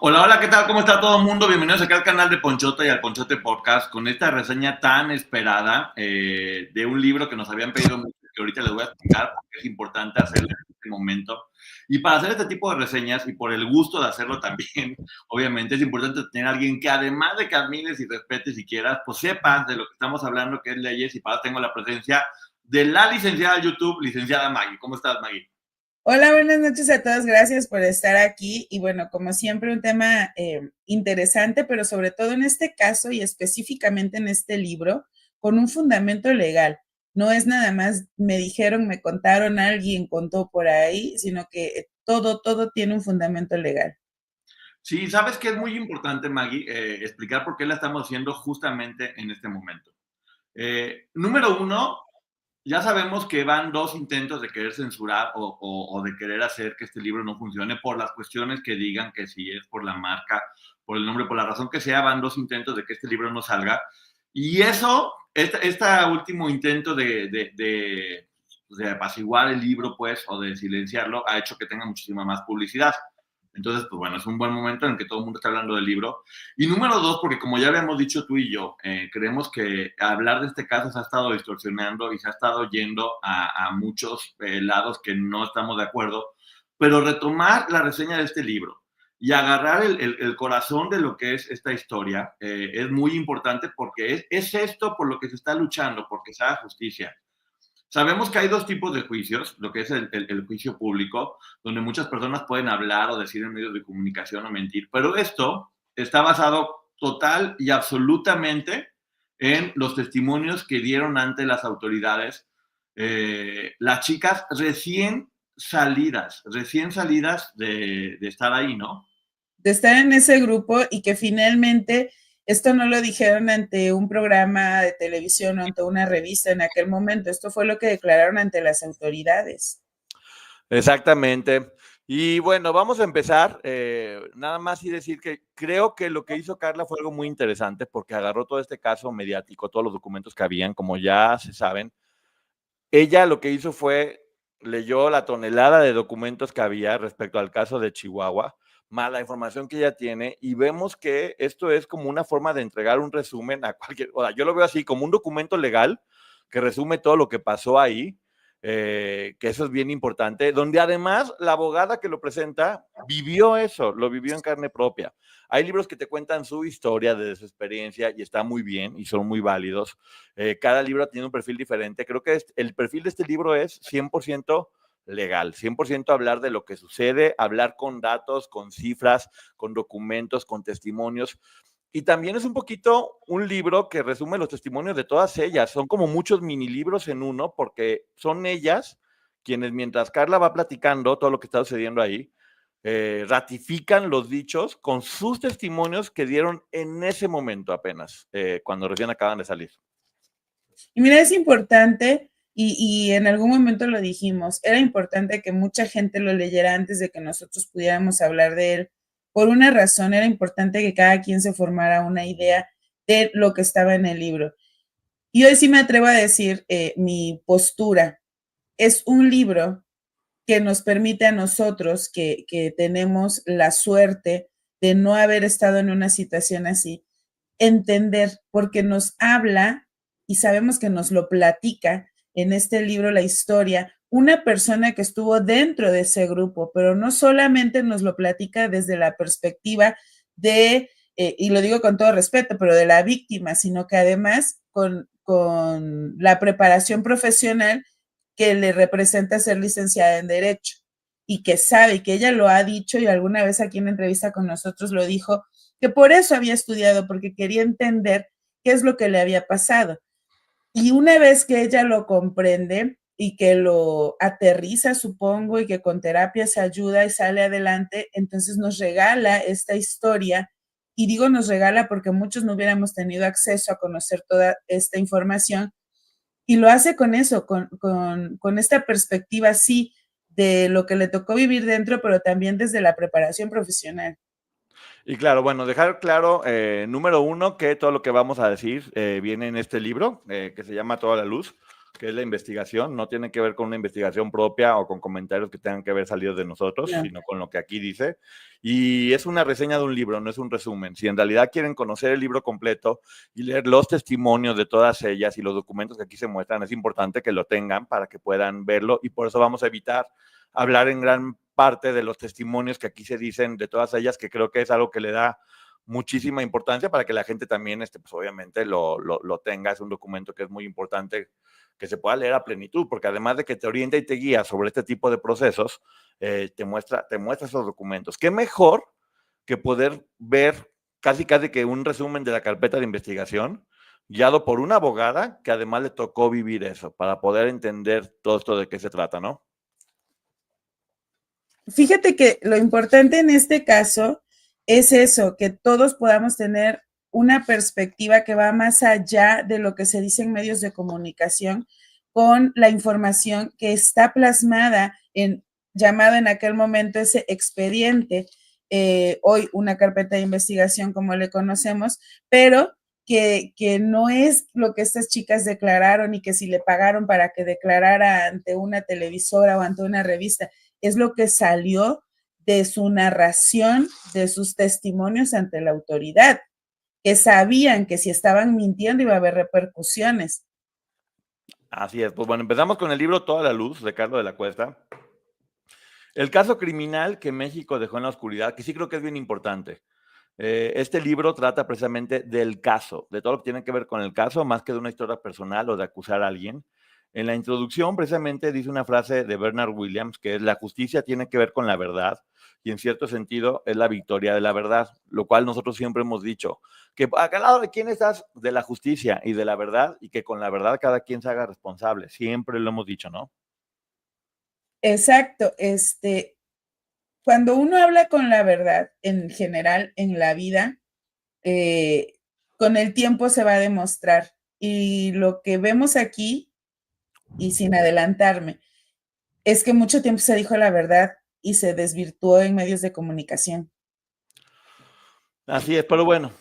Hola, hola, ¿qué tal? ¿Cómo está todo el mundo? Bienvenidos acá al canal de Ponchote y al Ponchote Podcast con esta reseña tan esperada de un libro que nos habían pedido mucho, que ahorita les voy a explicar porque es importante hacerlo en este momento. Y para hacer este tipo de reseñas y por el gusto de hacerlo también, obviamente es importante tener a alguien que además de que admires y respetes y quieras, pues sepas de lo que estamos hablando, que es leyes, y para eso tengo la presencia de la licenciada de YouTube, licenciada Maggie. ¿Cómo estás, Maggie? Hola, buenas noches a todos. Gracias por estar aquí. Y bueno, como siempre, un tema interesante, pero sobre todo en este caso y específicamente en este libro, con un fundamento legal. No es nada más, me dijeron, me contaron, alguien contó por ahí, sino que todo tiene un fundamento legal. Sí, sabes que es muy importante, Maggie, explicar por qué la estamos haciendo justamente en este momento. Número uno, ya sabemos que van dos intentos de querer censurar o de querer hacer que este libro no funcione por las cuestiones que digan que si es por la marca, por el nombre, por la razón que sea, van dos intentos de que este libro no salga. Y eso, este último intento de apaciguar el libro, pues, o de silenciarlo, ha hecho que tenga muchísima más publicidad. Entonces, pues bueno, es un buen momento en que todo el mundo está hablando del libro. Y número dos, porque como ya habíamos dicho tú y yo, creemos que hablar de este caso se ha estado distorsionando y se ha estado yendo a muchos lados que no estamos de acuerdo, pero retomar la reseña de este libro y agarrar el corazón de lo que es esta historia es muy importante porque es esto por lo que se está luchando, porque se haga justicia. Sabemos que hay dos tipos de juicios, lo que es el juicio público, donde muchas personas pueden hablar o decir en medios de comunicación o mentir, pero esto está basado total y absolutamente en los testimonios que dieron ante las autoridades las chicas recién salidas de estar ahí, ¿no? De estar en ese grupo y que finalmente esto no lo dijeron ante un programa de televisión o ante una revista en aquel momento. Esto fue lo que declararon ante las autoridades. Exactamente. Y bueno, vamos a empezar. Nada más y decir que creo que lo que hizo Carla fue algo muy interesante porque agarró todo este caso mediático, todos los documentos que habían, como ya se saben. Ella lo que hizo fue, leyó la tonelada de documentos que había respecto al caso de Chihuahua, más la información que ella tiene, y vemos que esto es como una forma de entregar un resumen a cualquier, o sea, yo lo veo así, como un documento legal que resume todo lo que pasó ahí, que eso es bien importante, donde además la abogada que lo presenta vivió eso, lo vivió en carne propia. Hay libros que te cuentan su historia de su experiencia y está muy bien y son muy válidos. Cada libro tiene un perfil diferente. Creo que el perfil de este libro es 100% legal, 100% hablar de lo que sucede, hablar con datos, con cifras, con documentos, con testimonios. Y también es un poquito un libro que resume los testimonios de todas ellas. Son como muchos mini libros en uno, porque son ellas quienes, mientras Carla va platicando todo lo que está sucediendo ahí, ratifican los dichos con sus testimonios que dieron en ese momento apenas, cuando recién acaban de salir. Y mira, es importante, y en algún momento lo dijimos, era importante que mucha gente lo leyera antes de que nosotros pudiéramos hablar de él. Por una razón, era importante que cada quien se formara una idea de lo que estaba en el libro. Y hoy sí me atrevo a decir mi postura. Es un libro que nos permite a nosotros que tenemos la suerte de no haber estado en una situación así, entender, porque nos habla y sabemos que nos lo platica en este libro la historia, una persona que estuvo dentro de ese grupo, pero no solamente nos lo platica desde la perspectiva de, y lo digo con todo respeto, pero de la víctima, sino que además con la preparación profesional que le representa ser licenciada en Derecho y que sabe, y que ella lo ha dicho y alguna vez aquí en entrevista con nosotros lo dijo, que por eso había estudiado, porque quería entender qué es lo que le había pasado. Y una vez que ella lo comprende y que lo aterriza, supongo, y que con terapia se ayuda y sale adelante, entonces nos regala esta historia. Y digo nos regala porque muchos no hubiéramos tenido acceso a conocer toda esta información. Y lo hace con eso, con esta perspectiva, sí, de lo que le tocó vivir dentro, pero también desde la preparación profesional. Y claro, bueno, dejar claro, número uno, que todo lo que vamos a decir viene en este libro, que se llama Toda la Luz. que es la investigación, no tiene que ver con una investigación propia o con comentarios que tengan que haber salido de nosotros, sino con lo que aquí dice. Y es una reseña de un libro, no es un resumen. Si en realidad quieren conocer el libro completo y leer los testimonios de todas ellas y los documentos que aquí se muestran, es importante que lo tengan para que puedan verlo, y por eso vamos a evitar hablar en gran parte de los testimonios que aquí se dicen de todas ellas, que creo que es algo que le da muchísima importancia para que la gente también, pues obviamente lo tenga. Es un documento que es muy importante que se pueda leer a plenitud, porque además de que te orienta y te guía sobre este tipo de procesos, te muestra esos documentos. ¿Qué mejor que poder ver casi que un resumen de la carpeta de investigación guiado por una abogada que además le tocó vivir eso, para poder entender todo esto de qué se trata, ¿no? Fíjate que lo importante en este caso es eso, que todos podamos tener una perspectiva que va más allá de lo que se dice en medios de comunicación, con la información que está plasmada llamado en aquel momento ese expediente, hoy una carpeta de investigación como le conocemos, pero que no es lo que estas chicas declararon y que si le pagaron para que declarara ante una televisora o ante una revista, es lo que salió de su narración, de sus testimonios ante la autoridad, que sabían que si estaban mintiendo iba a haber repercusiones. Así es. Pues bueno, empezamos con el libro Toda la luz, de Carlos de la Cuesta. El caso criminal que México dejó en la oscuridad, que sí creo que es bien importante. Este libro trata precisamente del caso, de todo lo que tiene que ver con el caso, más que de una historia personal o de acusar a alguien. En la introducción, precisamente, dice una frase de Bernard Williams, que es: la justicia tiene que ver con la verdad, y en cierto sentido es la victoria de la verdad, lo cual nosotros siempre hemos dicho, que al lado de quién estás, de la justicia y de la verdad, y que con la verdad cada quien se haga responsable. Siempre lo hemos dicho, ¿no? Exacto. Cuando uno habla con la verdad, en general, en la vida, con el tiempo se va a demostrar. Y lo que vemos aquí, y sin adelantarme, es que mucho tiempo se dijo la verdad y se desvirtuó en medios de comunicación. Así es, pero bueno,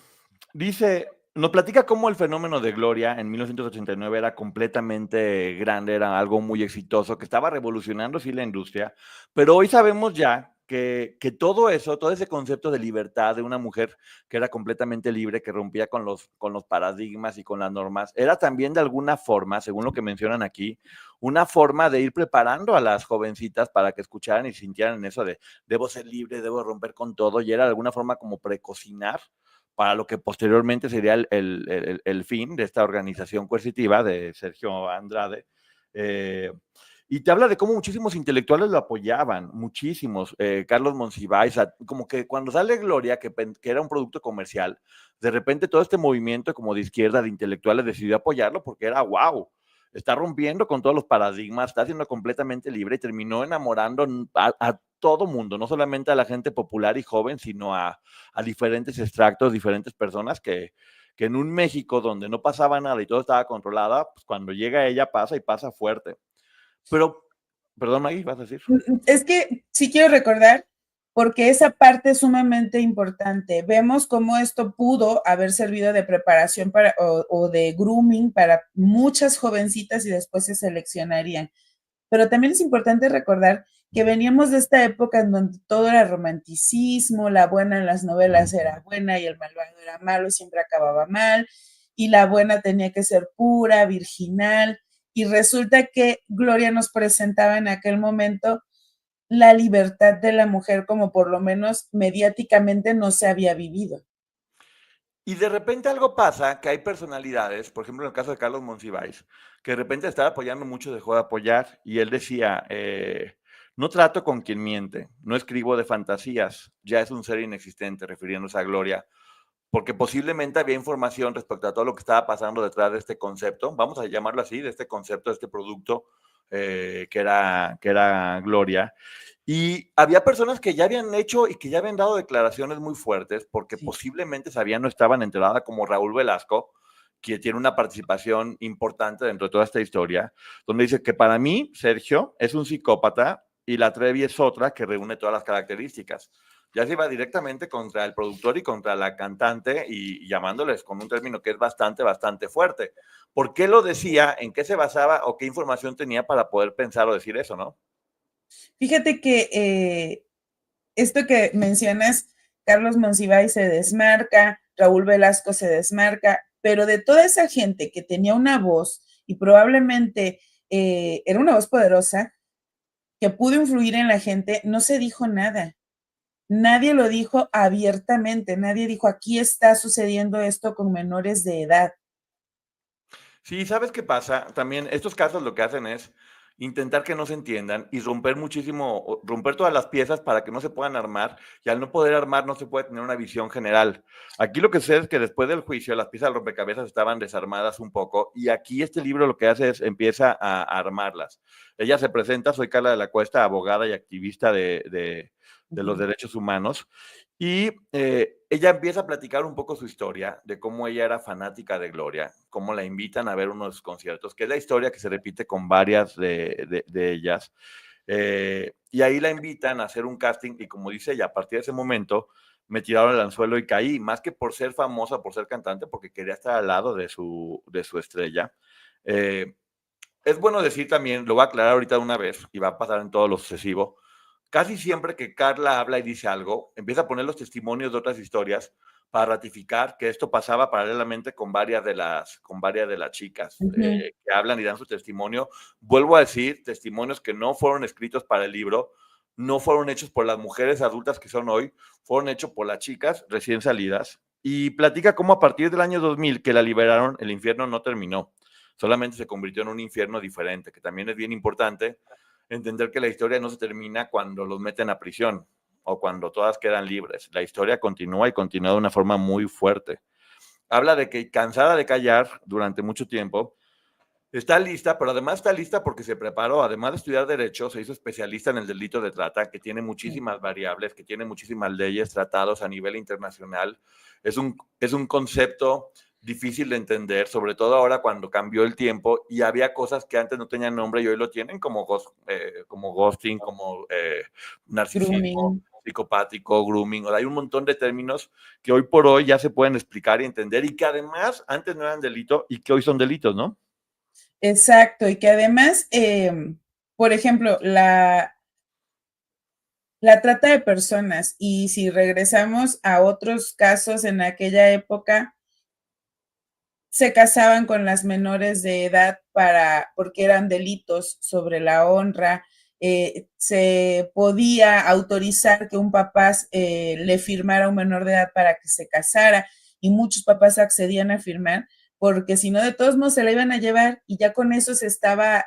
nos platica cómo el fenómeno de Gloria en 1989 era completamente grande, era algo muy exitoso, que estaba revolucionando sí la industria, pero hoy sabemos ya que todo eso, todo ese concepto de libertad de una mujer que era completamente libre, que rompía con los paradigmas y con las normas, era también de alguna forma, según lo que mencionan aquí, una forma de ir preparando a las jovencitas para que escucharan y sintieran eso de debo ser libre, debo romper con todo, y era de alguna forma como precocinar para lo que posteriormente sería el fin de esta organización coercitiva de Sergio Andrade. Y te habla de cómo muchísimos intelectuales lo apoyaban, muchísimos. Carlos Monsiváis, como que cuando sale Gloria, que era un producto comercial, de repente todo este movimiento como de izquierda, de intelectuales, decidió apoyarlo porque era wow, está rompiendo con todos los paradigmas, está siendo completamente libre, y terminó enamorando a todo mundo, no solamente a la gente popular y joven, sino a diferentes extractos, diferentes personas que en un México donde no pasaba nada y todo estaba controlado, pues cuando llega ella pasa y pasa fuerte. Pero, perdón, Maggie, ¿vas a decir? Es que sí quiero recordar, porque esa parte es sumamente importante. Vemos cómo esto pudo haber servido de preparación o de grooming para muchas jovencitas y después se seleccionarían. Pero también es importante recordar que veníamos de esta época en donde todo era romanticismo, la buena en las novelas era buena y el malvado era malo y siempre acababa mal, y la buena tenía que ser pura, virginal, y resulta que Gloria nos presentaba en aquel momento la libertad de la mujer como por lo menos mediáticamente no se había vivido. Y de repente algo pasa, que hay personalidades, por ejemplo en el caso de Carlos Monsiváis, que de repente estaba apoyando mucho, dejó de apoyar, y él decía, no trato con quien miente, no escribo de fantasías, ya es un ser inexistente, refiriéndose a Gloria, porque posiblemente había información respecto a todo lo que estaba pasando detrás de este concepto, vamos a llamarlo así, de este concepto, de este producto que era Gloria. Y había personas que ya habían hecho y que ya habían dado declaraciones muy fuertes porque sí, posiblemente sabían, no estaban enteradas, como Raúl Velasco, que tiene una participación importante dentro de toda esta historia, donde dice que para mí Sergio es un psicópata y la Trevi es otra que reúne todas las características. ya se iba directamente contra el productor y contra la cantante y llamándoles con un término que es bastante, bastante fuerte. ¿Por qué lo decía? ¿En qué se basaba o qué información tenía para poder pensar o decir eso, no? Fíjate que esto que mencionas, Carlos Monsiváis se desmarca, Raúl Velasco se desmarca, pero de toda esa gente que tenía una voz y probablemente era una voz poderosa, que pudo influir en la gente, no se dijo nada. Nadie lo dijo abiertamente, nadie dijo, aquí está sucediendo esto con menores de edad. Sí, ¿sabes qué pasa? También estos casos lo que hacen es intentar que no se entiendan y romper muchísimo, romper todas las piezas para que no se puedan armar, y al no poder armar no se puede tener una visión general. Aquí lo que sucede es que después del juicio las piezas del rompecabezas estaban desarmadas un poco, y aquí este libro lo que hace es empieza a armarlas. Ella se presenta, soy Carla de la Cuesta, abogada y activista de los derechos humanos, y ella empieza a platicar un poco su historia, de cómo ella era fanática de Gloria, cómo la invitan a ver unos conciertos, que es la historia que se repite con varias de ellas. Y ahí la invitan a hacer un casting y, como dice ella, a partir de ese momento me tiraron el anzuelo y caí, más que por ser famosa, por ser cantante, porque quería estar al lado de su estrella. Es bueno decir también, lo voy a aclarar ahorita de una vez y va a pasar en todo lo sucesivo. Casi siempre que Carla habla y dice algo, empieza a poner los testimonios de otras historias para ratificar que esto pasaba paralelamente con varias de las chicas que hablan y dan su testimonio. Vuelvo a decir, testimonios que no fueron escritos para el libro, no fueron hechos por las mujeres adultas que son hoy, fueron hechos por las chicas recién salidas. Y platica cómo a partir del año 2000 que la liberaron, el infierno no terminó, solamente se convirtió en un infierno diferente, que también es bien importante entender que la historia no se termina cuando los meten a prisión o cuando todas quedan libres. La historia continúa y continúa de una forma muy fuerte. Habla de que, cansada de callar durante mucho tiempo, está lista, pero además está lista porque se preparó, además de estudiar Derecho, se hizo especialista en el delito de trata, que tiene muchísimas variables, que tiene muchísimas leyes, tratados a nivel internacional. Es un concepto difícil de entender, sobre todo ahora cuando cambió el tiempo y había cosas que antes no tenían nombre y hoy lo tienen, como ghosting, como narcisismo, Grooming. psicopático, grooming. Hay un montón de términos que hoy por hoy ya se pueden explicar y entender y que además antes no eran delito y que hoy son delitos, ¿no? Exacto, y que además, por ejemplo, la trata de personas, y si regresamos a otros casos en aquella época, se casaban con las menores de edad porque eran delitos sobre la honra. Se podía autorizar que un papá le firmara a un menor de edad para que se casara, y muchos papás accedían a firmar, porque si no, de todos modos se la iban a llevar, y ya con eso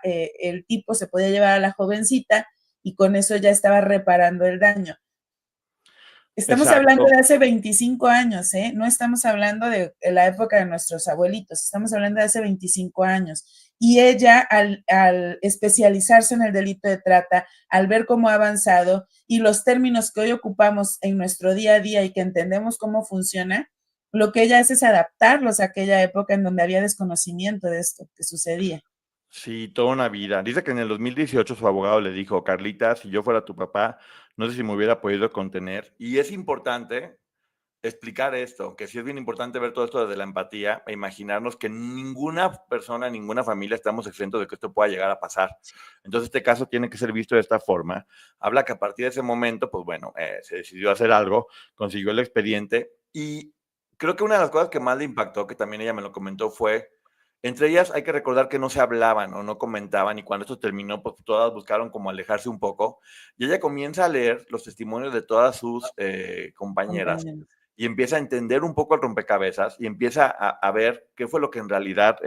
el tipo se podía llevar a la jovencita, y con eso ya estaba reparando el daño. Estamos hablando Exacto. de hace 25 años, ¿eh? No estamos hablando de la época de nuestros abuelitos, estamos hablando de hace 25 años. Y ella, al especializarse en el delito de trata, al ver cómo ha avanzado y los términos que hoy ocupamos en nuestro día a día y que entendemos cómo funciona, lo que ella hace es adaptarlos a aquella época en donde había desconocimiento de esto que sucedía. Sí, toda una vida. Dice que en el 2018 su abogado le dijo, Carlita, si yo fuera tu papá, no sé si me hubiera podido contener. Y es importante explicar esto, que sí es bien importante ver todo esto desde la empatía e imaginarnos que ninguna persona, ninguna familia estamos exentos de que esto pueda llegar a pasar. Entonces, este caso tiene que ser visto de esta forma. Habla que a partir de ese momento, pues bueno, se decidió hacer algo, consiguió el expediente y creo que una de las cosas que más le impactó, que también ella me lo comentó, fue, entre ellas hay que recordar que no se hablaban o no comentaban y cuando esto terminó, pues todas buscaron como alejarse un poco y ella comienza a leer los testimonios de todas sus compañeras Compañeros. y empieza a entender un poco el rompecabezas y empieza a ver qué fue lo que en realidad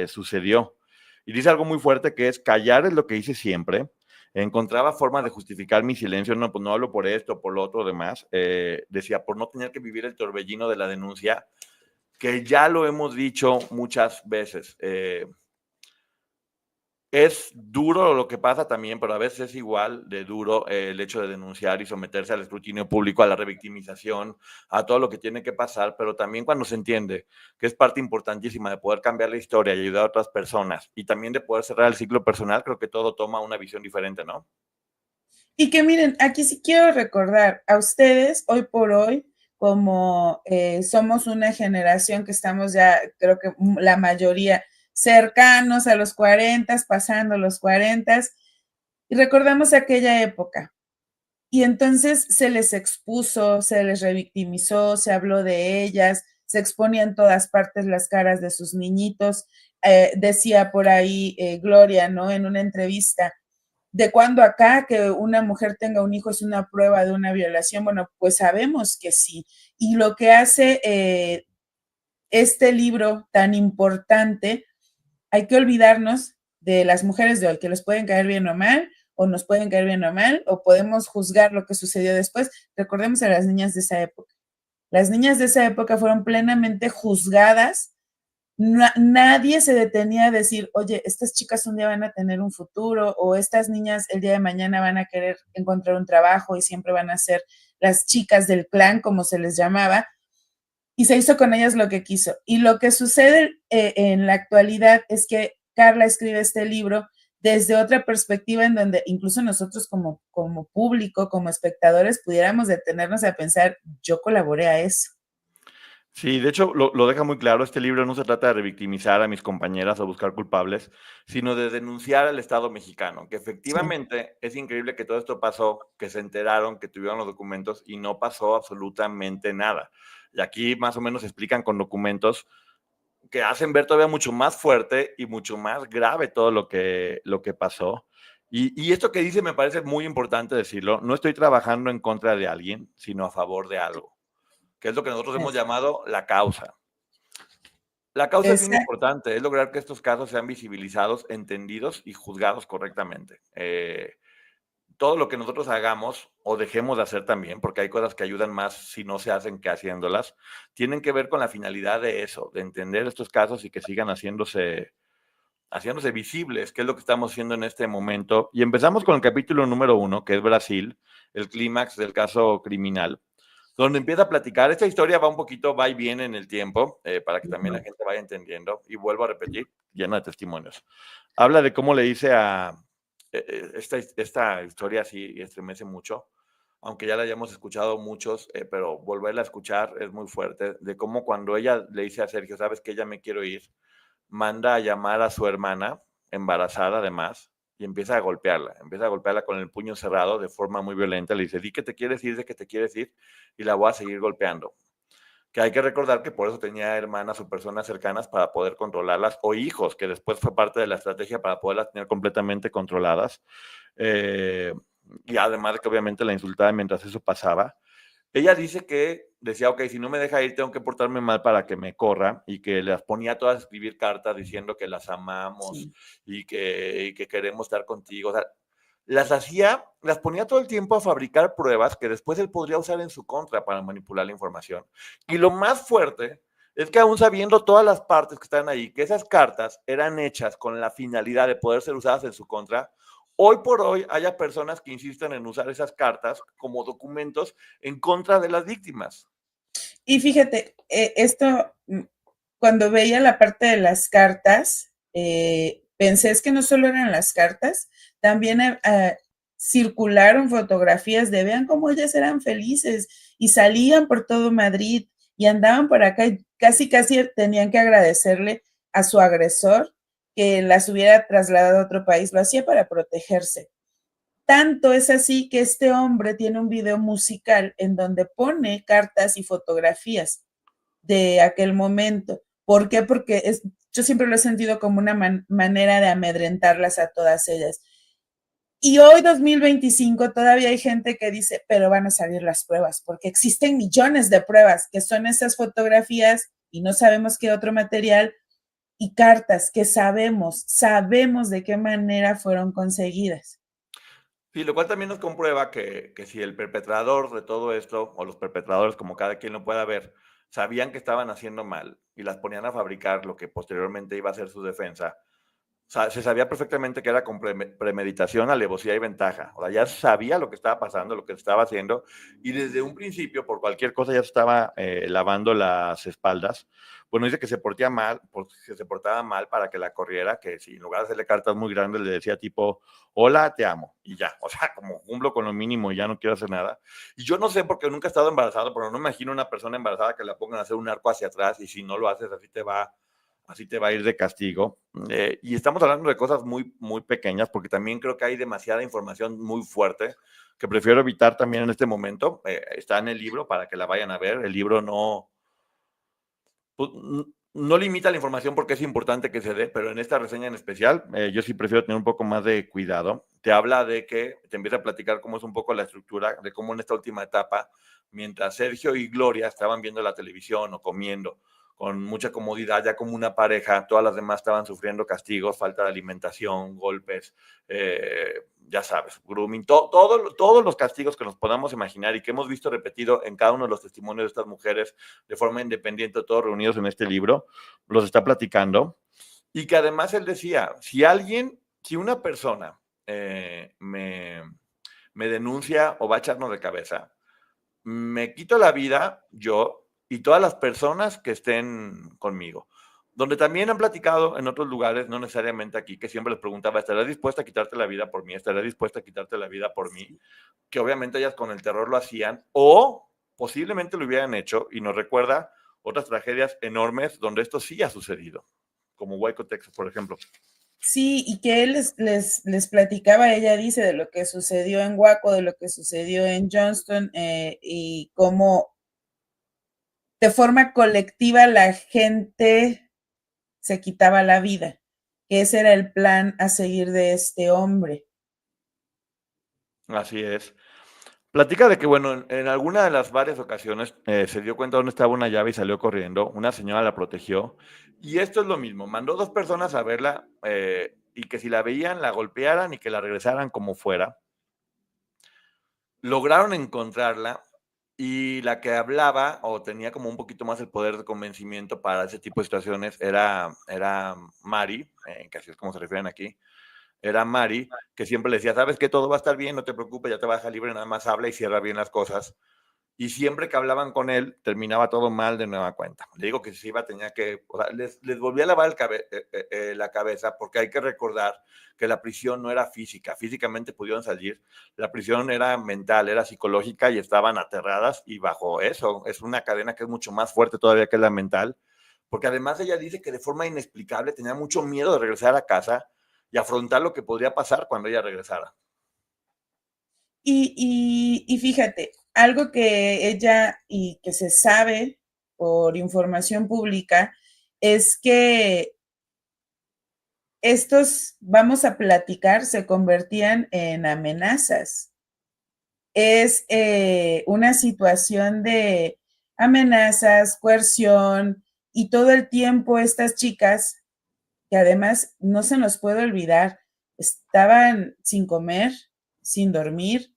sucedió. Y dice algo muy fuerte que es callar es lo que hice siempre. Encontraba formas de justificar mi silencio, no, pues no hablo por esto, por lo otro, demás. Decía, por no tener que vivir el torbellino de la denuncia, que ya lo hemos dicho muchas veces. Es duro lo que pasa también, pero a veces es igual de duro el hecho de denunciar y someterse al escrutinio público, a la revictimización, a todo lo que tiene que pasar, pero también cuando se entiende que es parte importantísima de poder cambiar la historia y ayudar a otras personas y también de poder cerrar el ciclo personal, creo que todo toma una visión diferente, ¿no? Y que miren, aquí sí quiero recordar a ustedes, hoy por hoy, como somos una generación que estamos ya, creo que la mayoría, cercanos a los 40, pasando los 40, y recordamos aquella época. Y entonces se les expuso, se les revictimizó, se habló de ellas, se exponía en todas partes las caras de sus niñitos. Decía por ahí Gloria, ¿no? En una entrevista, ¿de cuándo acá que una mujer tenga un hijo es una prueba de una violación? Bueno, pues sabemos que sí. Y lo que hace este libro tan importante, hay que olvidarnos de las mujeres de hoy, que les pueden caer bien o mal, o nos pueden caer bien o mal, o podemos juzgar lo que sucedió después. Recordemos a las niñas de esa época. Las niñas de esa época fueron plenamente juzgadas. Nadie se detenía a decir, oye, estas chicas un día van a tener un futuro, o estas niñas el día de mañana van a querer encontrar un trabajo y siempre van a ser las chicas del clan, como se les llamaba, y se hizo con ellas lo que quiso. Y lo que sucede en la actualidad es que Carla escribe este libro desde otra perspectiva en donde incluso nosotros como público, como espectadores, pudiéramos detenernos a pensar, yo colaboré a eso. Sí, de hecho lo deja muy claro, este libro no se trata de revictimizar a mis compañeras o buscar culpables, sino de denunciar al Estado mexicano, que Sí. efectivamente es increíble que todo esto pasó, que se enteraron, que tuvieron los documentos y no pasó absolutamente nada. Y aquí más o menos explican con documentos que hacen ver todavía mucho más fuerte y mucho más grave todo lo que pasó. Y esto que dice me parece muy importante decirlo, no estoy trabajando en contra de alguien, sino a favor de algo, que es lo que nosotros hemos Es, llamado la causa. La causa es bien esa, importante, es lograr que estos casos sean visibilizados, entendidos y juzgados correctamente. Todo lo que nosotros hagamos o dejemos de hacer también, porque hay cosas que ayudan más si no se hacen que haciéndolas, tienen que ver con la finalidad de eso, de entender estos casos y que sigan haciéndose visibles, que es lo que estamos haciendo en este momento. Y empezamos con el capítulo número 1, que es Brasil, el clímax del caso criminal, donde empieza a platicar. Esta historia va un poquito, va y viene en el tiempo, para que también la gente vaya entendiendo. Y vuelvo a repetir, llena de testimonios. Habla de cómo le hice a... esta historia sí estremece mucho, aunque ya la hayamos escuchado muchos, pero volverla a escuchar es muy fuerte, de cómo cuando ella le dice a Sergio, sabes que ya me quiero ir, manda a llamar a su hermana, embarazada además, y empieza a golpearla con el puño cerrado de forma muy violenta, le dice, di que te quieres ir, de que te quieres ir, y la voy a seguir golpeando. Que hay que recordar que por eso tenía hermanas o personas cercanas para poder controlarlas, o hijos, que después fue parte de la estrategia para poderlas tener completamente controladas. Eh, y además de que obviamente la insultaba mientras eso pasaba. Ella dice que decía, ok, si no me deja ir, tengo que portarme mal para que me corra, y que las ponía todas a escribir cartas diciendo que las amamos sí. y que queremos estar contigo. O sea, las ponía todo el tiempo a fabricar pruebas que después él podría usar en su contra para manipular la información. Y lo más fuerte es que aún sabiendo todas las partes que están ahí, que esas cartas eran hechas con la finalidad de poder ser usadas en su contra, hoy por hoy haya personas que insisten en usar esas cartas como documentos en contra de las víctimas. Y fíjate, esto, cuando veía la parte de las cartas, pensé es que no solo eran las cartas, también circularon fotografías de vean cómo ellas eran felices y salían por todo Madrid y andaban por acá y casi tenían que agradecerle a su agresor que las hubiera trasladado a otro país, lo hacía para protegerse. Tanto es así que este hombre tiene un video musical en donde pone cartas y fotografías de aquel momento. ¿Por qué? Porque yo siempre lo he sentido como una manera de amedrentarlas a todas ellas. Y hoy, 2025, todavía hay gente que dice, pero van a salir las pruebas, porque existen millones de pruebas, que son esas fotografías y no sabemos qué otro material, y cartas que sabemos de qué manera fueron conseguidas. Sí, lo cual también nos comprueba que si el perpetrador de todo esto, o los perpetradores, como cada quien lo pueda ver, sabían que estaban haciendo mal y las ponían a fabricar lo que posteriormente iba a ser su defensa, sea, se sabía perfectamente que era con premeditación, alevosía y ventaja. O sea, ya sabía lo que estaba pasando, lo que estaba haciendo, y desde un principio, por cualquier cosa, ya estaba lavando las espaldas. Bueno, dice que se portaba mal, porque se portaba mal para que la corriera, que si en lugar de hacerle cartas muy grandes, le decía tipo, hola, te amo, y ya. O sea, como cumplo con lo mínimo y ya no quiero hacer nada. Y yo no sé, porque nunca he estado embarazado, pero no me imagino una persona embarazada que la pongan a hacer un arco hacia atrás, y si no lo haces, así te va a ir de castigo. Y estamos hablando de cosas muy, muy pequeñas, porque también creo que hay demasiada información muy fuerte que prefiero evitar también en este momento. Está en el libro para que la vayan a ver. El libro pues, no limita la información porque es importante que se dé, pero en esta reseña en especial, yo sí prefiero tener un poco más de cuidado. Te habla de que te empieza a platicar cómo es un poco la estructura, de cómo en esta última etapa, mientras Sergio y Gloria estaban viendo la televisión o comiendo con mucha comodidad, ya como una pareja, todas las demás estaban sufriendo castigos, falta de alimentación, golpes, ya sabes, grooming, todos los castigos que nos podamos imaginar y que hemos visto repetido en cada uno de los testimonios de estas mujeres de forma independiente, todos reunidos en este libro, los está platicando. Y que además él decía, si una persona me denuncia o va a echarnos de cabeza, me quito la vida yo y todas las personas que estén conmigo. Donde también han platicado en otros lugares, no necesariamente aquí, que siempre les preguntaba, ¿estarás dispuesta a quitarte la vida por mí? ¿Estarás dispuesta a quitarte la vida por mí? Que obviamente ellas con el terror lo hacían o posiblemente lo hubieran hecho, y nos recuerda otras tragedias enormes donde esto sí ha sucedido, como Waco, Texas, por ejemplo. Sí, y que él les platicaba, ella dice, de lo que sucedió en Waco, de lo que sucedió en Johnston, y cómo de forma colectiva la gente se quitaba la vida, que ese era el plan a seguir de este hombre. Así es. Platica de que, bueno, en alguna de las varias ocasiones se dio cuenta dónde estaba una llave y salió corriendo. Una señora la protegió. Y esto es lo mismo. Mandó 2 personas a verla y que si la veían, la golpearan y que la regresaran como fuera. Lograron encontrarla y la que hablaba o tenía como un poquito más el poder de convencimiento para ese tipo de situaciones era Mari, que así es como se refieren aquí. Era Mari, que siempre le decía, sabes que todo va a estar bien, no te preocupes, ya te vas a dejar libre, nada más habla y cierra bien las cosas. Y siempre que hablaban con él, terminaba todo mal de nueva cuenta. Le digo que si iba, tenía que, o sea, les volvía a lavar la cabeza, porque hay que recordar que la prisión no era física, físicamente pudieron salir, la prisión era mental, era psicológica y estaban aterradas, y bajo eso es una cadena que es mucho más fuerte todavía que la mental, porque además ella dice que de forma inexplicable tenía mucho miedo de regresar a casa y afrontar lo que podría pasar cuando ella regresara. Y fíjate, algo que ella y que se sabe por información pública es que estos, vamos a platicar, se convertían en amenazas. Es una situación de amenazas, coerción, y todo el tiempo estas chicas, que además no se nos puede olvidar, estaban sin comer, sin dormir,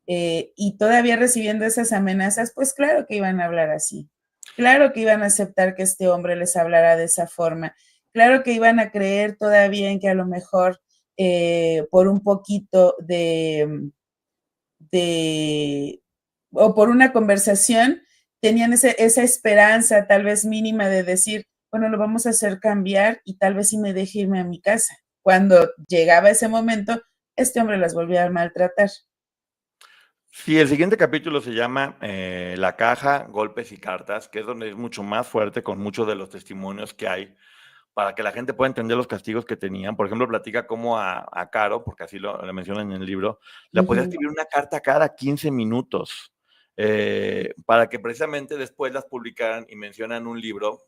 y todavía recibiendo esas amenazas, pues claro que iban a hablar así. Claro que iban a aceptar que este hombre les hablara de esa forma. Claro que iban a creer todavía en que a lo mejor por un poquito de, o por una conversación, tenían esa esperanza tal vez mínima de decir, bueno, lo vamos a hacer cambiar y tal vez sí me deje irme a mi casa. Cuando llegaba ese momento, este hombre las volvía a maltratar. Sí, el siguiente capítulo se llama La caja, golpes y cartas, que es donde es mucho más fuerte con muchos de los testimonios que hay para que la gente pueda entender los castigos que tenían. Por ejemplo, platica cómo a Caro, porque así lo mencionan en el libro, le podía escribir una carta cada 15 minutos para que precisamente después las publicaran, y mencionan un libro,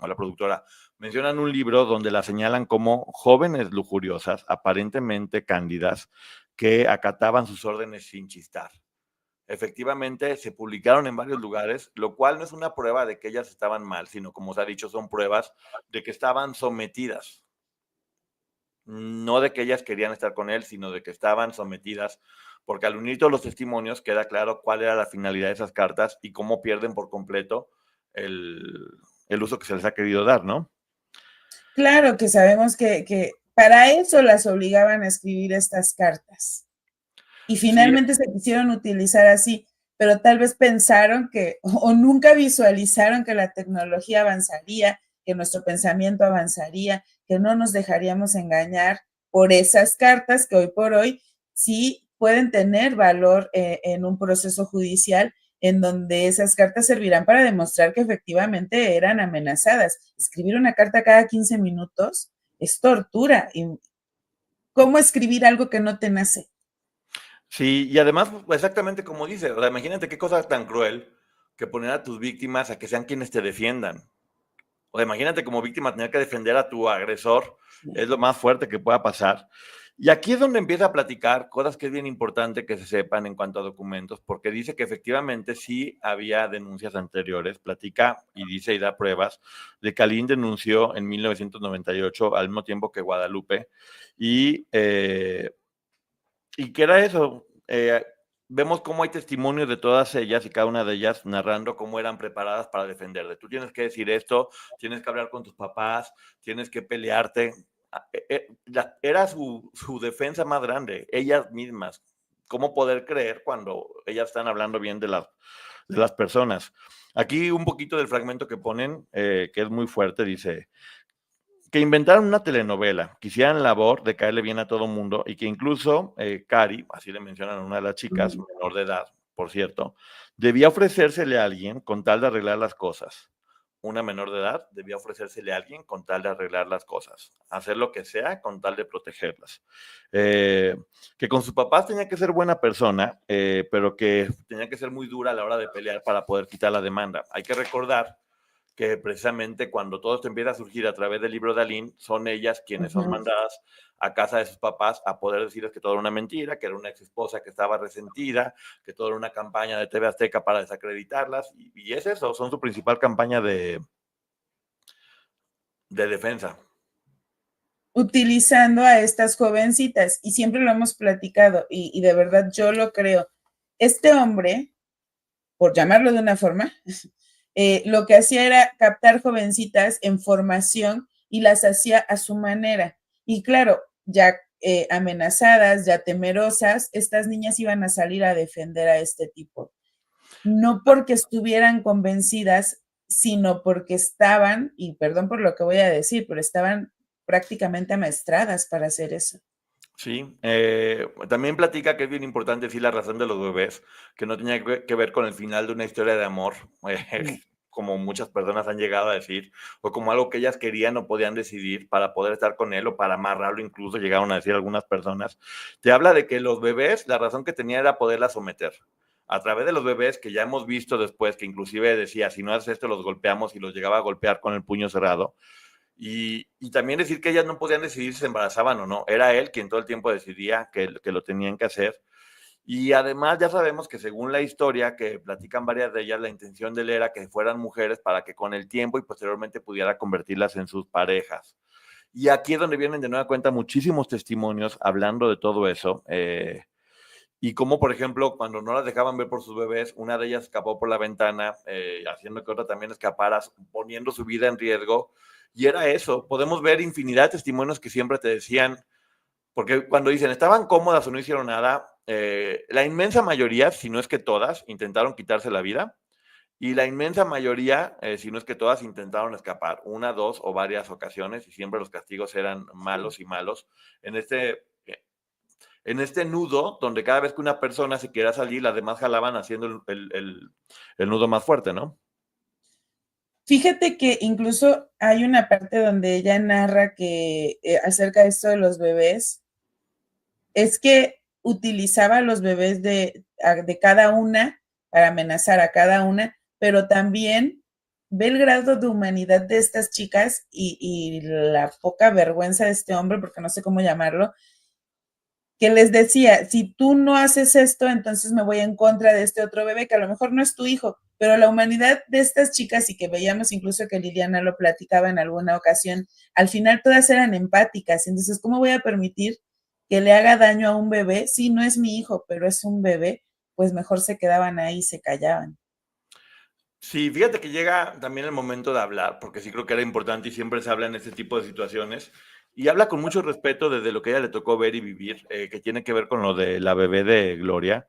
o la productora, mencionan un libro donde la señalan como jóvenes lujuriosas, aparentemente cándidas, que acataban sus órdenes sin chistar. Efectivamente, se publicaron en varios lugares, lo cual no es una prueba de que ellas estaban mal, sino, como se ha dicho, son pruebas de que estaban sometidas. No de que ellas querían estar con él, sino de que estaban sometidas, porque al unir todos los testimonios queda claro cuál era la finalidad de esas cartas y cómo pierden por completo el uso que se les ha querido dar, ¿no? Claro que sabemos que para eso las obligaban a escribir estas cartas. Y finalmente se quisieron utilizar así, pero tal vez pensaron que, o nunca visualizaron que la tecnología avanzaría, que nuestro pensamiento avanzaría, que no nos dejaríamos engañar por esas cartas que hoy por hoy sí pueden tener valor en un proceso judicial, en donde esas cartas servirán para demostrar que efectivamente eran amenazadas. Escribir una carta cada 15 minutos es tortura. ¿Y cómo escribir algo que no te nace? Sí, y además, exactamente como dice, o sea, imagínate qué cosa tan cruel que poner a tus víctimas a que sean quienes te defiendan. O sea, imagínate como víctima tener que defender a tu agresor, es lo más fuerte que pueda pasar. Y aquí es donde empieza a platicar cosas que es bien importante que se sepan en cuanto a documentos, porque dice que efectivamente sí había denuncias anteriores, platica y dice y da pruebas de que Aline denunció en 1998 al mismo tiempo que Guadalupe, y, y que era eso. Vemos cómo hay testimonios de todas ellas y cada una de ellas narrando cómo eran preparadas para defenderte. Tú tienes que decir esto, tienes que hablar con tus papás, tienes que pelearte. Era su defensa más grande, ellas mismas. ¿Cómo poder creer cuando ellas están hablando bien de las personas? Aquí un poquito del fragmento que ponen, que es muy fuerte, dice que inventaron una telenovela, que hicieran labor de caerle bien a todo mundo y que incluso Cari, así le mencionan a una de las chicas, menor de edad, por cierto, debía ofrecérsele a alguien con tal de arreglar las cosas. Una menor de edad debía ofrecérsele a alguien con tal de arreglar las cosas, hacer lo que sea con tal de protegerlas. Que con sus papás tenía que ser buena persona, pero que tenía que ser muy dura a la hora de pelear para poder quitar la demanda. Hay que recordar que precisamente cuando todo esto empieza a surgir a través del libro de Aline, son ellas quienes son mandadas a casa de sus papás a poder decirles que todo era una mentira, que era una ex esposa que estaba resentida, que todo era una campaña de TV Azteca para desacreditarlas, y es eso, son su principal campaña de defensa. Utilizando a estas jovencitas, y siempre lo hemos platicado, y de verdad yo lo creo. Este hombre, por llamarlo de una forma, lo que hacía era captar jovencitas en formación y las hacía a su manera. Y claro, ya amenazadas, ya temerosas, estas niñas iban a salir a defender a este tipo. No porque estuvieran convencidas, sino porque estaban, y perdón por lo que voy a decir, pero estaban prácticamente amaestradas para hacer eso. Sí, también platica que es bien importante decir la razón de los bebés, que no tenía que ver con el final de una historia de amor, como muchas personas han llegado a decir, o como algo que ellas querían o podían decidir para poder estar con él o para amarrarlo, incluso llegaron a decir algunas personas. Te habla de que los bebés, la razón que tenía era poderla someter. A través de los bebés, que ya hemos visto después, que inclusive decía, si no haces esto, los golpeamos, y los llegaba a golpear con el puño cerrado. Y también decir que ellas no podían decidir si se embarazaban o no. Era él quien todo el tiempo decidía que lo tenían que hacer. Y además ya sabemos que según la historia que platican varias de ellas, la intención de él era que fueran mujeres para que con el tiempo y posteriormente pudiera convertirlas en sus parejas. Y aquí es donde vienen de nueva cuenta muchísimos testimonios hablando de todo eso. Y como, por ejemplo, cuando no las dejaban ver por sus bebés, una de ellas escapó por la ventana, haciendo que otra también escapara, poniendo su vida en riesgo. Y era eso. Podemos ver infinidad de testimonios que siempre te decían, porque cuando dicen estaban cómodas o no hicieron nada, la inmensa mayoría, si no es que todas, intentaron quitarse la vida. Y la inmensa mayoría, si no es que todas, intentaron escapar una, dos o varias ocasiones, y siempre los castigos eran malos y malos. En este nudo, donde cada vez que una persona se quiera salir, las demás jalaban haciendo el nudo más fuerte, ¿no? Fíjate que incluso hay una parte donde ella narra que acerca de esto de los bebés, es que utilizaba a los bebés de cada una para amenazar a cada una, pero también ve el grado de humanidad de estas chicas y la poca vergüenza de este hombre, porque no sé cómo llamarlo, que les decía, si tú no haces esto, entonces me voy en contra de este otro bebé, que a lo mejor no es tu hijo, pero la humanidad de estas chicas, y que veíamos incluso que Liliana lo platicaba en alguna ocasión, al final todas eran empáticas. Entonces, ¿cómo voy a permitir que le haga daño a un bebé? Sí, no es mi hijo, pero es un bebé, pues mejor se quedaban ahí y se callaban. Sí, fíjate que llega también el momento de hablar, porque sí creo que era importante y siempre se habla en este tipo de situaciones. y habla con mucho respeto desde lo que a ella le tocó ver y vivir, que tiene que ver con lo de la bebé de Gloria,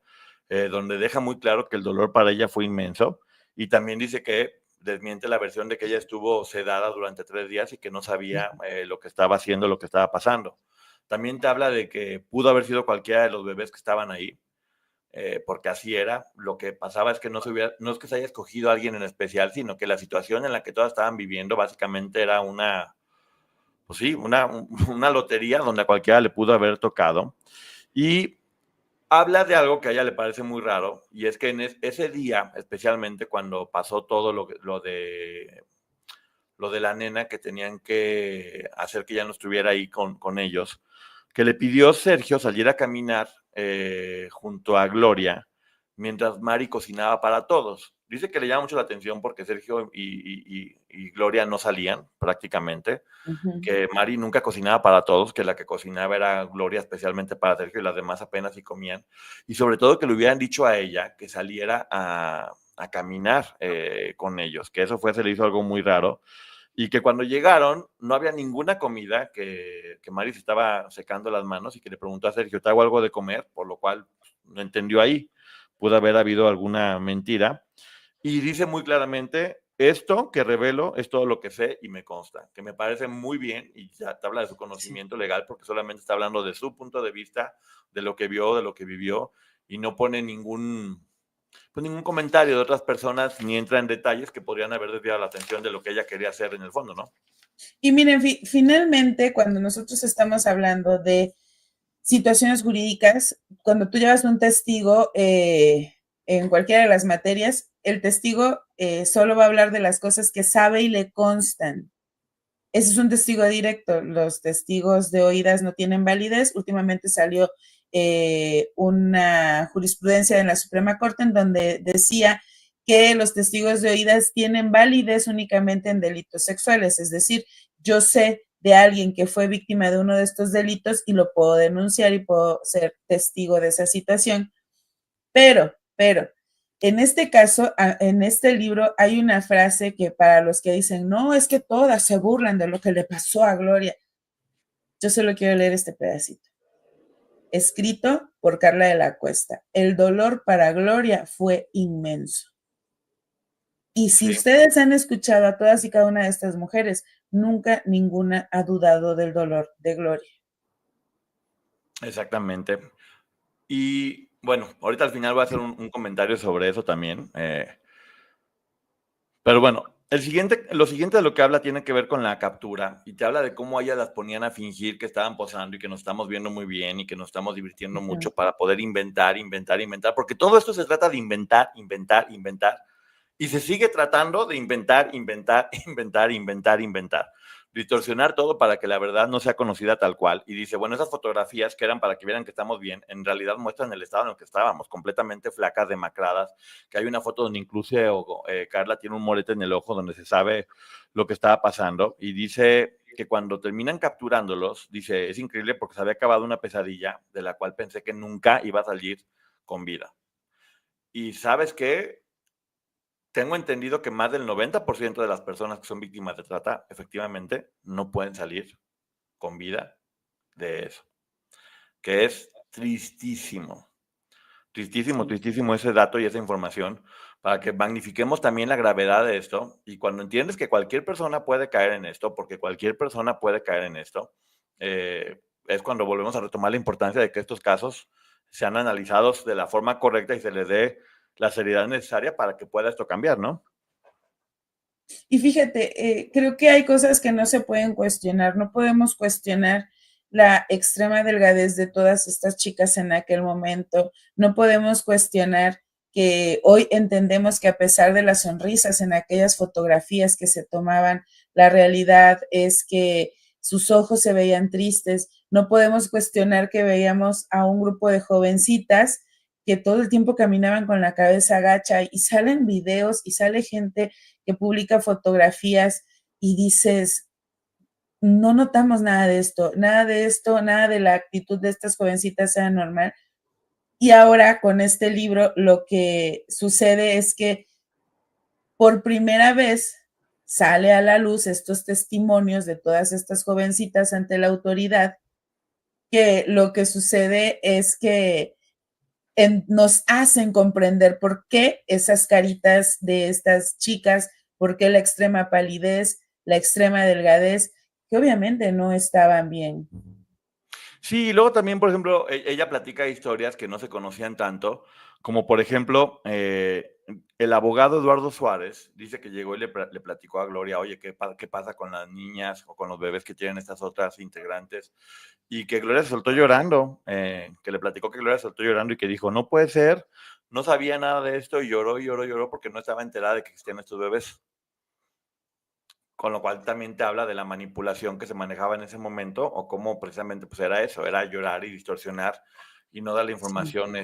donde deja muy claro que el dolor para ella fue inmenso, y también dice que desmiente la versión de que ella estuvo sedada durante 3 días y que no sabía lo que estaba haciendo, lo que estaba pasando. También te habla de que pudo haber sido cualquiera de los bebés que estaban ahí, porque así era. Lo que pasaba es que no es que se haya escogido a alguien en especial, sino que la situación en la que todas estaban viviendo básicamente era pues sí, una lotería donde a cualquiera le pudo haber tocado. Y habla de algo que a ella le parece muy raro, y es que en ese día, especialmente cuando pasó todo lo de la nena, que tenían que hacer que ya no estuviera ahí con ellos, que le pidió Sergio salir a caminar junto a Gloria mientras Mari cocinaba para todos. Dice que le llama mucho la atención porque Sergio y Gloria no salían prácticamente, que Mari nunca cocinaba para todos, que la que cocinaba era Gloria especialmente para Sergio y las demás apenas si comían, y sobre todo que le hubieran dicho a ella que saliera a caminar con ellos, que eso se le hizo algo muy raro, y que cuando llegaron no había ninguna comida, que Mari se estaba secando las manos y que le preguntó a Sergio, ¿te hago algo de comer? Por lo cual no entendió ahí, pudo haber habido alguna mentira. Y dice muy claramente, esto que revelo es todo lo que sé y me consta, que me parece muy bien, y ya te habla de su conocimiento legal porque solamente está hablando de su punto de vista, de lo que vio, de lo que vivió, y no pone ningún comentario de otras personas ni entra en detalles que podrían haber desviado la atención de lo que ella quería hacer en el fondo, ¿no? Y miren, finalmente, cuando nosotros estamos hablando de situaciones jurídicas, cuando tú llevas un testigo en cualquiera de las materias, el testigo solo va a hablar de las cosas que sabe y le constan. Ese es un testigo directo. Los testigos de oídas no tienen validez. Últimamente salió una jurisprudencia en la Suprema Corte en donde decía que los testigos de oídas tienen validez únicamente en delitos sexuales. Es decir, yo sé de alguien que fue víctima de uno de estos delitos y lo puedo denunciar y puedo ser testigo de esa situación. Pero, en este caso, en este libro hay una frase que para los que dicen, no, es que todas se burlan de lo que le pasó a Gloria. Yo solo quiero leer este pedacito. Escrito por Carla de la Cuesta. El dolor para Gloria fue inmenso. Y si ustedes han escuchado a todas y cada una de estas mujeres, nunca ninguna ha dudado del dolor de Gloria. Exactamente. Y bueno, ahorita al final voy a hacer un comentario sobre eso también. Pero bueno, lo siguiente de lo que habla tiene que ver con la captura, y te habla de cómo ellas las ponían a fingir que estaban posando y que nos estamos viendo muy bien y que nos estamos divirtiendo mucho para poder inventar, porque todo esto se trata de inventar, y se sigue tratando de inventar, distorsionar todo para que la verdad no sea conocida tal cual. Y dice, bueno, esas fotografías que eran para que vieran que estamos bien, en realidad muestran el estado en el que estábamos, completamente flacas, demacradas, que hay una foto donde incluso Carla tiene un morete en el ojo donde se sabe lo que estaba pasando, y dice que cuando terminan capturándolos, dice, es increíble porque se había acabado una pesadilla de la cual pensé que nunca iba a salir con vida. Y ¿sabes qué? Tengo entendido que más del 90% de las personas que son víctimas de trata, efectivamente, no pueden salir con vida de eso. Que es tristísimo. Tristísimo ese dato y esa información, para que magnifiquemos también la gravedad de esto. Y cuando entiendes que cualquier persona puede caer en esto, porque cualquier persona puede caer en esto, es cuando volvemos a retomar la importancia de que estos casos sean analizados de la forma correcta y se les dé la seriedad necesaria para que pueda esto cambiar, ¿no? Y fíjate, creo que hay cosas que no se pueden cuestionar. No podemos cuestionar la extrema delgadez de todas estas chicas en aquel momento. No podemos cuestionar que hoy entendemos que a pesar de las sonrisas en aquellas fotografías que se tomaban, la realidad es que sus ojos se veían tristes. No podemos cuestionar que veíamos a un grupo de jovencitas que todo el tiempo caminaban con la cabeza agacha, y salen videos y sale gente que publica fotografías y dices, no notamos nada de esto, nada de la actitud de estas jovencitas sea normal. Y ahora con este libro lo que sucede es que por primera vez sale a la luz estos testimonios de todas estas jovencitas ante la autoridad, que lo que sucede es que nos hacen comprender por qué esas caritas de estas chicas, por qué la extrema palidez, la extrema delgadez, que obviamente no estaban bien. Sí, y luego también, por ejemplo, ella platica historias que no se conocían tanto, como por ejemplo, el abogado Eduardo Suárez dice que llegó y le platicó a Gloria, oye, ¿qué pasa con las niñas o con los bebés que tienen estas otras integrantes? Y que Gloria se soltó llorando, que le platicó que Gloria se soltó llorando y que dijo, no puede ser, no sabía nada de esto, y lloró y lloró y lloró porque no estaba enterada de que existían estos bebés. Con lo cual también te habla de la manipulación que se manejaba en ese momento, o cómo precisamente pues era eso, era llorar y distorsionar y no dar la información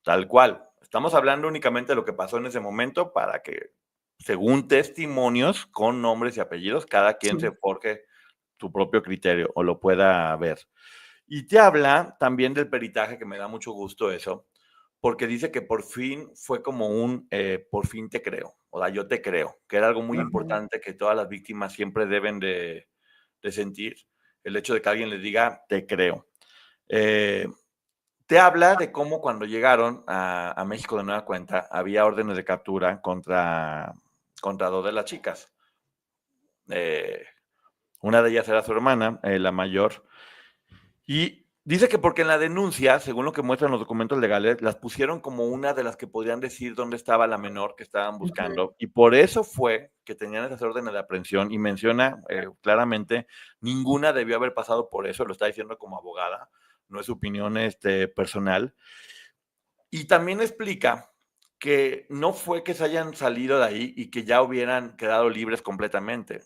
tal cual. Estamos hablando únicamente de lo que pasó en ese momento para que, según testimonios con nombres y apellidos, cada quien se forje su propio criterio o lo pueda ver. Y te habla también del peritaje, que me da mucho gusto eso, porque dice que por fin fue como por fin te creo, o sea, yo te creo, que era algo muy importante que todas las víctimas siempre deben de sentir, el hecho de que alguien les diga, te creo. Te habla de cómo cuando llegaron a México de nueva cuenta, había órdenes de captura contra dos de las chicas. Una de ellas era su hermana, la mayor, y dice que porque en la denuncia, según lo que muestran los documentos legales, las pusieron como una de las que podrían decir dónde estaba la menor que estaban buscando, y por eso fue que tenían esas órdenes de aprehensión, y menciona claramente, ninguna debió haber pasado por eso, lo está diciendo como abogada, no es su opinión personal, y también explica que no fue que se hayan salido de ahí y que ya hubieran quedado libres completamente.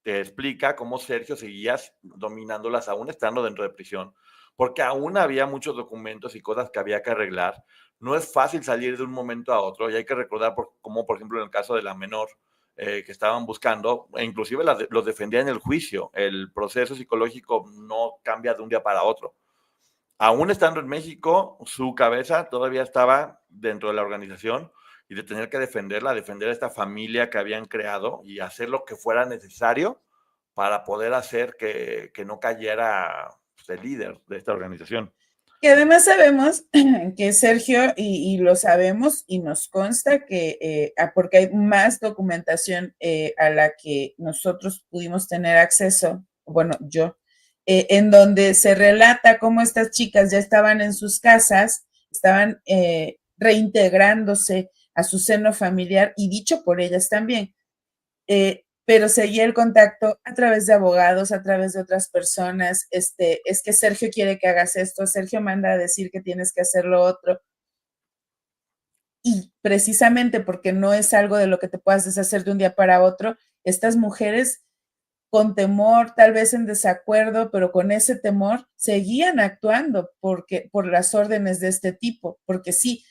Te explica cómo Sergio seguía dominándolas aún estando dentro de prisión, porque aún había muchos documentos y cosas que había que arreglar. No es fácil salir de un momento a otro, y hay que recordar como por ejemplo en el caso de la menor que estaban buscando, e inclusive los defendía en el juicio. El proceso psicológico no cambia de un día para otro. Aún estando en México, su cabeza todavía estaba dentro de la organización, y de tener que defender a esta familia que habían creado y hacer lo que fuera necesario para poder hacer que no cayera el líder de esta organización. Y además sabemos que Sergio, y lo sabemos y nos consta que, porque hay más documentación a la que nosotros pudimos tener acceso, bueno, yo, en donde se relata cómo estas chicas ya estaban en sus casas, estaban reintegrándose a su seno familiar, y dicho por ellas también. Pero seguía el contacto a través de abogados, a través de otras personas. Es que Sergio quiere que hagas esto, Sergio manda a decir que tienes que hacer lo otro. Y precisamente porque no es algo de lo que te puedas deshacer de un día para otro, estas mujeres con temor, tal vez en desacuerdo, pero con ese temor, seguían actuando por las órdenes de este tipo, porque sí,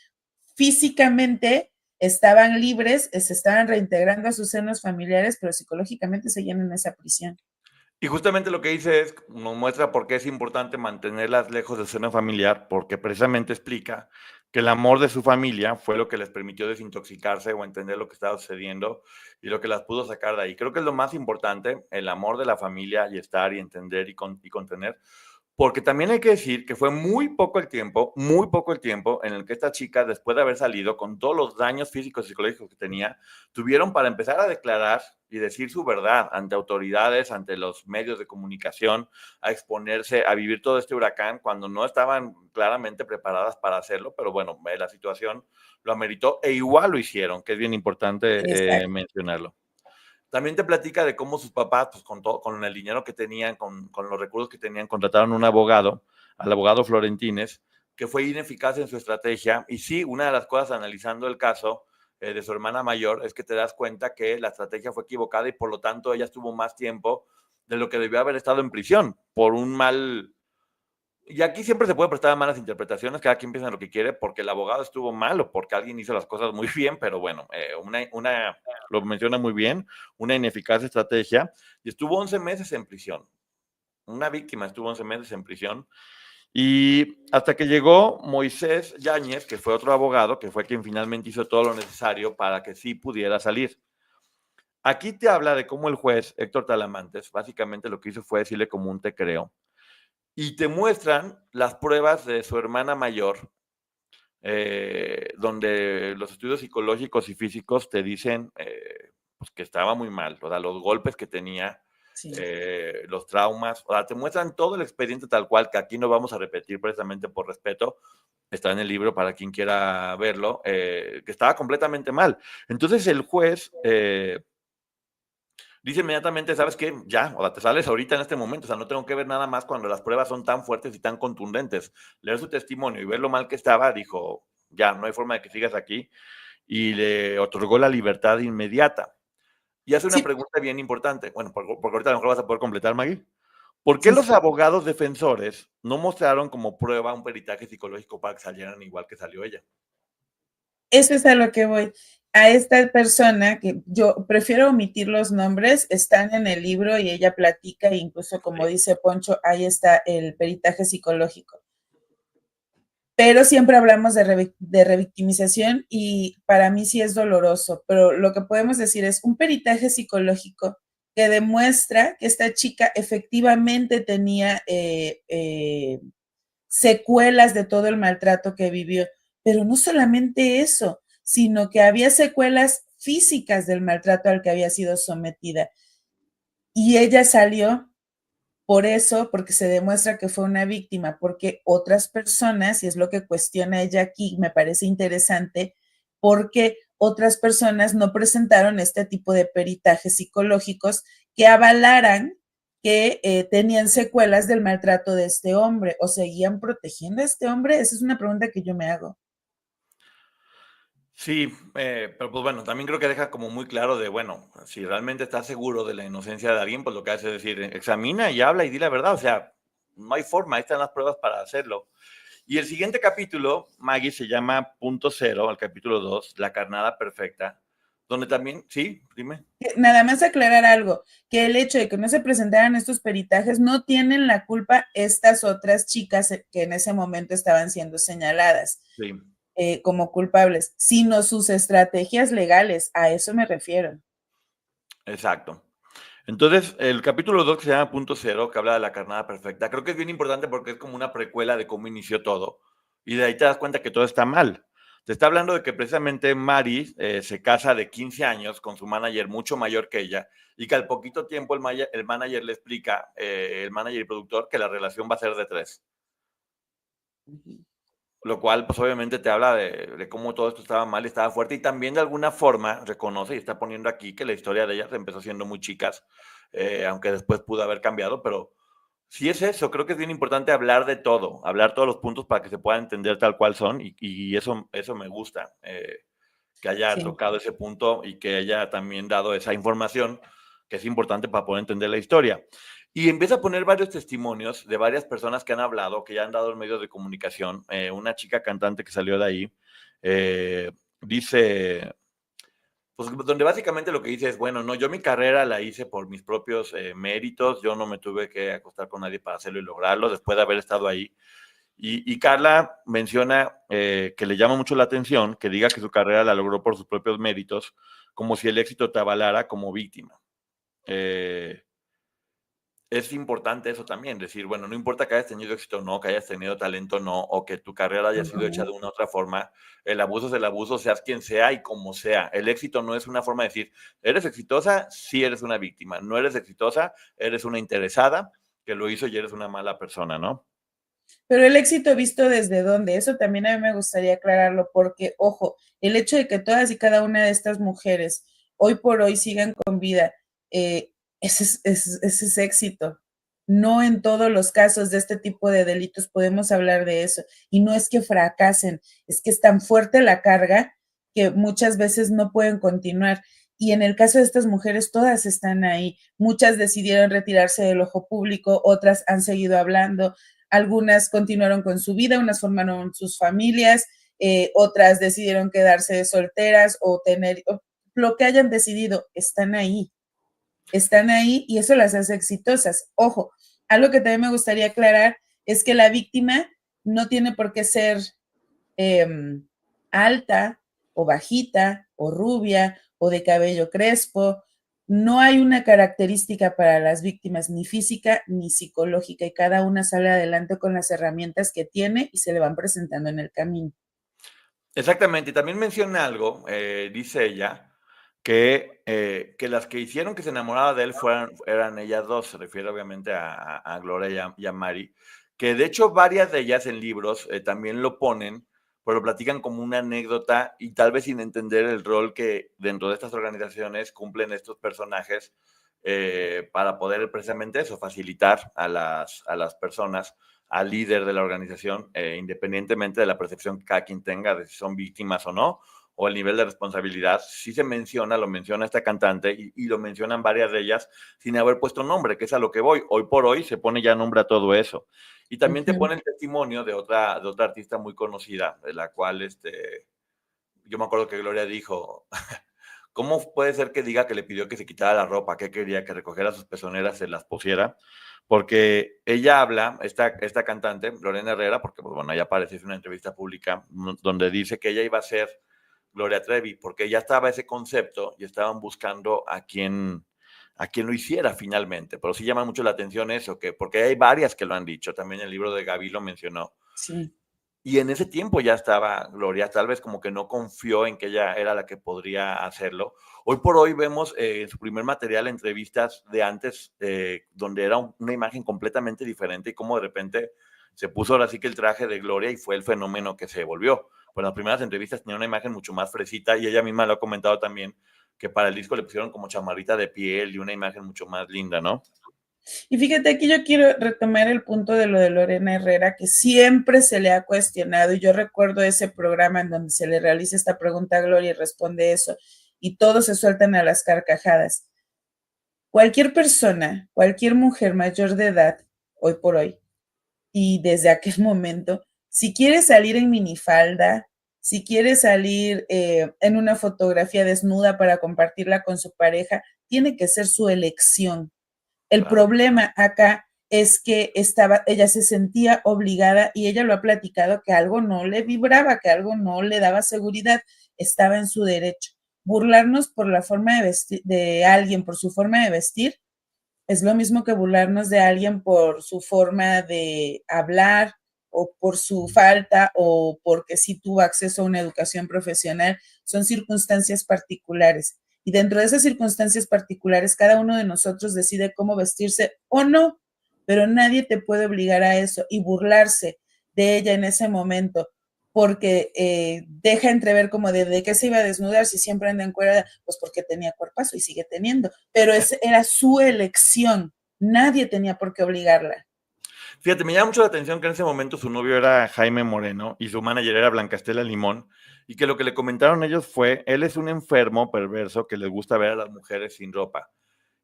físicamente estaban libres, se estaban reintegrando a sus senos familiares, pero psicológicamente seguían en esa prisión. Y justamente lo que dice nos muestra por qué es importante mantenerlas lejos del seno familiar, porque precisamente explica que el amor de su familia fue lo que les permitió desintoxicarse o entender lo que estaba sucediendo, y lo que las pudo sacar de ahí. Creo que es lo más importante, el amor de la familia, y estar y entender y contener. Porque también hay que decir que fue muy poco el tiempo en el que esta chica, después de haber salido con todos los daños físicos y psicológicos que tenía, tuvieron para empezar a declarar y decir su verdad ante autoridades, ante los medios de comunicación, a exponerse, a vivir todo este huracán cuando no estaban claramente preparadas para hacerlo, pero bueno, la situación lo ameritó, e igual lo hicieron, que es bien importante mencionarlo. También te platica de cómo sus papás, pues con el dinero que tenían, con los recursos que tenían, contrataron un abogado, al abogado Florentines, que fue ineficaz en su estrategia. Y sí, una de las cosas analizando el caso de su hermana mayor es que te das cuenta que la estrategia fue equivocada, y por lo tanto ella estuvo más tiempo de lo que debió haber estado en prisión por un mal. Y aquí siempre se puede prestar a malas interpretaciones, cada quien piensa en lo que quiere, porque el abogado estuvo mal o porque alguien hizo las cosas muy bien, pero bueno, lo menciona muy bien, una ineficaz estrategia, y estuvo 11 meses en prisión. Una víctima estuvo 11 meses en prisión, y hasta que llegó Moisés Yáñez, que fue otro abogado, que fue quien finalmente hizo todo lo necesario para que sí pudiera salir. aquí te habla de cómo el juez Héctor Talamantes básicamente lo que hizo fue decirle como un te creo y te muestran las pruebas de su hermana mayor, donde los estudios psicológicos y físicos te dicen pues que estaba muy mal, o sea, los golpes que tenía, Sí. los traumas, o sea, te muestran todo el expediente tal cual, que aquí no vamos a repetir precisamente por respeto, está en el libro para quien quiera verlo, que estaba completamente mal. Entonces el juez dice inmediatamente, ¿sabes qué? Ya, o sea, te sales ahorita en este momento, o sea, no tengo que ver nada más cuando las pruebas son tan fuertes y tan contundentes. Leer su testimonio y ver lo mal que estaba, dijo, ya, no hay forma de que sigas aquí, y le otorgó la libertad inmediata. Y hace una Sí, pregunta bien importante, bueno, porque ahorita a lo mejor vas a poder completar, Maggie. ¿Por qué sí, los sí. abogados defensores no mostraron como prueba un peritaje psicológico para que salieran igual que salió ella? Eso es a lo que voy. A esta persona, que yo prefiero omitir los nombres, están en el libro y ella platica, e incluso como Sí. dice Poncho, ahí está el peritaje psicológico. Pero siempre hablamos de revictimización y para mí sí es doloroso, pero lo que podemos decir es un peritaje psicológico que demuestra que esta chica efectivamente tenía secuelas de todo el maltrato que vivió, pero no solamente eso, sino que había secuelas físicas del maltrato al que había sido sometida. Y ella salió por eso, porque se demuestra que fue una víctima, porque otras personas, y es lo que cuestiona ella aquí, me parece interesante, porque otras personas no presentaron este tipo de peritajes psicológicos que avalaran que tenían secuelas del maltrato de este hombre o seguían protegiendo a este hombre. Esa es una pregunta que yo me hago. Sí, pero pues bueno, también creo que deja como muy claro de, bueno, si realmente estás seguro de la inocencia de alguien, pues lo que hace es decir, examina y habla y di la verdad, o sea, no hay forma, ahí están las pruebas para hacerlo. Y el siguiente capítulo, Maggie, se llama Punto Cero, el capítulo 2, La carnada perfecta, donde también, sí, dime. Nada más aclarar algo, que el hecho de que no se presentaran estos peritajes no tienen la culpa estas otras chicas que en ese momento estaban siendo señaladas. Sí, Como culpables, sino sus estrategias legales. A eso me refiero. exacto. Entonces, el capítulo 2 que se llama Punto Cero, que habla de la carnada perfecta, creo que es bien importante porque es como una precuela de cómo inició todo. Y de ahí te das cuenta que todo está mal. Te está hablando de que precisamente Mari se casa de 15 años con su manager mucho mayor que ella y que al poquito tiempo el manager le explica, el manager y productor, que la relación va a ser de 3. Lo cual, pues obviamente te habla de cómo todo esto estaba mal y estaba fuerte y también de alguna forma reconoce y está poniendo aquí que la historia de ellas empezó siendo muy chicas, aunque después pudo haber cambiado, pero sí es eso, creo que es bien importante hablar de todo, hablar todos los puntos para que se pueda entender tal cual son y eso me gusta, que haya Sí. tocado ese punto y que haya también dado esa información que es importante para poder entender la historia. Y empieza a poner varios testimonios de varias personas que han hablado, que ya han dado en medios de comunicación. Una chica cantante que salió de ahí dice, pues donde básicamente lo que dice es, bueno, no, yo mi carrera la hice por mis propios méritos, yo no me tuve que acostar con nadie para hacerlo y lograrlo después de haber estado ahí. Y Carla menciona que le llama mucho la atención que diga que su carrera la logró por sus propios méritos, como si el éxito te avalara como víctima. Es importante eso también, decir, bueno, no importa que hayas tenido éxito o no, que hayas tenido talento o no, o que tu carrera haya sido hecha de una u otra forma, el abuso es el abuso, seas quien sea y como sea. El éxito no es una forma de decir, eres exitosa, sí eres una víctima, no eres exitosa, eres una interesada que lo hizo y eres una mala persona, ¿no? Pero el éxito visto desde dónde, eso también a mí me gustaría aclararlo, porque, ojo, el hecho de que todas y cada una de estas mujeres hoy por hoy sigan con vida, ese es éxito. No en todos los casos de este tipo de delitos podemos hablar de eso. Y no es que fracasen, es que es tan fuerte la carga que muchas veces no pueden continuar. Y en el caso de estas mujeres, todas están ahí. Muchas decidieron retirarse del ojo público, otras han seguido hablando, algunas continuaron con su vida, unas formaron sus familias, otras decidieron quedarse solteras o tener lo que hayan decidido, están ahí y eso las hace exitosas. Ojo, algo que también me gustaría aclarar es que la víctima no tiene por qué ser eh, alta o bajita o rubia o de cabello crespo. No hay una característica para las víctimas, ni física ni psicológica, y cada una sale adelante con las herramientas que tiene y se le van presentando en el camino. Exactamente, y también menciona algo, dice ella, que las que hicieron que se enamorara de él eran ellas dos, se refiere obviamente a Gloria y a Mari, que de hecho varias de ellas en libros también lo ponen, pero lo platican como una anécdota y tal vez sin entender el rol que dentro de estas organizaciones cumplen estos personajes para poder precisamente eso, facilitar a las personas, al líder de la organización, independientemente de la percepción que cada quien tenga de si son víctimas o no, o el nivel de responsabilidad. Sí se menciona, lo menciona esta cantante y lo mencionan varias de ellas sin haber puesto nombre, que es a lo que voy. Hoy por hoy se pone ya nombre a todo eso. Y también te pone el testimonio de otra artista muy conocida, de la cual yo me acuerdo que Gloria dijo, ¿cómo puede ser que diga que le pidió que se quitara la ropa? ¿Qué quería? ¿Que recogiera sus pezoneras, se las pusiera? Porque ella habla, esta cantante, Lorena Herrera, porque pues, bueno, ella apareció en una entrevista pública donde dice que ella iba a ser Gloria Trevi, porque ya estaba ese concepto y estaban buscando a quien lo hiciera finalmente. Pero sí llama mucho la atención eso, porque hay varias que lo han dicho. También el libro de Gaby lo mencionó. Sí. Y en ese tiempo ya estaba Gloria, tal vez como que no confió en que ella era la que podría hacerlo. Hoy por hoy vemos en su primer material entrevistas de antes, donde era una imagen completamente diferente y cómo de repente se puso ahora sí que el traje de Gloria y fue el fenómeno que se volvió. Pues las primeras entrevistas tenía una imagen mucho más fresita y ella misma lo ha comentado también, que para el disco le pusieron como chamarrita de piel y una imagen mucho más linda, ¿no? Y fíjate, aquí yo quiero retomar el punto de lo de Lorena Herrera, que siempre se le ha cuestionado, y yo recuerdo ese programa en donde se le realiza esta pregunta a Gloria y responde eso, y todos se sueltan a las carcajadas. Cualquier persona, cualquier mujer mayor de edad, hoy por hoy, y desde aquel momento, si quiere salir en minifalda, si quiere salir en una fotografía desnuda para compartirla con su pareja, tiene que ser su elección. El problema acá es que ella se sentía obligada y ella lo ha platicado que algo no le vibraba, que algo no le daba seguridad, estaba en su derecho. Burlarnos por la forma de vestir de alguien, por su forma de vestir, es lo mismo que burlarnos de alguien por su forma de hablar o por su falta o porque sí tuvo acceso a una educación profesional. Son circunstancias particulares. Y dentro de esas circunstancias particulares, cada uno de nosotros decide cómo vestirse o no, pero nadie te puede obligar a eso y burlarse de ella en ese momento porque deja entrever como de qué se iba a desnudar si siempre anda encuerada, pues porque tenía cuerpazo y sigue teniendo, pero era su elección, nadie tenía por qué obligarla. Fíjate, me llama mucho la atención que en ese momento su novio era Jaime Moreno y su manager era Blanca Estela Limón, y que lo que le comentaron ellos fue, él es un enfermo perverso que les gusta ver a las mujeres sin ropa.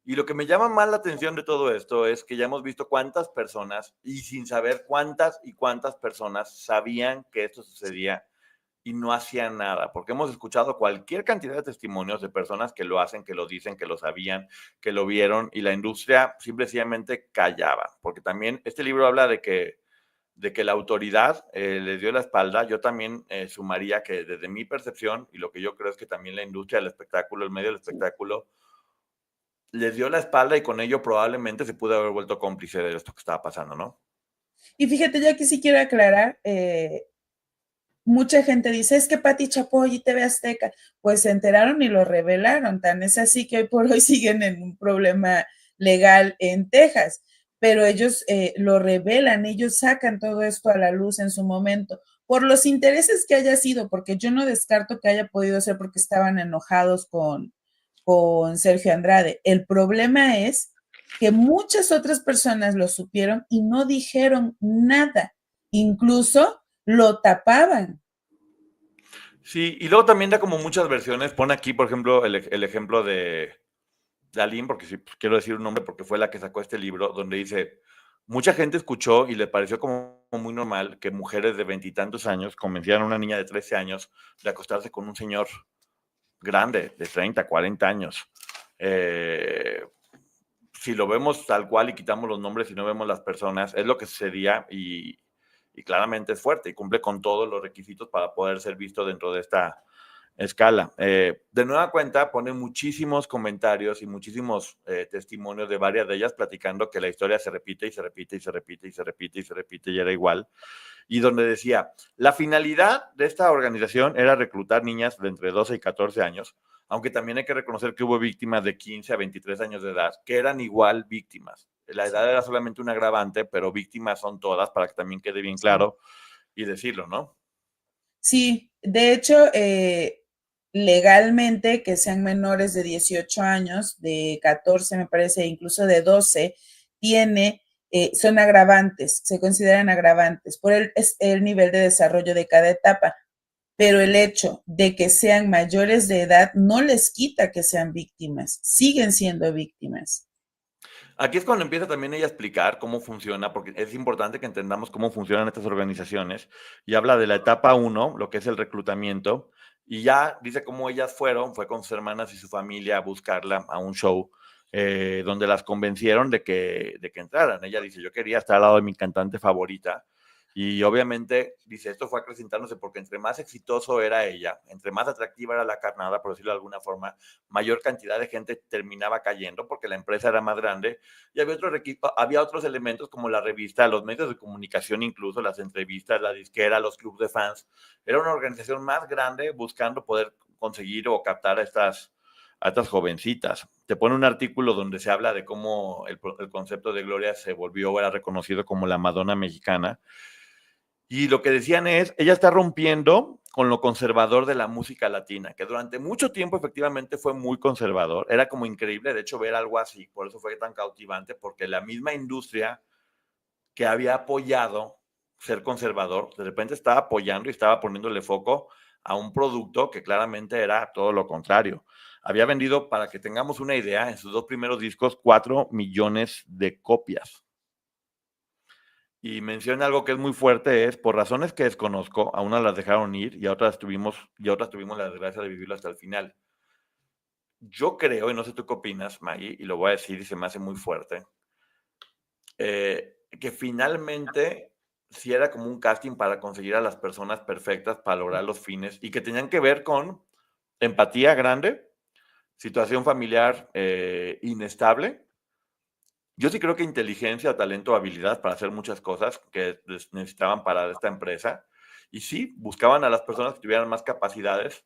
Y lo que me llama más la atención de todo esto es que ya hemos visto cuántas personas, y sin saber cuántas y cuántas personas sabían que esto sucedía y no hacían nada, porque hemos escuchado cualquier cantidad de testimonios de personas que lo hacen, que lo dicen, que lo sabían, que lo vieron, y la industria simplemente callaba, porque también este libro habla de que la autoridad les dio la espalda. Yo también sumaría que desde mi percepción, y lo que yo creo es que también la industria del espectáculo, el medio del espectáculo, les dio la espalda y con ello probablemente se pudo haber vuelto cómplice de esto que estaba pasando, ¿no? Y fíjate, yo aquí sí quiero aclarar, mucha gente dice, es que Pati Chapoy y TV Azteca, pues se enteraron y lo revelaron, tan es así que hoy por hoy siguen en un problema legal en Texas, pero ellos lo revelan, ellos sacan todo esto a la luz en su momento, por los intereses que haya sido, porque yo no descarto que haya podido ser porque estaban enojados con Sergio Andrade. El problema es que muchas otras personas lo supieron y no dijeron nada, incluso lo tapaban. Sí, y luego también da como muchas versiones. Pone aquí, por ejemplo, el ejemplo de Aline, porque sí, pues, quiero decir un nombre porque fue la que sacó este libro, donde dice, mucha gente escuchó y le pareció como muy normal que mujeres de 20 y tantos años convencieran a una niña de 13 años de acostarse con un señor grande, de 30, 40 años. Si lo vemos tal cual y quitamos los nombres y no vemos las personas, es lo que sucedía y claramente es fuerte y cumple con todos los requisitos para poder ser visto dentro de escala. De nueva cuenta, pone muchísimos comentarios y muchísimos testimonios de varias de ellas platicando que la historia se repite y se repite y se repite y se repite y se repite y era igual. Y donde decía, la finalidad de esta organización era reclutar niñas de entre 12 y 14 años, aunque también hay que reconocer que hubo víctimas de 15 a 23 años de edad, que eran igual víctimas. La edad era solamente un agravante, pero víctimas son todas, para que también quede bien claro y decirlo, ¿no? Sí, de hecho, legalmente que sean menores de 18 años, de 14 me parece, incluso de 12, son agravantes, se consideran agravantes por el nivel de desarrollo de cada etapa. Pero el hecho de que sean mayores de edad no les quita que sean víctimas, siguen siendo víctimas. Aquí es cuando empieza también ella a explicar cómo funciona, porque es importante que entendamos cómo funcionan estas organizaciones, y habla de la etapa 1, lo que es el reclutamiento, y ya dice cómo ellas fue con sus hermanas y su familia a buscarla a un show, donde las convencieron de que entraran. Ella dice, yo quería estar al lado de mi cantante favorita, y obviamente, dice, esto fue acrecentándose porque entre más exitoso era ella, entre más atractiva era la carnada, por decirlo de alguna forma, mayor cantidad de gente terminaba cayendo porque la empresa era más grande y había otros elementos como la revista, los medios de comunicación, incluso las entrevistas, la disquera, los clubes de fans. Era una organización más grande buscando poder conseguir o captar a estas jovencitas. Te pone un artículo donde se habla de cómo el concepto de Gloria se volvió, era reconocido como la Madonna mexicana. Y lo que decían es, ella está rompiendo con lo conservador de la música latina, que durante mucho tiempo efectivamente fue muy conservador. Era como increíble, de hecho, ver algo así. Por eso fue tan cautivante, porque la misma industria que había apoyado ser conservador, de repente estaba apoyando y estaba poniéndole foco a un producto que claramente era todo lo contrario. Había vendido, para que tengamos una idea, en sus 2 primeros discos, 4 millones de copias. Y menciona algo que es muy fuerte, es por razones que desconozco, a unas las dejaron ir y a otras tuvimos la desgracia de vivirlo hasta el final. Yo creo, y no sé tú qué opinas, Maggie, y lo voy a decir y se me hace muy fuerte, que finalmente sí era como un casting para conseguir a las personas perfectas para lograr los fines y que tenían que ver con empatía grande, situación familiar inestable. Yo sí creo que inteligencia, talento, habilidad para hacer muchas cosas que necesitaban para esta empresa. Y sí, buscaban a las personas que tuvieran más capacidades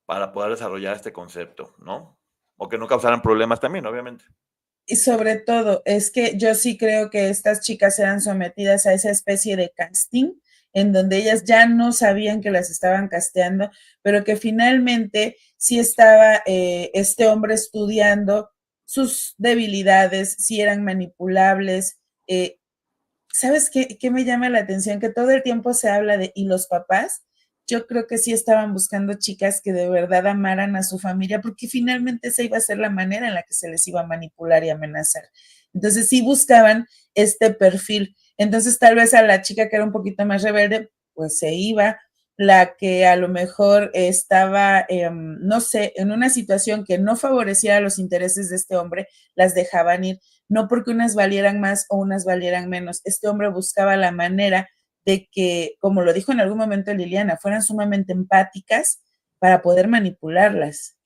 para poder desarrollar este concepto, ¿no? O que no causaran problemas también, obviamente. Y sobre todo, es que yo sí creo que estas chicas eran sometidas a esa especie de casting, en donde ellas ya no sabían que las estaban casteando, pero que finalmente sí estaba este hombre estudiando sus debilidades, si eran manipulables. ¿Sabes qué me llama la atención? Que todo el tiempo se habla de, ¿y los papás? Yo creo que sí estaban buscando chicas que de verdad amaran a su familia, porque finalmente esa iba a ser la manera en la que se les iba a manipular y amenazar. Entonces sí buscaban este perfil. Entonces tal vez a la chica que era un poquito más rebelde, pues se iba. La que a lo mejor estaba, no sé, en una situación que no favorecía los intereses de este hombre, las dejaban ir, no porque unas valieran más o unas valieran menos. Este hombre buscaba la manera de que, como lo dijo en algún momento Liliana, fueran sumamente empáticas para poder manipularlas.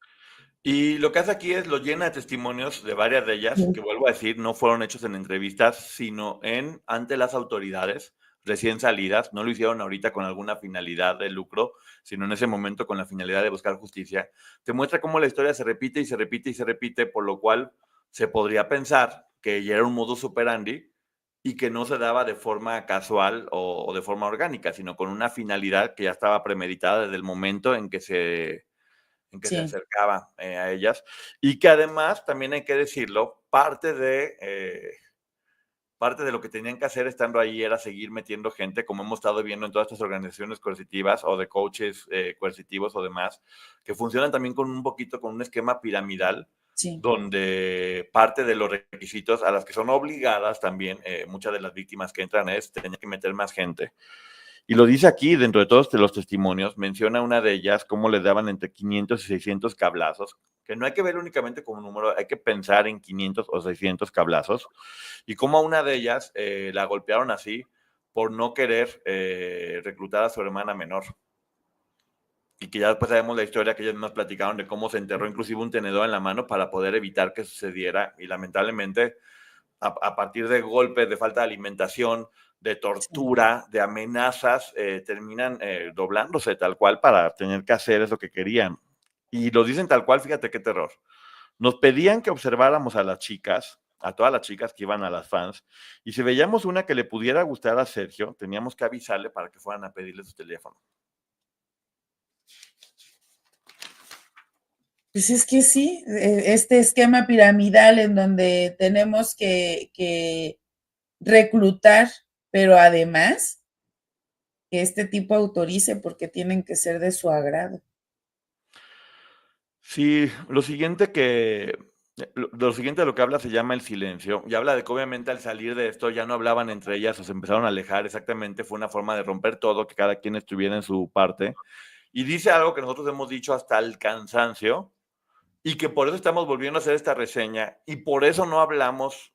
Y lo que hace aquí es lo llena de testimonios de varias de ellas, que vuelvo a decir, no fueron hechos en entrevistas, sino ante las autoridades recién salidas. No lo hicieron ahorita con alguna finalidad de lucro, sino en ese momento con la finalidad de buscar justicia. Te muestra cómo la historia se repite y se repite y se repite, por lo cual se podría pensar que ya era un modus operandi y que no se daba de forma casual o de forma orgánica, sino con una finalidad que ya estaba premeditada desde el momento en que se Sí. acercaba a ellas, y que además, también hay que decirlo, parte de lo que tenían que hacer estando ahí era seguir metiendo gente, como hemos estado viendo en todas estas organizaciones coercitivas o de coaches coercitivos o demás, que funcionan también con un poquito con un esquema piramidal, Sí. donde parte de los requisitos a las que son obligadas también, muchas de las víctimas que entran tenían que meter más gente. Y lo dice aquí, dentro de todos los testimonios, menciona una de ellas, cómo le daban entre 500 y 600 cablazos, que no hay que ver únicamente como un número, hay que pensar en 500 o 600 cablazos, y cómo a una de ellas la golpearon así por no querer reclutar a su hermana menor. y que ya después sabemos la historia que ellos nos platicaron de cómo se enterró inclusive un tenedor en la mano para poder evitar que sucediera, y lamentablemente a partir de golpes, de falta de alimentación, de tortura, de amenazas, terminan doblándose tal cual para tener que hacer eso que querían. Y lo dicen tal cual, fíjate qué terror. Nos pedían que observáramos a las chicas, a todas las chicas que iban a las fans, y si veíamos una que le pudiera gustar a Sergio, teníamos que avisarle para que fueran a pedirle su teléfono. Pues es que sí, este esquema piramidal en donde tenemos que reclutar, pero además que este tipo autorice porque tienen que ser de su agrado. Sí, lo siguiente de lo que habla se llama el silencio, y habla de que obviamente al salir de esto ya no hablaban entre ellas o se empezaron a alejar, exactamente fue una forma de romper todo, que cada quien estuviera en su parte, y dice algo que nosotros hemos dicho hasta el cansancio, y que por eso estamos volviendo a hacer esta reseña, y por eso no hablamos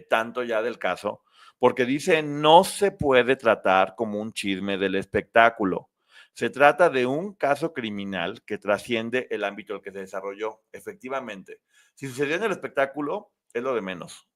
tanto ya del caso, porque dice no se puede tratar como un chisme del espectáculo. Se trata de un caso criminal que trasciende el ámbito en el que se desarrolló. Efectivamente, si sucedió en el espectáculo, es lo de menos.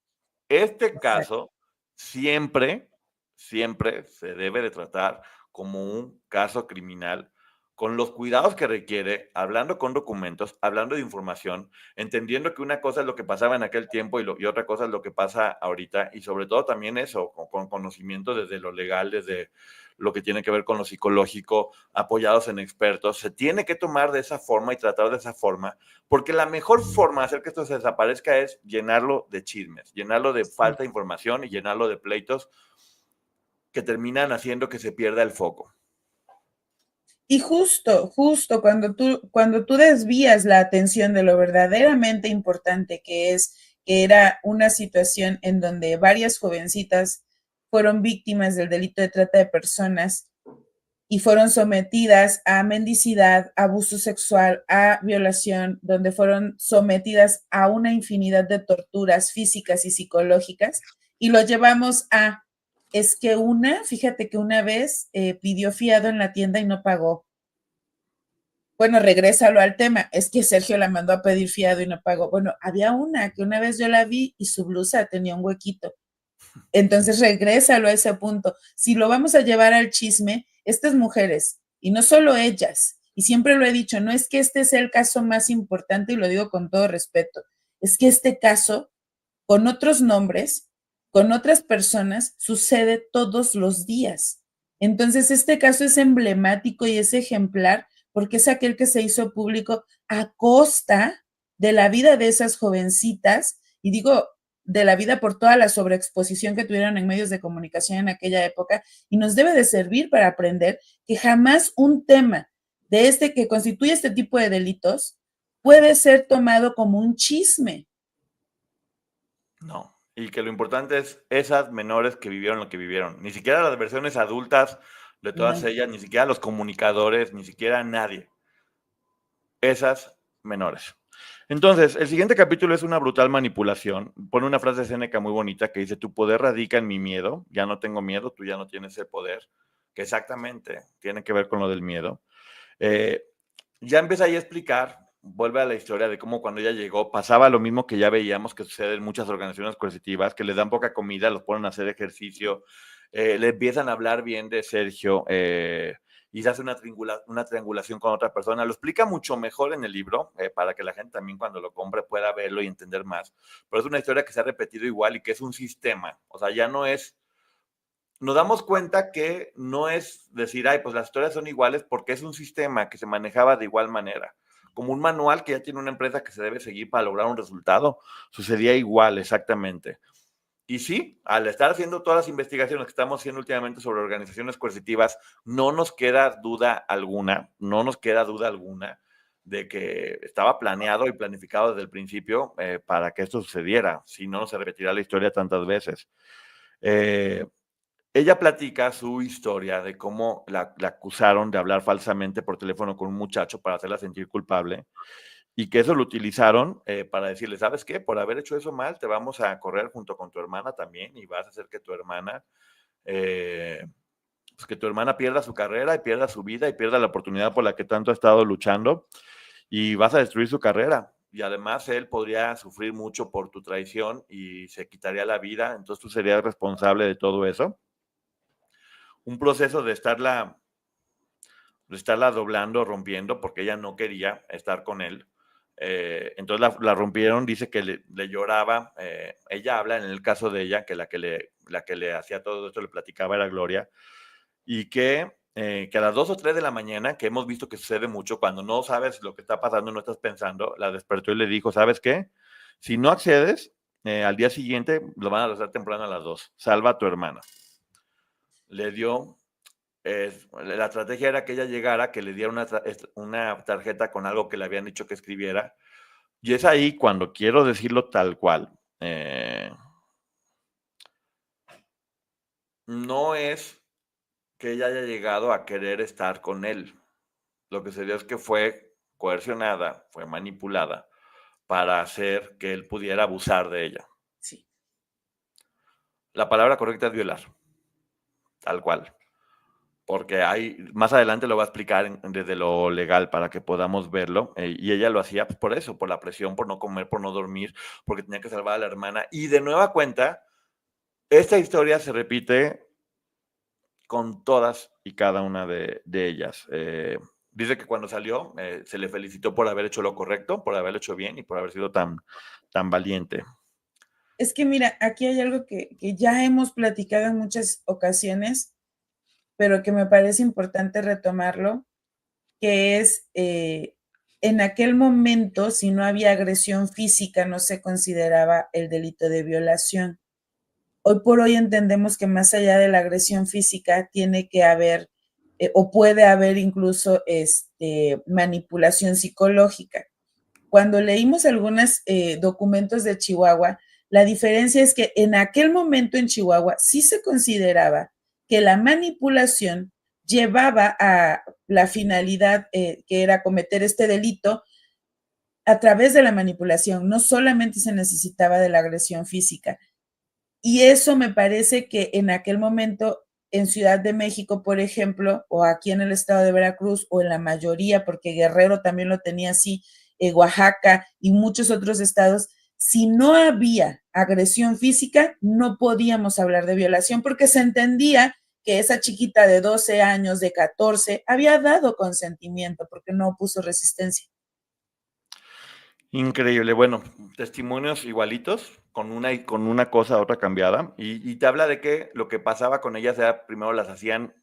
Este caso siempre, siempre se debe de tratar como un caso criminal, con los cuidados que requiere, hablando con documentos, hablando de información, entendiendo que una cosa es lo que pasaba en aquel tiempo y otra cosa es lo que pasa ahorita, y sobre todo también eso, con conocimiento desde lo legal, desde lo que tiene que ver con lo psicológico, apoyados en expertos. Se tiene que tomar de esa forma y tratar de esa forma, porque la mejor forma de hacer que esto se desaparezca es llenarlo de chismes, llenarlo de falta de información y llenarlo de pleitos que terminan haciendo que se pierda el foco. Y justo cuando tú desvías la atención de lo verdaderamente importante que era una situación en donde varias jovencitas fueron víctimas del delito de trata de personas y fueron sometidas a mendicidad, abuso sexual, a violación, donde fueron sometidas a una infinidad de torturas físicas y psicológicas, y lo llevamos a, es que fíjate que una vez pidió fiado en la tienda y no pagó. Bueno, regrésalo al tema. Es que Sergio la mandó a pedir fiado y no pagó. Bueno, había una que una vez yo la vi y su blusa tenía un huequito. Entonces, regrésalo a ese punto. Si lo vamos a llevar al chisme, estas mujeres, y no solo ellas, y siempre lo he dicho, no es que este sea el caso más importante, y lo digo con todo respeto, es que este caso, con otros nombres, con otras personas, sucede todos los días. Entonces, este caso es emblemático y es ejemplar porque es aquel que se hizo público a costa de la vida de esas jovencitas, y digo, de la vida por toda la sobreexposición que tuvieron en medios de comunicación en aquella época, y nos debe de servir para aprender que jamás un tema de este que constituye este tipo de delitos puede ser tomado como un chisme. No, y que lo importante es esas menores que vivieron lo que vivieron. Ni siquiera las versiones adultas de todas ellas, ni siquiera los comunicadores, ni siquiera nadie. Esas menores. Entonces, el siguiente capítulo es una brutal manipulación. Pone una frase de Séneca muy bonita que dice, tu poder radica en mi miedo, ya no tengo miedo, tú ya no tienes el poder, que exactamente tiene que ver con lo del miedo. Ya empieza ahí a explicar, vuelve a la historia de cómo cuando ella llegó pasaba lo mismo que ya veíamos que sucede en muchas organizaciones coercitivas, que les dan poca comida, los ponen a hacer ejercicio, le empiezan a hablar bien de Sergio, y se hace una triangulación con otra persona. Lo explica mucho mejor en el libro, para que la gente también cuando lo compre pueda verlo y entender más. Pero es una historia que se ha repetido igual y que es un sistema. O sea, ya no es... Nos damos cuenta que no es decir, ay, pues las historias son iguales, porque es un sistema que se manejaba de igual manera. Como un manual que ya tiene una empresa que se debe seguir para lograr un resultado, sucedía igual, exactamente. Y sí, al estar haciendo todas las investigaciones que estamos haciendo últimamente sobre organizaciones coercitivas, no nos queda duda alguna de que estaba planeado y planificado desde el principio para que esto sucediera, si no, no se repetirá la historia tantas veces. Ella platica su historia de cómo la acusaron de hablar falsamente por teléfono con un muchacho para hacerla sentir culpable, y que eso lo utilizaron para decirle, ¿sabes qué? Por haber hecho eso mal, te vamos a correr junto con tu hermana también y vas a hacer que tu hermana pues pues, que tu hermana pierda su carrera y pierda su vida y pierda la oportunidad por la que tanto ha estado luchando y vas a destruir su carrera. Y además él podría sufrir mucho por tu traición y se quitaría la vida, entonces tú serías responsable de todo eso. Un proceso de estarla doblando, rompiendo, porque ella no quería estar con él. Entonces la rompieron, dice que le lloraba. Ella habla en el caso de ella, que la que le hacía todo esto, le platicaba era Gloria, y que a las 2 o 3 de la mañana, que hemos visto que sucede mucho, cuando no sabes lo que está pasando, no estás pensando, la despertó y le dijo, ¿sabes qué? Si no accedes, al día siguiente lo van a arrestar temprano a las 2, salva a tu hermana. Le dio, la estrategia era que ella llegara, que le diera una tarjeta con algo que le habían dicho que escribiera, y es ahí cuando quiero decirlo tal cual. No es que ella haya llegado a querer estar con él. Lo que se dio es que fue coercionada, fue manipulada para hacer que él pudiera abusar de ella. Sí. La palabra correcta es violar, tal cual. Porque más adelante lo va a explicar desde lo legal para que podamos verlo. Y ella lo hacía pues, por eso, por la presión, por no comer, por no dormir, porque tenía que salvar a la hermana. Y de nueva cuenta, esta historia se repite con todas y cada una de ellas. Dice que cuando salió se le felicitó por haber hecho lo correcto, por haberlo hecho bien y por haber sido tan valiente. Es que mira, aquí hay algo que ya hemos platicado en muchas ocasiones, pero que me parece importante retomarlo, que es en aquel momento, si no había agresión física, no se consideraba el delito de violación. Hoy por hoy entendemos que más allá de la agresión física tiene que haber o puede haber incluso manipulación psicológica. Cuando leímos algunos documentos de Chihuahua, la diferencia es que en aquel momento en Chihuahua sí se consideraba que la manipulación llevaba a la finalidad que era cometer este delito a través de la manipulación. No solamente se necesitaba de la agresión física. Y eso me parece que en aquel momento en Ciudad de México, por ejemplo, o aquí en el estado de Veracruz, o en la mayoría, porque Guerrero también lo tenía así, Oaxaca y muchos otros estados, si no había agresión física, no podíamos hablar de violación porque se entendía que esa chiquita de 12 años, de 14, había dado consentimiento porque no puso resistencia. Increíble. Bueno, testimonios igualitos, con una cosa a otra cambiada, y te habla de que lo que pasaba con ellas era, primero las hacían,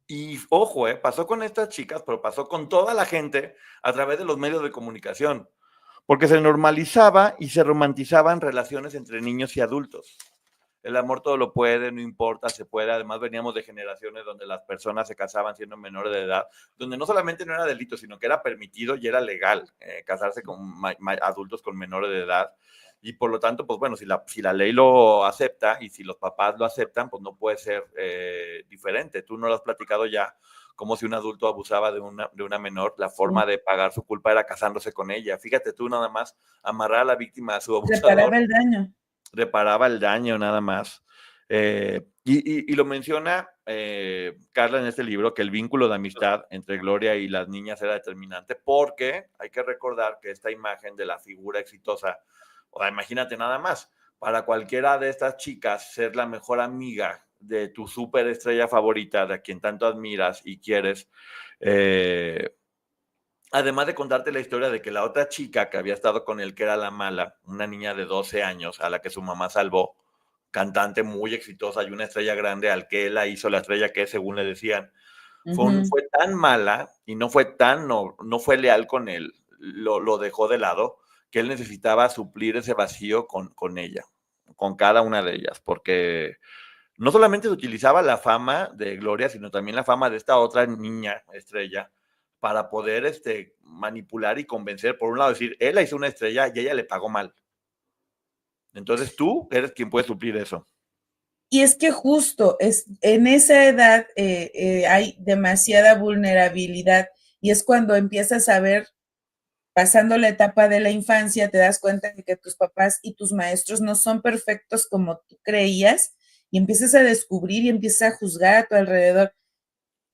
y ojo, pasó con estas chicas, pero pasó con toda la gente a través de los medios de comunicación, porque se normalizaba y se romantizaban relaciones entre niños y adultos. El amor todo lo puede, no importa, se puede. Además veníamos de generaciones donde las personas se casaban siendo menores de edad, donde no solamente no era delito, sino que era permitido y era legal casarse con adultos con menores de edad. Y por lo tanto, pues bueno, si la ley lo acepta y si los papás lo aceptan, pues no puede ser diferente. Tú no lo has platicado ya, como si un adulto abusaba de una menor, la forma de pagar su culpa era casándose con ella. Fíjate tú nada más, amarrar a la víctima a su abusador. Reparaba el daño. Reparaba el daño nada más. Y lo menciona Carla en este libro, que el vínculo de amistad entre Gloria y las niñas era determinante, porque hay que recordar que esta imagen de la figura exitosa, o sea, imagínate nada más, para cualquiera de estas chicas ser la mejor amiga de tu superestrella favorita, de a quien tanto admiras y quieres, además de contarte la historia de que la otra chica que había estado con él, que era la mala, una niña de 12 años a la que su mamá salvó, cantante muy exitosa y una estrella grande al que él la hizo la estrella que es, según le decían, fue tan mala y no fue leal con él, lo dejó de lado, que él necesitaba suplir ese vacío con ella, con cada una de ellas, porque no solamente se utilizaba la fama de Gloria, sino también la fama de esta otra niña estrella para poder manipular y convencer. Por un lado, decir, él la hizo una estrella y ella le pagó mal. Entonces tú eres quien puede suplir eso. Y es que justo en esa edad hay demasiada vulnerabilidad y es cuando empiezas a ver, pasando la etapa de la infancia, te das cuenta de que tus papás y tus maestros no son perfectos como tú creías y empiezas a descubrir y empiezas a juzgar a tu alrededor.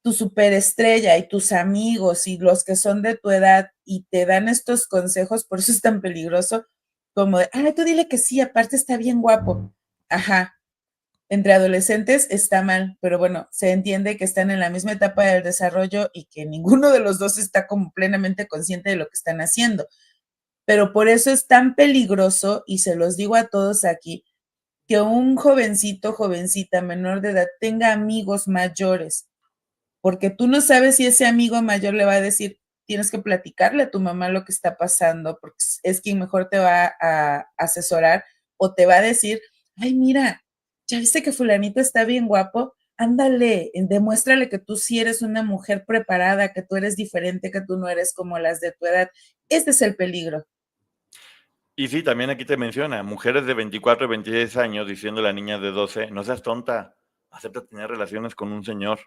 tu superestrella y tus amigos y los que son de tu edad y te dan estos consejos, por eso es tan peligroso, como de, ay, tú dile que sí, aparte está bien guapo. Ajá, entre adolescentes está mal, pero bueno, se entiende que están en la misma etapa del desarrollo y que ninguno de los dos está como plenamente consciente de lo que están haciendo. Pero por eso es tan peligroso, y se los digo a todos aquí, que un jovencito, jovencita menor de edad tenga amigos mayores, porque tú no sabes si ese amigo mayor le va a decir, tienes que platicarle a tu mamá lo que está pasando, porque es quien mejor te va a asesorar, o te va a decir, ay, mira, ya viste que fulanito está bien guapo, ándale, demuéstrale que tú sí eres una mujer preparada, que tú eres diferente, que tú no eres como las de tu edad. Este es el peligro. Y sí, también aquí te menciona, mujeres de 24 y 26 años diciéndole a niñas de 12, no seas tonta, acepta tener relaciones con un señor.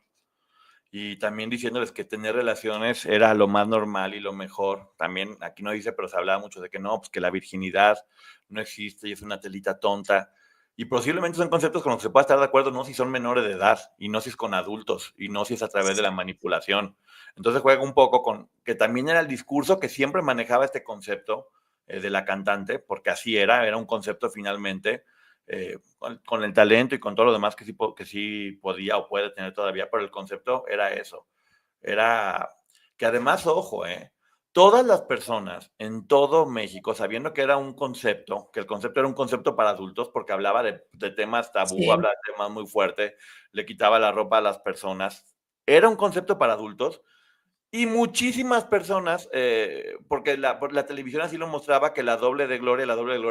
Y también diciéndoles que tener relaciones era lo más normal y lo mejor. También aquí no dice, pero se hablaba mucho de que no, pues que la virginidad no existe y es una telita tonta. Y posiblemente son conceptos con los que se pueda estar de acuerdo, no si son menores de edad, y no si es con adultos, y no si es a través de la manipulación. Entonces juega un poco con que también era el discurso que siempre manejaba este concepto de la cantante, porque así era un concepto finalmente, con el talento y con todo lo demás que sí podía o puede tener todavía, pero el concepto era eso. Era que además, ojo, todas las personas en todo México, sabiendo que era un concepto, que el concepto era un concepto para adultos, porque hablaba de temas tabú, Sí. hablaba de temas muy fuertes, le quitaba la ropa a las personas, era un concepto para adultos, y muchísimas personas, porque la televisión así lo mostraba, que la doble de Gloria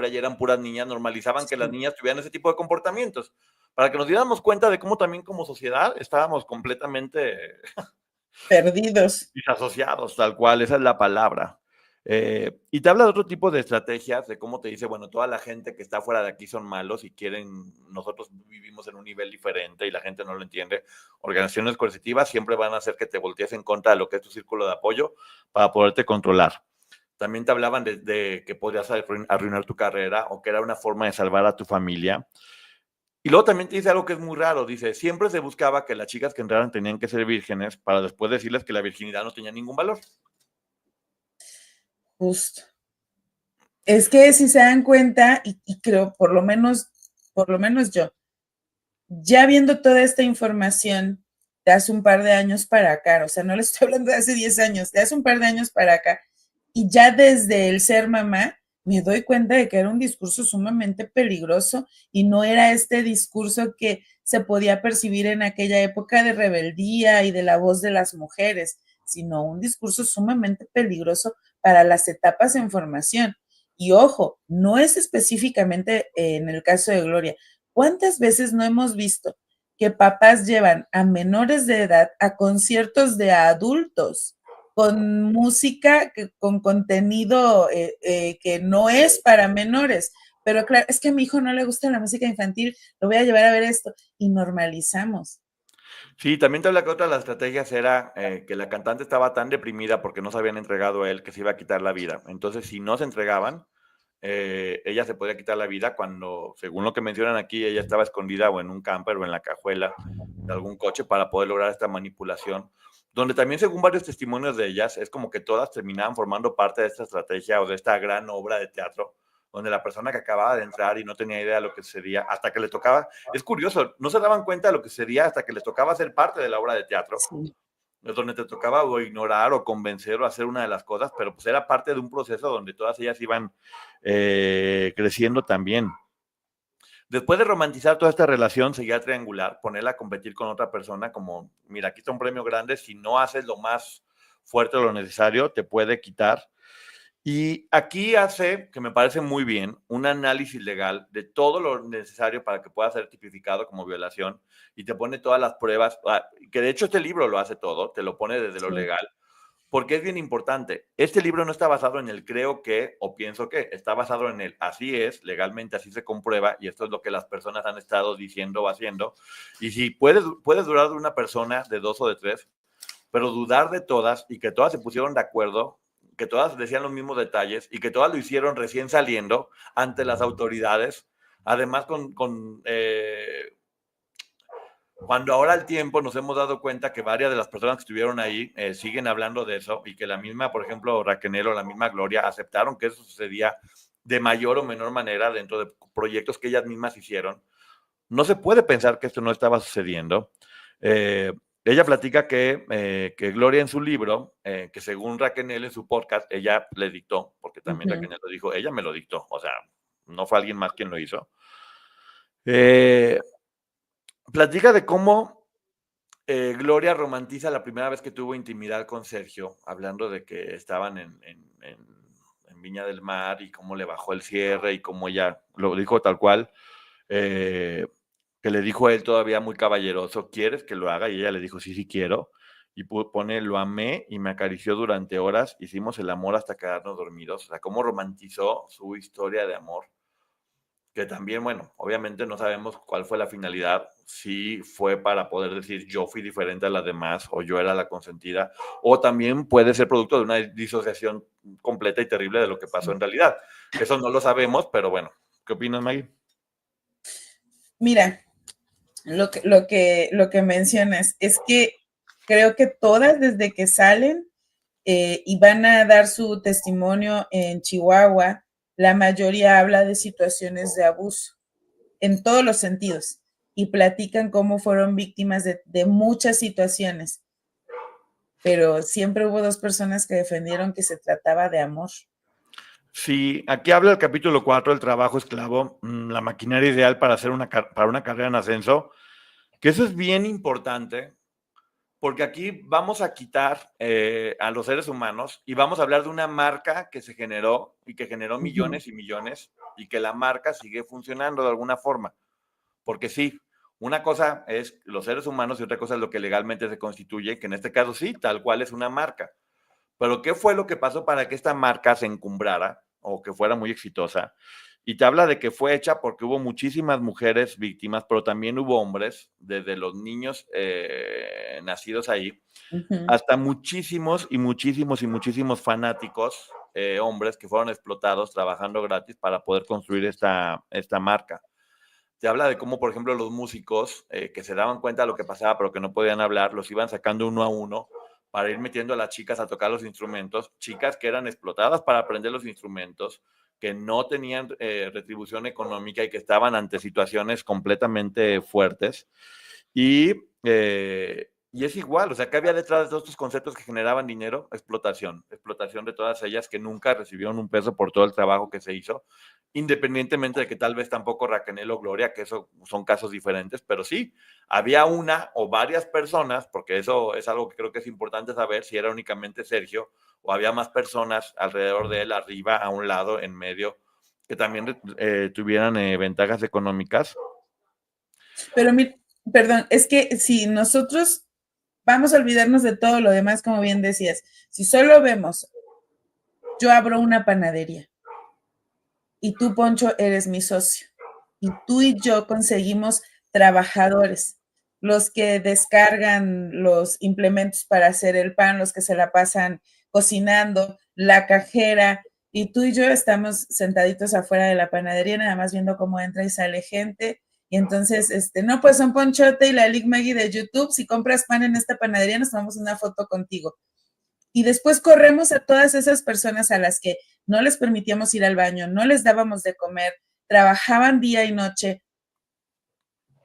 ya eran puras niñas, normalizaban que las niñas tuvieran ese tipo de comportamientos, para que nos diéramos cuenta de cómo también como sociedad estábamos completamente Perdidos. disasociados, tal cual, esa es la palabra. Y te habla de otro tipo de estrategias, de cómo te dice, bueno, toda la gente que está fuera de aquí son malos y quieren, nosotros vivimos en un nivel diferente y la gente no lo entiende. Organizaciones coercitivas siempre van a hacer que te voltees en contra de lo que es tu círculo de apoyo para poderte controlar. También te hablaban de que podrías arruinar tu carrera o que era una forma de salvar a tu familia. Y luego también te dice algo que es muy raro, dice, siempre se buscaba que las chicas que entraran tenían que ser vírgenes para después decirles que la virginidad no tenía ningún valor. Justo. Es que si se dan cuenta, y creo, por lo menos yo, ya viendo toda esta información de hace un par de años para acá, o sea, no le estoy hablando de hace 10 años, de hace un par de años para acá, y ya desde el ser mamá, me doy cuenta de que era un discurso sumamente peligroso y no era este discurso que se podía percibir en aquella época de rebeldía y de la voz de las mujeres, sino un discurso sumamente peligroso para las etapas en formación. Y ojo, no es específicamente en el caso de Gloria. ¿Cuántas veces no hemos visto que papás llevan a menores de edad a conciertos de adultos con música, con contenido que no es para menores? Pero claro, es que a mi hijo no le gusta la música infantil, lo voy a llevar a ver esto y normalizamos. Sí, también te habla que otra de las estrategias era que la cantante estaba tan deprimida porque no se habían entregado a él que se iba a quitar la vida. Entonces, si no se entregaban, ella se podía quitar la vida cuando, según lo que mencionan aquí, ella estaba escondida o en un camper o en la cajuela de algún coche para poder lograr esta manipulación. Donde también, según varios testimonios de ellas, es como que todas terminaban formando parte de esta estrategia o de esta gran obra de teatro, donde la persona que acababa de entrar y no tenía idea de lo que sería, hasta que le tocaba, es curioso, no se daban cuenta de lo que sería hasta que les tocaba ser parte de la obra de teatro, Sí. donde te tocaba o ignorar o convencer o hacer una de las cosas, pero pues era parte de un proceso donde todas ellas iban creciendo también. Después de romantizar toda esta relación, seguía triangular, ponerla a competir con otra persona, como, mira, aquí está un premio grande, si no haces lo más fuerte o lo necesario, te puede quitar. Y aquí hace, que me parece muy bien, un análisis legal de todo lo necesario para que pueda ser tipificado como violación y te pone todas las pruebas, que de hecho este libro lo hace todo, te lo pone desde lo Sí. legal, porque es bien importante. Este libro no está basado en el creo que o pienso que, está basado en el así es, legalmente así se comprueba y esto es lo que las personas han estado diciendo o haciendo. Y si puedes dudar de una persona, de dos o de tres, pero dudar de todas y que todas se pusieron de acuerdo, que todas decían los mismos detalles y que todas lo hicieron recién saliendo ante las autoridades, además con Cuando ahora al tiempo nos hemos dado cuenta que varias de las personas que estuvieron ahí siguen hablando de eso y que la misma, por ejemplo, Raquel o la misma Gloria aceptaron que eso sucedía de mayor o menor manera dentro de proyectos que ellas mismas hicieron. No se puede pensar que esto no estaba sucediendo. Ella platica que Gloria en su libro, que según Raquel en su podcast, ella le dictó, porque también Raquel lo dijo, ella me lo dictó, o sea, no fue alguien más quien lo hizo. Platica de cómo Gloria romantiza la primera vez que tuvo intimidad con Sergio, hablando de que estaban en Viña del Mar y cómo le bajó el cierre y cómo ella lo dijo tal cual, que le dijo a él todavía muy caballeroso, ¿quieres que lo haga? Y ella le dijo, sí, sí quiero. Y pone, lo amé y me acarició durante horas, hicimos el amor hasta quedarnos dormidos. O sea, cómo romantizó su historia de amor. Que también, bueno, obviamente no sabemos cuál fue la finalidad, si fue para poder decir yo fui diferente a las demás o yo era la consentida, o también puede ser producto de una disociación completa y terrible de lo que pasó en realidad. Eso no lo sabemos, pero bueno, ¿qué opinas, Maggie? Mira, lo que mencionas es que creo que todas desde que salen y van a dar su testimonio en Chihuahua, la mayoría habla de situaciones de abuso en todos los sentidos y platican cómo fueron víctimas de muchas situaciones, pero siempre hubo dos personas que defendieron que se trataba de amor. Sí, aquí habla el capítulo 4, el trabajo esclavo, la maquinaria ideal para hacer para una carrera en ascenso, que eso es bien importante, porque aquí vamos a quitar a los seres humanos y vamos a hablar de una marca que se generó y que generó millones y millones y que la marca sigue funcionando de alguna forma. Porque sí, una cosa es los seres humanos y otra cosa es lo que legalmente se constituye, que en este caso sí, tal cual es una marca. Pero ¿qué fue lo que pasó para que esta marca se encumbrara o que fuera muy exitosa? Y te habla de que fue hecha porque hubo muchísimas mujeres víctimas, pero también hubo hombres, desde los niños nacidos ahí, hasta muchísimos y muchísimos y muchísimos fanáticos, hombres que fueron explotados trabajando gratis para poder construir esta marca. Te habla de cómo, por ejemplo, los músicos que se daban cuenta de lo que pasaba, pero que no podían hablar, los iban sacando uno a uno para ir metiendo a las chicas a tocar los instrumentos, chicas que eran explotadas para aprender los instrumentos, que no tenían retribución económica y que estaban ante situaciones completamente fuertes. Y es igual, o sea, ¿qué había detrás de todos estos conceptos que generaban dinero? Explotación de todas ellas que nunca recibieron un peso por todo el trabajo que se hizo, independientemente de que tal vez tampoco Raquel o Gloria, que eso son casos diferentes, pero sí, había una o varias personas, porque eso es algo que creo que es importante saber, si era únicamente Sergio o había más personas alrededor de él, arriba, a un lado, en medio, que también tuvieran ventajas económicas. Pero perdón, es que si nosotros vamos a olvidarnos de todo lo demás, como bien decías, si solo vemos, yo abro una panadería y tú, Poncho, eres mi socio y tú y yo conseguimos trabajadores, los que descargan los implementos para hacer el pan, los que se la pasan cocinando, la cajera, y tú y yo estamos sentaditos afuera de la panadería, nada más viendo cómo entra y sale gente. Y entonces, no, pues son Ponchote y la Lick Maggie de YouTube, si compras pan en esta panadería, nos tomamos una foto contigo. Y después corremos a todas esas personas a las que no les permitíamos ir al baño, no les dábamos de comer, trabajaban día y noche.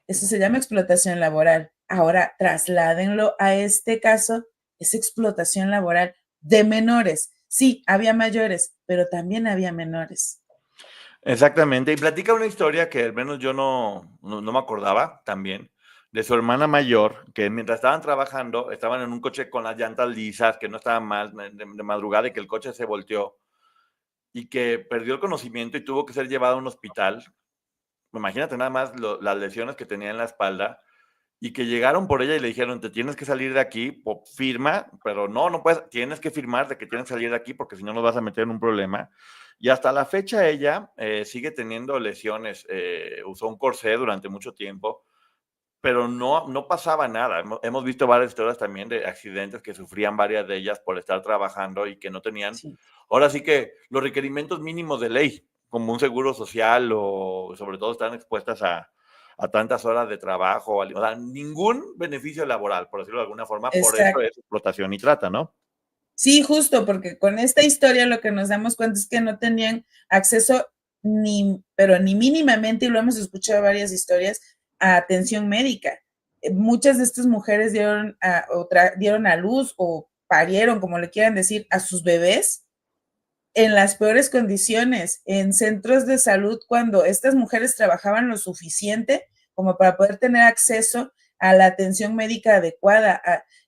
Eso se llama explotación laboral. Ahora trasládenlo a este caso, es explotación laboral de menores. Sí, había mayores, pero también había menores. Exactamente, y platica una historia que al menos yo no me acordaba también, de su hermana mayor, que mientras estaban trabajando, estaban en un coche con las llantas lisas, que no estaban mal de madrugada y que el coche se volteó y que perdió el conocimiento y tuvo que ser llevado a un hospital. Imagínate nada más las lesiones que tenía en la espalda y que llegaron por ella y le dijeron, te tienes que salir de aquí, firma, pero no puedes, tienes que firmar de que tienes que salir de aquí porque si no nos vas a meter en un problema. Y hasta la fecha ella sigue teniendo lesiones, usó un corsé durante mucho tiempo, pero no pasaba nada. Hemos visto varias historias también de accidentes que sufrían varias de ellas por estar trabajando y que no tenían, sí. Ahora sí que los requerimientos mínimos de ley, como un seguro social o sobre todo están expuestas a a tantas horas de trabajo, o sea, ningún beneficio laboral, por decirlo de alguna forma, por eso Exacto. es explotación y trata, ¿no? Sí, justo, porque con esta historia lo que nos damos cuenta es que no tenían acceso pero ni mínimamente, y lo hemos escuchado en varias historias, a atención médica. Muchas de estas mujeres dieron a luz o parieron, como le quieran decir, a sus bebés en las peores condiciones, en centros de salud, cuando estas mujeres trabajaban lo suficiente como para poder tener acceso a la atención médica adecuada.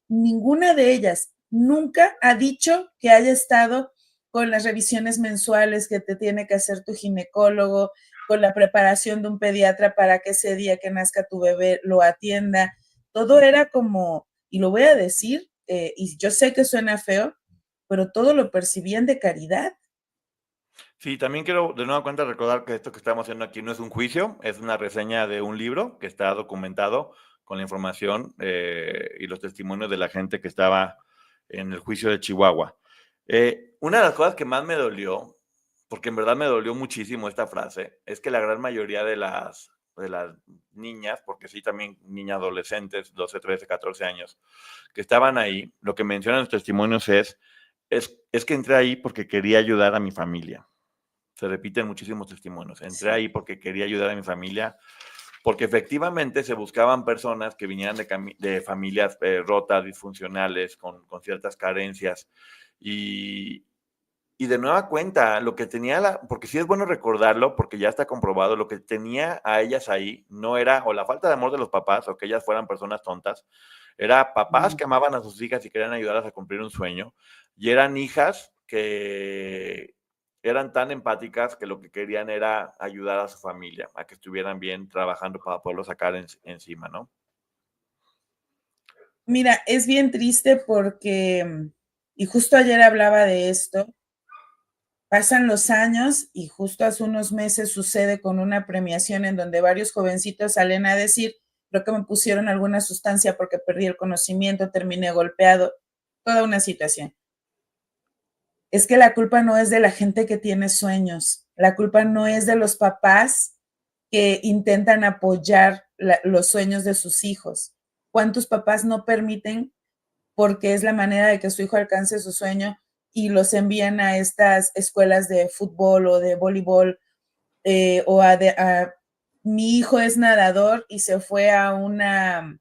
Ninguna de ellas nunca ha dicho que haya estado con las revisiones mensuales que te tiene que hacer tu ginecólogo, con la preparación de un pediatra para que ese día que nazca tu bebé lo atienda. Todo era como, y lo voy a decir, y yo sé que suena feo, pero todo lo percibían de caridad. Sí, también quiero de nueva cuenta recordar que esto que estamos haciendo aquí no es un juicio, es una reseña de un libro que está documentado con la información y los testimonios de la gente que estaba en el juicio de Chihuahua. Una de las cosas que más me dolió, porque en verdad me dolió muchísimo esta frase, es que la gran mayoría de las niñas, porque sí, también niñas adolescentes, 12, 13, 14 años, que estaban ahí, lo que mencionan los testimonios es que entré ahí porque quería ayudar a mi familia. Se repiten muchísimos testimonios. Entré ahí porque quería ayudar a mi familia, porque efectivamente se buscaban personas que vinieran de familias rotas, disfuncionales, con ciertas carencias. Y, y de nueva cuenta, lo que tenía, porque sí es bueno recordarlo, porque ya está comprobado, lo que tenía a ellas ahí no era o la falta de amor de los papás, o que ellas fueran personas tontas, era papás que amaban a sus hijas y querían ayudarlas a cumplir un sueño, y eran hijas que eran tan empáticas que lo que querían era ayudar a su familia, a que estuvieran bien trabajando para poderlo sacar encima, ¿no? Mira, es bien triste porque, y justo ayer hablaba de esto, pasan los años y justo hace unos meses sucede con una premiación en donde varios jovencitos salen a decir, creo que me pusieron alguna sustancia porque perdí el conocimiento, terminé golpeado, toda una situación. Es que la culpa no es de la gente que tiene sueños, la culpa no es de los papás que intentan apoyar los sueños de sus hijos. ¿Cuántos papás no permiten, porque es la manera de que su hijo alcance su sueño, y los envían a estas escuelas de fútbol o de voleibol, mi hijo es nadador y se fue a una,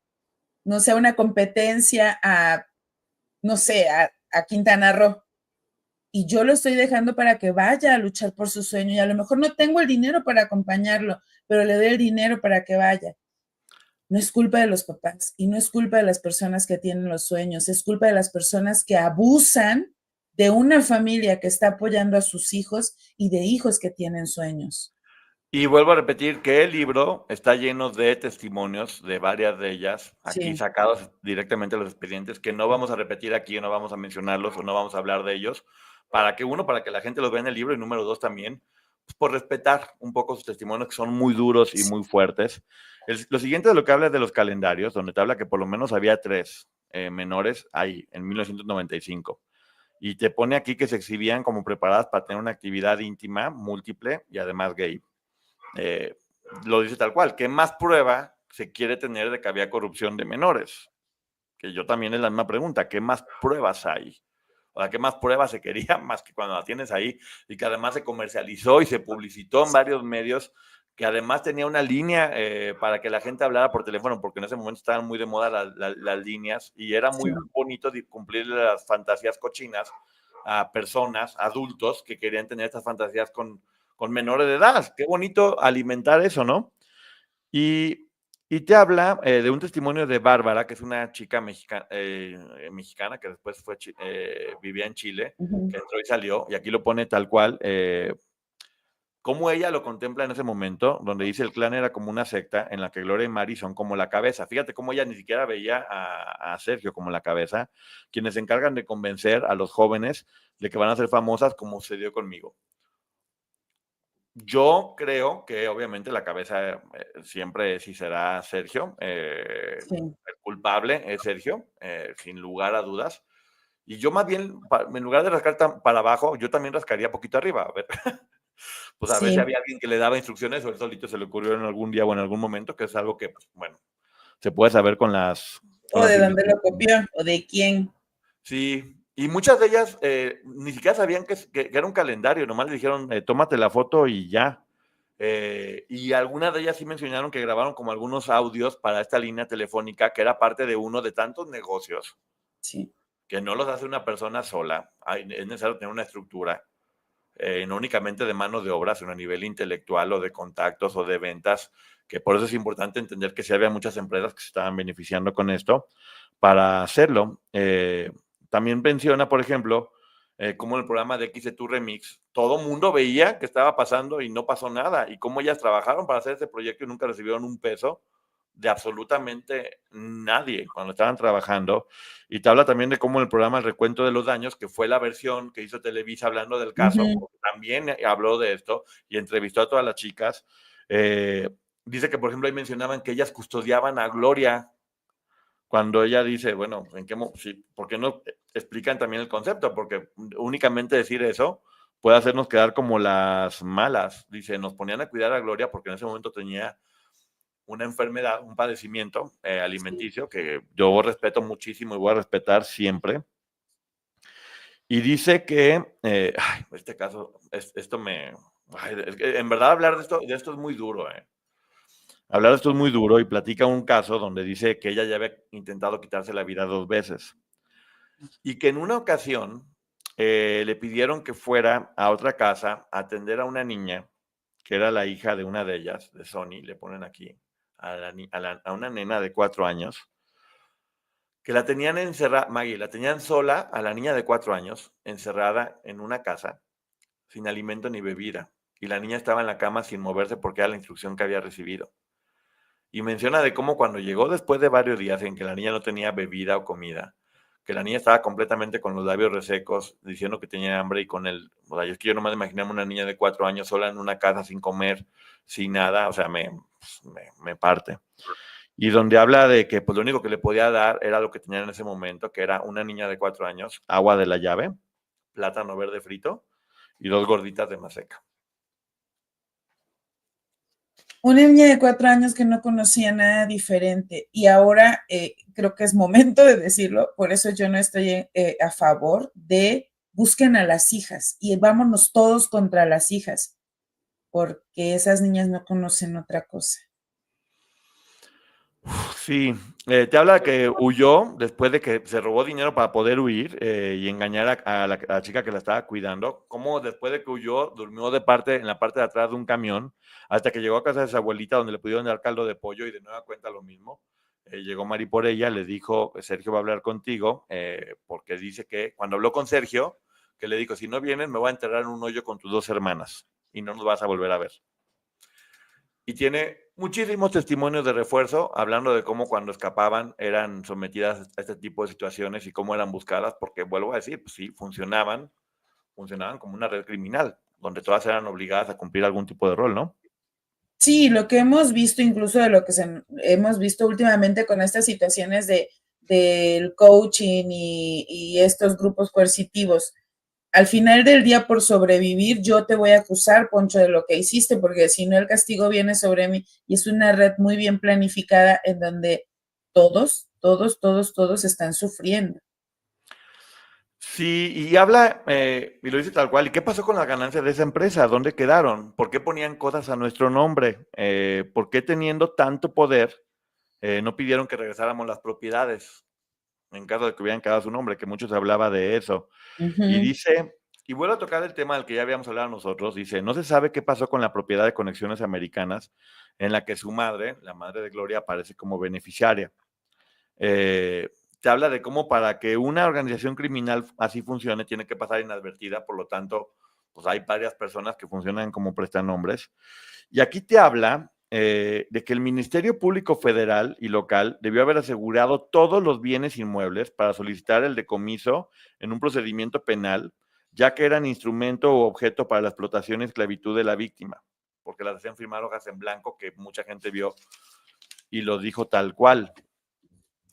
no sé, a una competencia no sé, a Quintana Roo, y yo lo estoy dejando para que vaya a luchar por su sueño, y a lo mejor no tengo el dinero para acompañarlo, pero le doy el dinero para que vaya. No es culpa de los papás y no es culpa de las personas que tienen los sueños, es culpa de las personas que abusan de una familia que está apoyando a sus hijos y de hijos que tienen sueños. Y vuelvo a repetir que el libro está lleno de testimonios de varias de ellas, aquí Sí. sacados directamente de los expedientes, que no vamos a repetir aquí, o no vamos a mencionarlos, o no vamos a hablar de ellos, para que la gente los vea en el libro, y número dos también, pues por respetar un poco sus testimonios, que son muy duros y muy fuertes. Lo siguiente de lo que habla es de los calendarios, donde te habla que por lo menos había 3 menores ahí, en 1995. Y te pone aquí que se exhibían como preparadas para tener una actividad íntima, múltiple y además gay. Eh, lo dice tal cual. ¿Qué más prueba se quiere tener de que había corrupción de menores? Que yo también es la misma pregunta. ¿Qué más pruebas hay? O sea, ¿qué más pruebas se quería más que cuando la tienes ahí? Y que además se comercializó y se publicitó en varios medios, que además tenía una línea para que la gente hablara por teléfono, porque en ese momento estaban muy de moda las líneas, y era muy Sí. bonito cumplir las fantasías cochinas a personas, adultos, que querían tener estas fantasías con menores de edad. Qué bonito alimentar eso, ¿no? Y te habla de un testimonio de Bárbara, que es una chica mexicana que después vivía en Chile, que entró y salió, y aquí lo pone tal cual, cómo ella lo contempla en ese momento, donde dice el clan era como una secta en la que Gloria y Mari son como la cabeza. Fíjate cómo ella ni siquiera veía a Sergio como la cabeza, quienes se encargan de convencer a los jóvenes de que van a ser famosas, como sucedió conmigo. Yo creo que obviamente la cabeza siempre sí será Sergio. Sí. El culpable es Sergio, sin lugar a dudas. Y yo más bien, en lugar de rascar para abajo, yo también rascaría poquito arriba. A ver, pues a ver si Sí. había alguien que le daba instrucciones o él solito se le ocurrió en algún día o en algún momento, que es algo que, pues, bueno, se puede saber con las O de dónde lo investigaciones. copió, o de quién. Sí, y muchas de ellas ni siquiera sabían que era un calendario, nomás le dijeron, tómate la foto y ya. Y algunas de ellas sí mencionaron que grabaron como algunos audios para esta línea telefónica que era parte de uno de tantos negocios Sí. que no los hace una persona sola. Es necesario tener una estructura, no únicamente de mano de obra, sino a nivel intelectual o de contactos o de ventas, que por eso es importante entender que sí había muchas empresas que se estaban beneficiando con esto para hacerlo. También menciona, por ejemplo, cómo en el programa de XETU Remix, todo mundo veía que estaba pasando y no pasó nada, y cómo ellas trabajaron para hacer ese proyecto y nunca recibieron un peso de absolutamente nadie cuando estaban trabajando. Y te habla también de cómo el programa El Recuento de los Daños, que fue la versión que hizo Televisa hablando del caso, Ujú. también habló de esto y entrevistó a todas las chicas. Dice que, por ejemplo, ahí mencionaban que ellas custodiaban a Gloria cuando ella dice, bueno, sí, ¿por qué no explican también el concepto? Porque únicamente decir eso puede hacernos quedar como las malas. Dice, nos ponían a cuidar a Gloria porque en ese momento tenía una enfermedad, un padecimiento alimenticio que yo respeto muchísimo y voy a respetar siempre. Y dice que, este caso, esto es que en verdad hablar de esto es muy duro, Hablar de esto es muy duro y platica un caso donde dice que ella ya había intentado quitarse la vida 2 veces y que en una ocasión le pidieron que fuera a otra casa a atender a una niña que era la hija de una de ellas, de Sony, le ponen aquí, a una nena de 4 años, que la tenían encerrada, Maggie, la tenían sola a la niña de 4 años, encerrada en una casa, sin alimento ni bebida, y la niña estaba en la cama sin moverse porque era la instrucción que había recibido. Y menciona de cómo cuando llegó después de varios días en que la niña no tenía bebida o comida, que la niña estaba completamente con los labios resecos, diciendo que tenía hambre y con el, o sea, es que yo nomás imaginaba una niña de 4 años sola en una casa sin comer, sin nada, o sea, me parte. Y donde habla de que pues lo único que le podía dar era lo que tenía en ese momento, que era una niña de 4 años, agua de la llave, plátano verde frito y 2 gorditas de maseca. Una niña de 4 años que no conocía nada diferente y ahora creo que es momento de decirlo, por eso yo no estoy a favor de busquen a las hijas y vámonos todos contra las hijas, porque esas niñas no conocen otra cosa. Sí, te habla que huyó después de que se robó dinero para poder huir y engañar a la chica que la estaba cuidando. Como después de que huyó, durmió en la parte de atrás de un camión hasta que llegó a casa de su abuelita donde le pudieron dar caldo de pollo y de nueva cuenta lo mismo. Llegó Mari por ella, le dijo, Sergio va a hablar contigo, porque dice que cuando habló con Sergio, que le dijo, si no vienes me voy a enterrar en un hoyo con tus 2 hermanas y no nos vas a volver a ver. Y tiene muchísimos testimonios de refuerzo, hablando de cómo cuando escapaban eran sometidas a este tipo de situaciones y cómo eran buscadas, porque vuelvo a decir, pues sí, funcionaban como una red criminal, donde todas eran obligadas a cumplir algún tipo de rol, ¿no? Sí, lo que hemos visto, incluso de lo que hemos visto últimamente con estas situaciones del coaching y estos grupos coercitivos, al final del día, por sobrevivir, yo te voy a acusar, Poncho, de lo que hiciste, porque si no, el castigo viene sobre mí. Y es una red muy bien planificada en donde todos están sufriendo. Sí, y habla, y lo dice tal cual, ¿y qué pasó con las ganancias de esa empresa? ¿Dónde quedaron? ¿Por qué ponían cosas a nuestro nombre? ¿Por qué teniendo tanto poder no pidieron que regresáramos las propiedades en caso de que hubieran quedado a su nombre? Que mucho se hablaba de eso. Y Ujú. dice, y vuelvo a tocar el tema del que ya habíamos hablado nosotros, dice, no se sabe qué pasó con la propiedad de Conexiones Americanas, en la que su madre, la madre de Gloria, aparece como beneficiaria. Te habla de cómo para que una organización criminal así funcione, tiene que pasar inadvertida, por lo tanto, pues hay varias personas que funcionan como prestanombres. Y aquí te habla de que el Ministerio Público Federal y local debió haber asegurado todos los bienes inmuebles para solicitar el decomiso en un procedimiento penal, ya que eran instrumento o objeto para la explotación y esclavitud de la víctima, porque las hacían firmar hojas en blanco que mucha gente vio y lo dijo tal cual.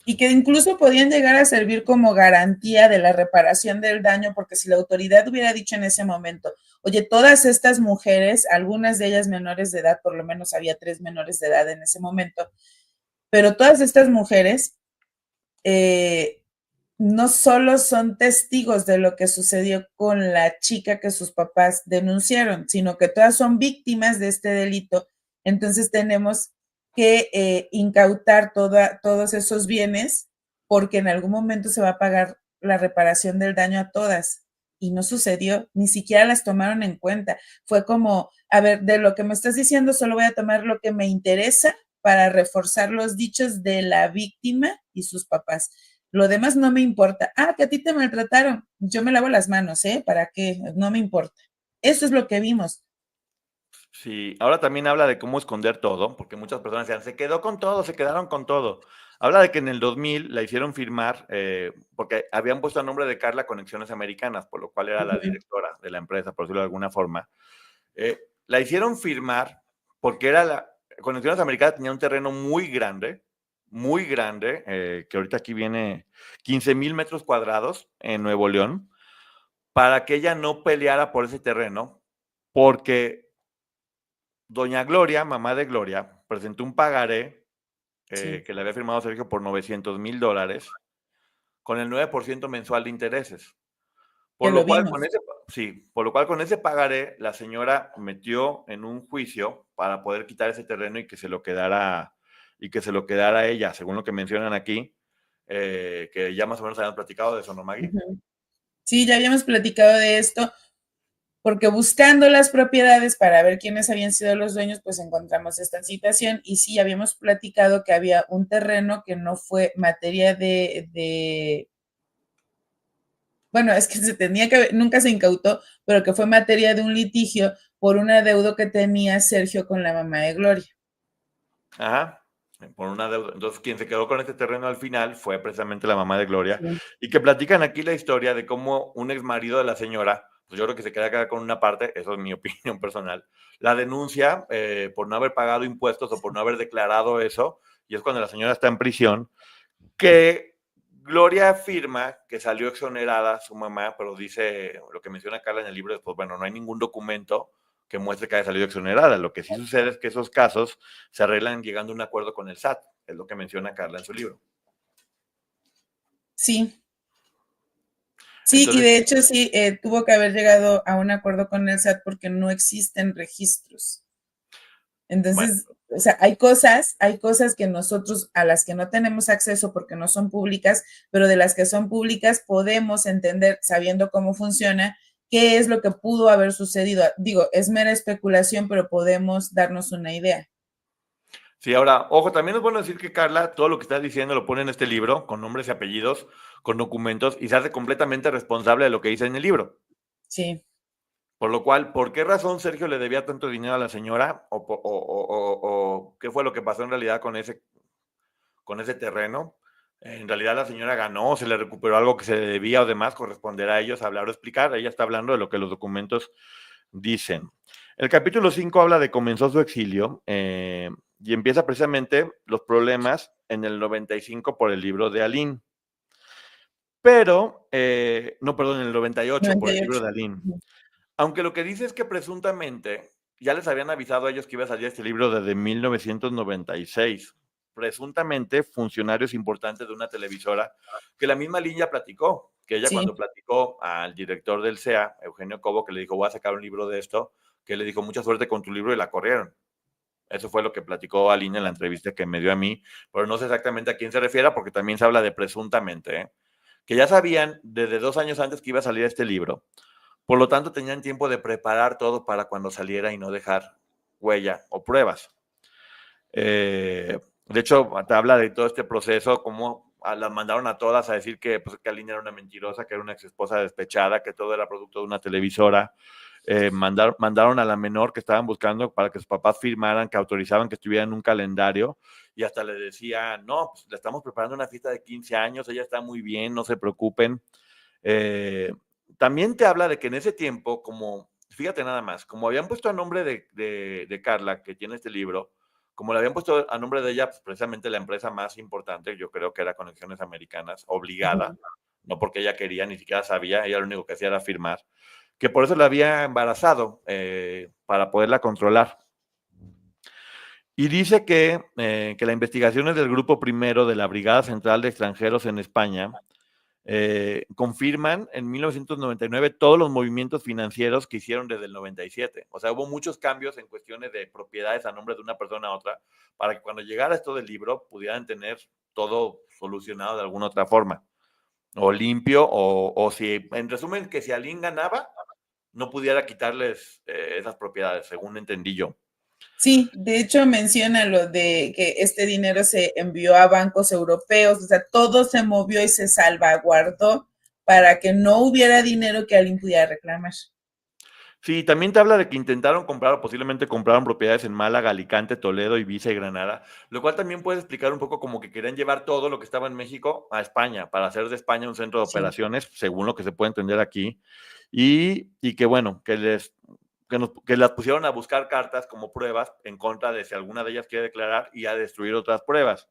Y que incluso podían llegar a servir como garantía de la reparación del daño, porque si la autoridad hubiera dicho en ese momento, oye, todas estas mujeres, algunas de ellas menores de edad, por lo menos había 3 menores de edad en ese momento, pero todas estas mujeres no solo son testigos de lo que sucedió con la chica que sus papás denunciaron, sino que todas son víctimas de este delito. Entonces tenemos que incautar todos esos bienes porque en algún momento se va a pagar la reparación del daño a todas. Y no sucedió, ni siquiera las tomaron en cuenta. Fue como, a ver, de lo que me estás diciendo, solo voy a tomar lo que me interesa para reforzar los dichos de la víctima y sus papás. Lo demás no me importa. Ah, que a ti te maltrataron. Yo me lavo las manos, ¿eh? ¿Para qué? No me importa. Eso es lo que vimos. Sí, ahora también habla de cómo esconder todo, porque muchas personas decían, se quedó con todo, se quedaron con todo. Habla de que en el 2000 la hicieron firmar, porque habían puesto a nombre de Carla Conexiones Americanas, por lo cual era la directora de la empresa, por decirlo de alguna forma. La hicieron firmar porque Conexiones Americanas tenía un terreno muy grande, que ahorita aquí viene 15,000 metros cuadrados en Nuevo León, para que ella no peleara por ese terreno, porque doña Gloria, mamá de Gloria, presentó un pagaré Sí, que le había firmado Sergio por $900,000 con el 9% mensual de intereses. que Por lo lo cual, vimos. por lo cual con ese pagaré, la señora metió en un juicio para poder quitar ese terreno y que se lo quedara, a ella, según lo que mencionan aquí, que ya más o menos habíamos platicado de eso, ¿no, Maggie? Sí, ya habíamos platicado de esto, porque buscando las propiedades para ver quiénes habían sido los dueños, pues encontramos esta situación y sí, habíamos platicado que había un terreno que no fue materia bueno, es que se tenía que, nunca se incautó, pero que fue materia de un litigio por un adeudo que tenía Sergio con la mamá de Gloria. Ajá, por una deuda. Entonces, quien se quedó con este terreno al final fue precisamente la mamá de Gloria, Sí. y que platican aquí la historia de cómo un ex marido de la señora, pues yo creo que se queda con una parte, eso es mi opinión personal, la denuncia por no haber pagado impuestos o por no haber declarado eso, y es cuando la señora está en prisión, que Gloria afirma que salió exonerada su mamá, pero dice lo que menciona Carla en el libro, pues bueno, no hay ningún documento que muestre que haya salido exonerada. Lo que sí sucede es que esos casos se arreglan llegando a un acuerdo con el SAT, es lo que menciona Carla en su libro. Sí, sí, y Entonces, de hecho sí, tuvo que haber llegado a un acuerdo con el SAT porque no existen registros. bueno, Entonces, o sea, hay cosas que nosotros, a las que no tenemos acceso porque no son públicas, pero de las que son públicas podemos entender, sabiendo cómo funciona, qué es lo que pudo haber sucedido. Digo, es mera especulación, pero podemos darnos una idea. sí, ahora, ojo, también es bueno decir que Carla, todo lo que está diciendo lo pone en este libro, con nombres y apellidos, con documentos, y se hace completamente responsable de lo que dice en el libro. Sí, Por lo cual, ¿por qué razón Sergio le debía tanto dinero a la señora? ¿O qué fue lo que pasó en realidad con ese terreno? En realidad la señora ganó, se le recuperó algo que se le debía o demás, corresponderá a ellos hablar o explicar. Ella está hablando de lo que los documentos dicen. El capítulo 5 habla de comenzó su exilio y empieza precisamente los problemas en el 95 por el libro de Aline. Pero, no, perdón, en el 98 por el libro 98. de Aline. Aunque lo que dice es que presuntamente ya les habían avisado a ellos que iba a salir este libro desde 1996. Presuntamente funcionarios importantes de una televisora, que la misma Línea platicó, que ella Sí, cuando platicó al director del CEA, Eugenio Cobo, que le dijo, voy a sacar un libro de esto, que le dijo, mucha suerte con tu libro, y la corrieron. Eso fue lo que platicó Aline en la entrevista que me dio a mí, pero no sé exactamente a quién se refiere, porque también se habla de presuntamente, que ya sabían desde 2 años antes que iba a salir este libro. Por lo tanto, tenían tiempo de preparar todo para cuando saliera y no dejar huella o pruebas. De hecho, te habla de todo este proceso, cómo las mandaron a todas a decir que, pues, que Aline era una mentirosa, que era una ex esposa despechada, que todo era producto de una televisora. Mandaron a la menor que estaban buscando para que sus papás firmaran, que autorizaban que estuviera en un calendario, y hasta le decían, no, pues le estamos preparando una fiesta de 15 años, ella está muy bien, no se preocupen. Eh, También te habla de que en ese tiempo, como, fíjate nada más, como habían puesto a nombre de Carla, que tiene este libro, como le habían puesto a nombre de ella, pues precisamente la empresa más importante, yo creo que era Conexiones Americanas, obligada, no porque ella quería, ni siquiera sabía, ella lo único que hacía era firmar, que por eso la había embarazado, para poderla controlar. Y dice que la investigación es del Grupo Primero de la Brigada Central de Extranjeros en España, confirman en 1999 todos los movimientos financieros que hicieron desde el 97. O sea, hubo muchos cambios en cuestiones de propiedades a nombre de una persona a otra, para que cuando llegara esto del libro pudieran tener todo solucionado de alguna otra forma, o limpio, o si, en resumen, que si alguien ganaba, no pudiera quitarles esas propiedades, según entendí yo. Sí, de hecho menciona lo de que este dinero se envió a bancos europeos, o sea, todo se movió y se salvaguardó para que no hubiera dinero que alguien pudiera reclamar. Sí, también te habla de que intentaron comprar o posiblemente compraron propiedades en Málaga, Alicante, Toledo, Ibiza y Granada, lo cual también puede explicar un poco como que querían llevar todo lo que estaba en México a España, para hacer de España un centro de operaciones, según lo que se puede entender aquí, y que bueno, que las pusieron a buscar cartas como pruebas en contra de si alguna de ellas quiere declarar y a destruir otras pruebas.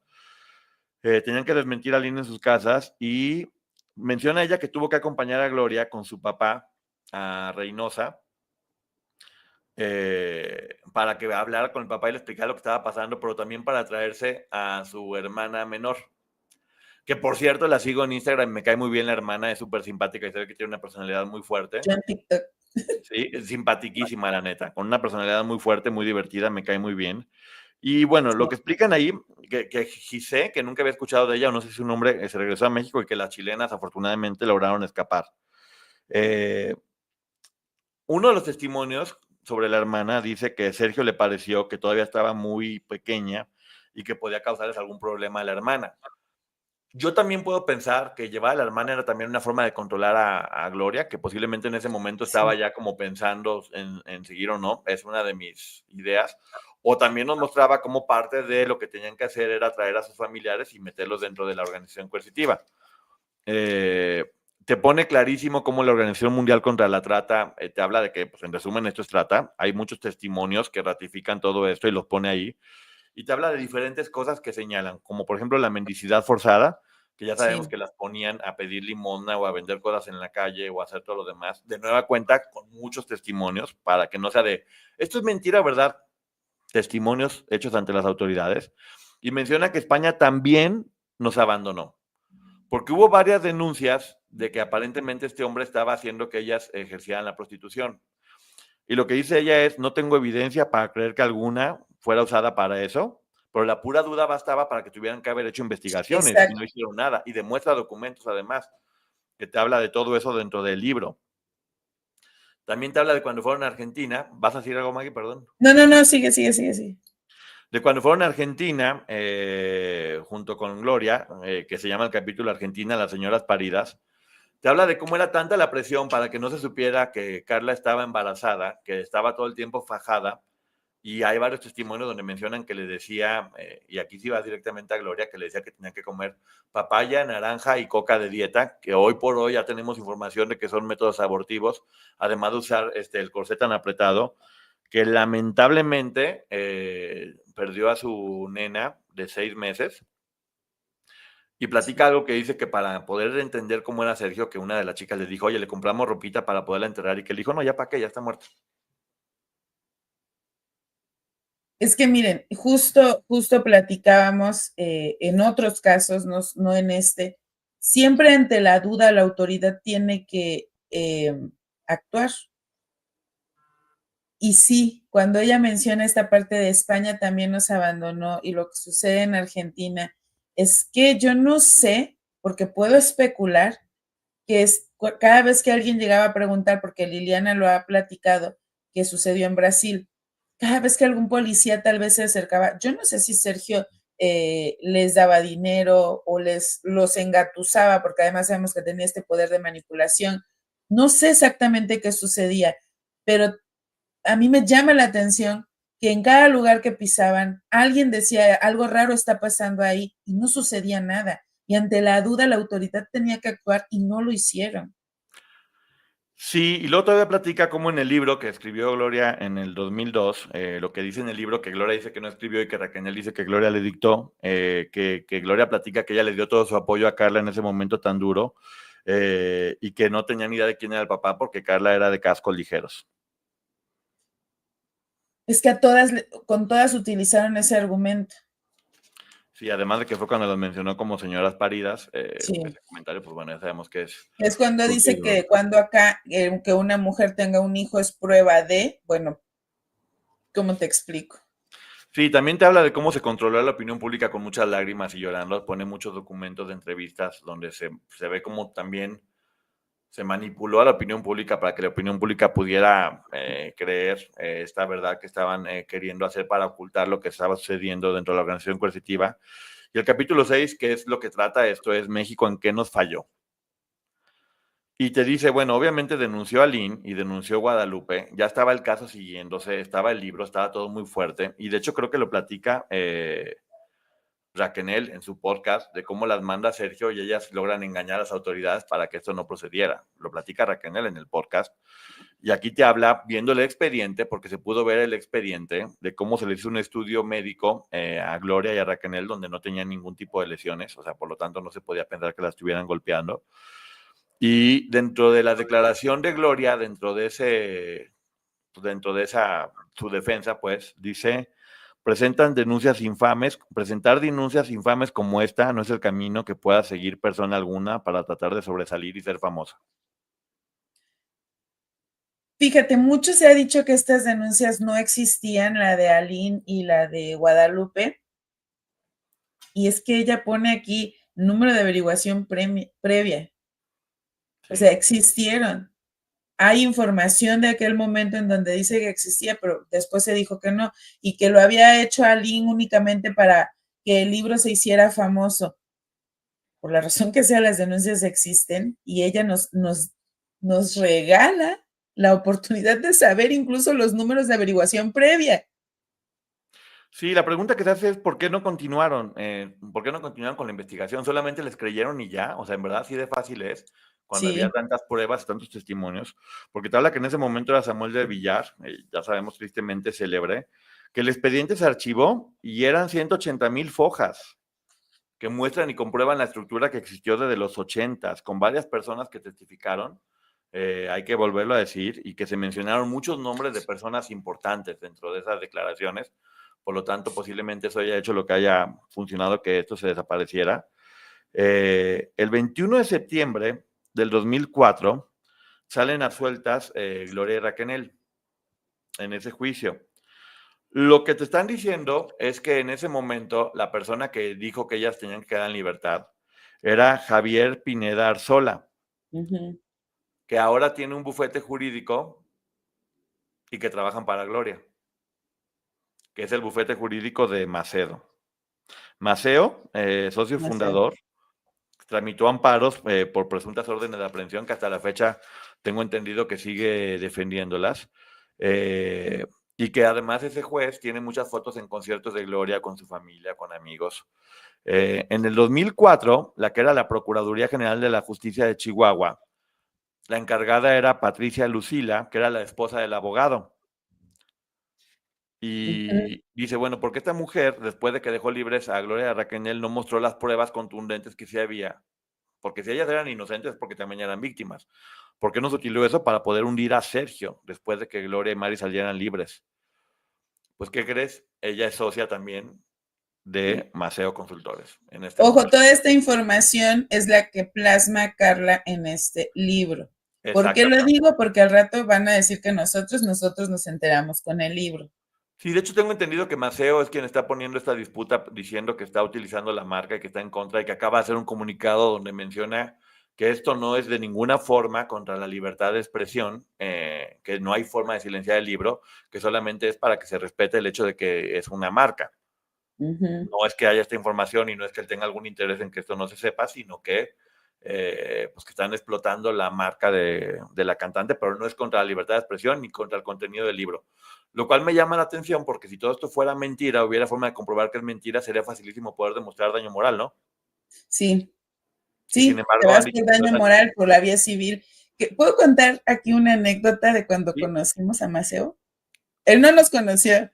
Tenían que desmentir a Lina en sus casas y menciona ella que tuvo que acompañar a Gloria con su papá a Reynosa, para que hablara con el papá y le explicara lo que estaba pasando, pero también para traerse a su hermana menor, que por cierto la sigo en Instagram, me cae muy bien la hermana, es súper simpática y se ve que tiene una personalidad muy fuerte. Yo en TikTok. Sí, es simpatiquísima la neta, con una personalidad muy fuerte, muy divertida, me cae muy bien. Y bueno, lo que explican ahí, que Gisé, que nunca había escuchado de ella, o no sé si su nombre, se regresó a México y que las chilenas afortunadamente lograron escapar. Uno de los testimonios sobre la hermana dice que Sergio le pareció que todavía estaba muy pequeña y que podía causarles algún problema a la hermana. Yo también puedo pensar que llevar a la hermana era también una forma de controlar a Gloria, que posiblemente en ese momento estaba ya como pensando en seguir o no, es una de mis ideas. O también nos mostraba cómo parte de lo que tenían que hacer era traer a sus familiares y meterlos dentro de la organización coercitiva. Te pone clarísimo cómo la Organización Mundial contra la Trata te habla de que, pues, en resumen, esto es trata. Hay muchos testimonios que ratifican todo esto y los pone ahí. Y te habla de diferentes cosas que señalan, como por ejemplo la mendicidad forzada, que ya sabemos que las ponían a pedir limosna o a vender cosas en la calle o a hacer todo lo demás. De nueva cuenta, con muchos testimonios, para que no sea de, esto es mentira, ¿verdad? Testimonios hechos ante las autoridades. Y menciona que España también nos abandonó, porque hubo varias denuncias de que aparentemente este hombre estaba haciendo que ellas ejercieran la prostitución. Y lo que dice ella es, no tengo evidencia para creer que alguna fuera usada para eso, pero la pura duda bastaba para que tuvieran que haber hecho investigaciones. Exacto. Y no hicieron nada. Y demuestra documentos, además, que te habla de todo eso dentro del libro. También te habla de cuando fueron a Argentina. ¿Vas a decir algo, Maggie? Perdón. No, sigue. De cuando fueron a Argentina, junto con Gloria, que se llama el capítulo Argentina, las señoras paridas. Te habla de cómo era tanta la presión para que no se supiera que Carla estaba embarazada, que estaba todo el tiempo fajada, y hay varios testimonios donde mencionan que le decía, y aquí sí va directamente a Gloria, que le decía que tenía que comer papaya, naranja y coca de dieta, que hoy por hoy ya tenemos información de que son métodos abortivos, además de usar el corsé tan apretado, que lamentablemente perdió a su nena de 6 meses. Y platica algo que dice que para poder entender cómo era Sergio, que una de las chicas le dijo, oye, le compramos ropita para poderla enterrar, y que él dijo, no, ya para qué, ya está muerto. Es que miren, justo platicábamos en otros casos, no en este, siempre ante la duda la autoridad tiene que actuar. Y sí, cuando ella menciona esta parte de España también nos abandonó y lo que sucede en Argentina, es que yo no sé, porque puedo especular, que es cada vez que alguien llegaba a preguntar, porque Liliana lo ha platicado, que sucedió en Brasil, cada vez que algún policía tal vez se acercaba, yo no sé si Sergio les daba dinero o los engatusaba, porque además sabemos que tenía este poder de manipulación. No sé exactamente qué sucedía, pero a mí me llama la atención que en cada lugar que pisaban, alguien decía, algo raro está pasando ahí, y no sucedía nada. Y ante la duda, la autoridad tenía que actuar y no lo hicieron. Sí, y luego todavía platica cómo en el libro que escribió Gloria en el 2002, lo que dice en el libro que Gloria dice que no escribió y que Raquel dice que Gloria le dictó, que Gloria platica que ella le dio todo su apoyo a Carla en ese momento tan duro, y que no tenía ni idea de quién era el papá porque Carla era de cascos ligeros. Es que con todas utilizaron ese argumento. Sí, además de que fue cuando los mencionó como señoras paridas, Sí. ese comentario, pues bueno, ya sabemos que es... Es cuando dice que cuando acá que una mujer tenga un hijo es prueba de, bueno, ¿cómo te explico? Sí, también te habla de cómo se controló la opinión pública con muchas lágrimas y llorando. Pone muchos documentos de entrevistas donde se ve cómo también se manipuló a la opinión pública para que la opinión pública pudiera creer esta verdad que estaban queriendo hacer para ocultar lo que estaba sucediendo dentro de la organización coercitiva. Y el capítulo 6, que es lo que trata esto, es México en qué nos falló. Y te dice, bueno, obviamente denunció a Lynn y denunció Guadalupe, ya estaba el caso siguiéndose, estaba el libro, estaba todo muy fuerte, y de hecho creo que lo platica Raquel en su podcast, de cómo las manda Sergio y ellas logran engañar a las autoridades para que esto no procediera. Lo platica Raquel en el podcast, y aquí te habla, viendo el expediente, porque se pudo ver el expediente, de cómo se le hizo un estudio médico a Gloria y a Raquel, donde no tenían ningún tipo de lesiones, o sea, por lo tanto no se podía pensar que la estuvieran golpeando. Y dentro de la declaración de Gloria, dentro de esa, su defensa, pues, dice, presentar denuncias infames como esta no es el camino que pueda seguir persona alguna para tratar de sobresalir y ser famosa. Fíjate, mucho se ha dicho que estas denuncias no existían, la de Aline y la de Guadalupe, y es que ella pone aquí número de averiguación previa. Sí. O sea, existieron. Hay información de aquel momento en donde dice que existía, pero después se dijo que no, y que lo había hecho Aline únicamente para que el libro se hiciera famoso. Por la razón que sea, las denuncias existen y ella nos regala la oportunidad de saber incluso los números de averiguación previa. Sí, la pregunta que se hace es ¿por qué no continuaron? ¿Por qué no continuaron con la investigación? ¿Solamente les creyeron y ya? O sea, en verdad, así de fácil es, cuando Sí. había tantas pruebas, tantos testimonios, porque te habla que en ese momento era Samuel del Villar, ya sabemos tristemente célebre, que el expediente se archivó y eran 180,000 fojas que muestran y comprueban la estructura que existió desde los 80s, con varias personas que testificaron, hay que volverlo a decir, y que se mencionaron muchos nombres de personas importantes dentro de esas declaraciones. Por lo tanto, posiblemente eso haya hecho lo que haya funcionado que esto se desapareciera. El 21 de septiembre del 2004 salen absueltas Gloria y Raquel en ese juicio. Lo que te están diciendo es que en ese momento la persona que dijo que ellas tenían que quedar en libertad era Javier Pineda Arzola, que ahora tiene un bufete jurídico y que trabajan para Gloria, que es el bufete jurídico de Macedo. Maceo, socio fundador, tramitó amparos por presuntas órdenes de aprehensión que hasta la fecha tengo entendido que sigue defendiéndolas. Y que además ese juez tiene muchas fotos en conciertos de Gloria con su familia, con amigos. En el 2004, la que era la Procuraduría General de la Justicia de Chihuahua, la encargada era Patricia Lucila, que era la esposa del abogado. Y dice, bueno, ¿por qué esta mujer, después de que dejó libres a Gloria y a Raquel, no mostró las pruebas contundentes que sí había? Porque si ellas eran inocentes, porque también eran víctimas. ¿Por qué no se utilizó eso para poder hundir a Sergio después de que Gloria y Mari salieran libres? Pues, ¿qué crees? Ella es socia también de Maceo Consultores. En este Ojo, momento. toda esta información es la que plasma Carla en este libro. ¿Por qué lo digo? Porque al rato van a decir que nosotros nos enteramos con el libro. Sí, de hecho tengo entendido que Maceo es quien está poniendo esta disputa diciendo que está utilizando la marca y que está en contra y que acaba de hacer un comunicado donde menciona que esto no es de ninguna forma contra la libertad de expresión, que no hay forma de silenciar el libro, que solamente es para que se respete el hecho de que es una marca. No es que haya esta información y no es que él tenga algún interés en que esto no se sepa, sino que pues que están explotando la marca de la cantante, pero no es contra la libertad de expresión ni contra el contenido del libro. Lo cual me llama la atención porque si todo esto fuera mentira, hubiera forma de comprobar que es mentira, sería facilísimo poder demostrar daño moral, ¿no? Sí. Sí, sin embargo, te vas por daño moral por la vía civil, ¿Puedo contar aquí una anécdota de cuando conocimos a Maceo? Él no nos conoció.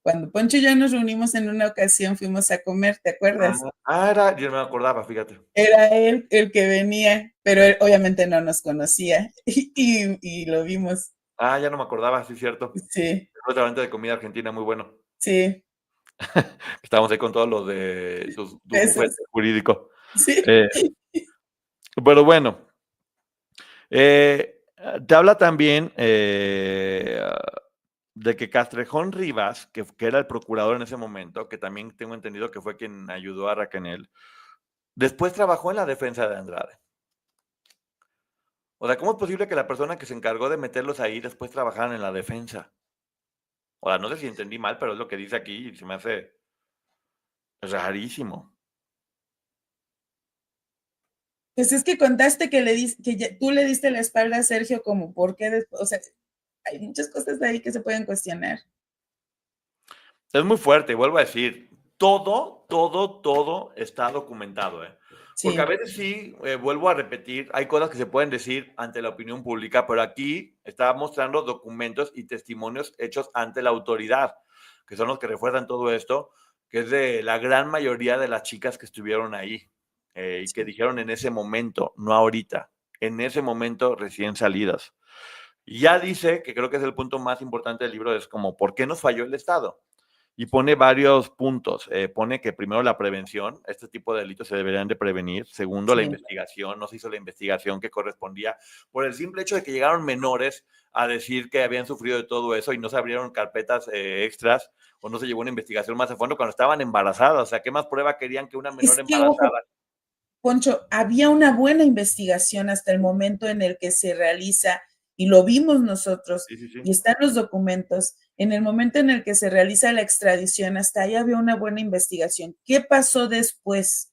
Cuando Poncho y yo nos reunimos en una ocasión, fuimos a comer, ¿te acuerdas? Yo no me acordaba, fíjate. Era él el que venía, pero él obviamente no nos conocía y lo vimos. Ya no me acordaba, sí, cierto. Sí. Un restaurante de comida argentina muy bueno. Sí. Estábamos ahí con todos los de su bufete jurídico. Sí. Pero bueno, te habla también de que Castrejón Rivas, que era el procurador en ese momento, que también tengo entendido que fue quien ayudó a Racanel, después trabajó en la defensa de Andrade. O sea, ¿cómo es posible que la persona que se encargó de meterlos ahí después trabajaran en la defensa? O sea, no sé si entendí mal, pero es lo que dice aquí y se me hace rarísimo. Pues es que contaste que tú le diste la espalda a Sergio, como por qué después, o sea, hay muchas cosas de ahí que se pueden cuestionar. Es muy fuerte, vuelvo a decir, todo está documentado, Sí. Porque a veces sí, vuelvo a repetir, hay cosas que se pueden decir ante la opinión pública, pero aquí está mostrando documentos y testimonios hechos ante la autoridad, que son los que refuerzan todo esto, que es de la gran mayoría de las chicas que estuvieron ahí y que dijeron en ese momento, no ahorita, en ese momento recién salidas. Y ya dice, que creo que es el punto más importante del libro, es como, ¿por qué nos falló el Estado? Y pone varios puntos. Pone que primero la prevención, este tipo de delitos se deberían de prevenir. Segundo, la investigación, no se hizo la investigación que correspondía por el simple hecho de que llegaron menores a decir que habían sufrido de todo eso y no se abrieron carpetas extras o no se llevó una investigación más a fondo cuando estaban embarazadas. O sea, ¿qué más prueba querían que una menor embarazada? Ojo, Poncho, había una buena investigación hasta el momento en el que se realiza, y lo vimos nosotros, y están los documentos, en el momento en el que se realiza la extradición, hasta ahí había una buena investigación. ¿Qué pasó después?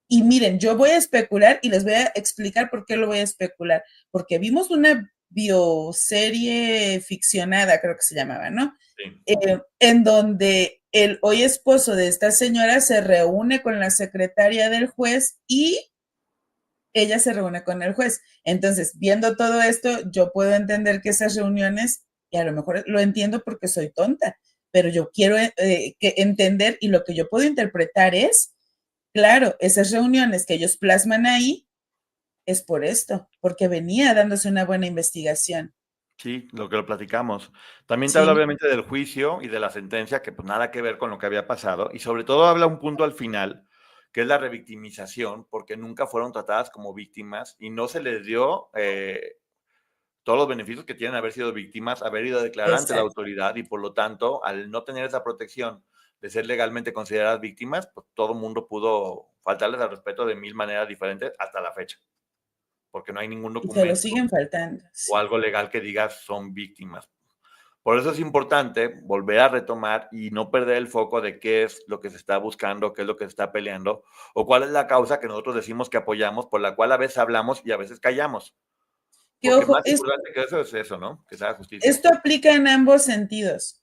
Y miren, yo voy a especular y les voy a explicar por qué lo voy a especular, porque vimos una bioserie ficcionada, creo que se llamaba, ¿no? Sí. En donde el hoy esposo de esta señora se reúne con la secretaria del juez y ella se reúne con el juez. Entonces, viendo todo esto, yo puedo entender que esas reuniones, y a lo mejor lo entiendo porque soy tonta, pero yo quiero entender, y lo que yo puedo interpretar es, claro, esas reuniones que ellos plasman ahí es por esto, porque venía dándose una buena investigación. Sí, lo que lo platicamos. También te habla obviamente del juicio y de la sentencia, que pues nada que ver con lo que había pasado, y sobre todo habla un punto al final, que es la revictimización, porque nunca fueron tratadas como víctimas y no se les dio todos los beneficios que tienen haber sido víctimas, haber ido a declarar ante la autoridad y por lo tanto, al no tener esa protección de ser legalmente consideradas víctimas, pues todo el mundo pudo faltarles al respeto de mil maneras diferentes hasta la fecha, porque no hay ningún documento y que lo siguen faltando, o algo legal que diga son víctimas. Por eso es importante volver a retomar y no perder el foco de qué es lo que se está buscando, qué es lo que se está peleando, o cuál es la causa que nosotros decimos que apoyamos, por la cual a veces hablamos y a veces callamos. Que Porque ojo, más importante que eso es eso, ¿no? Que se haga justicia. Esto aplica en ambos sentidos.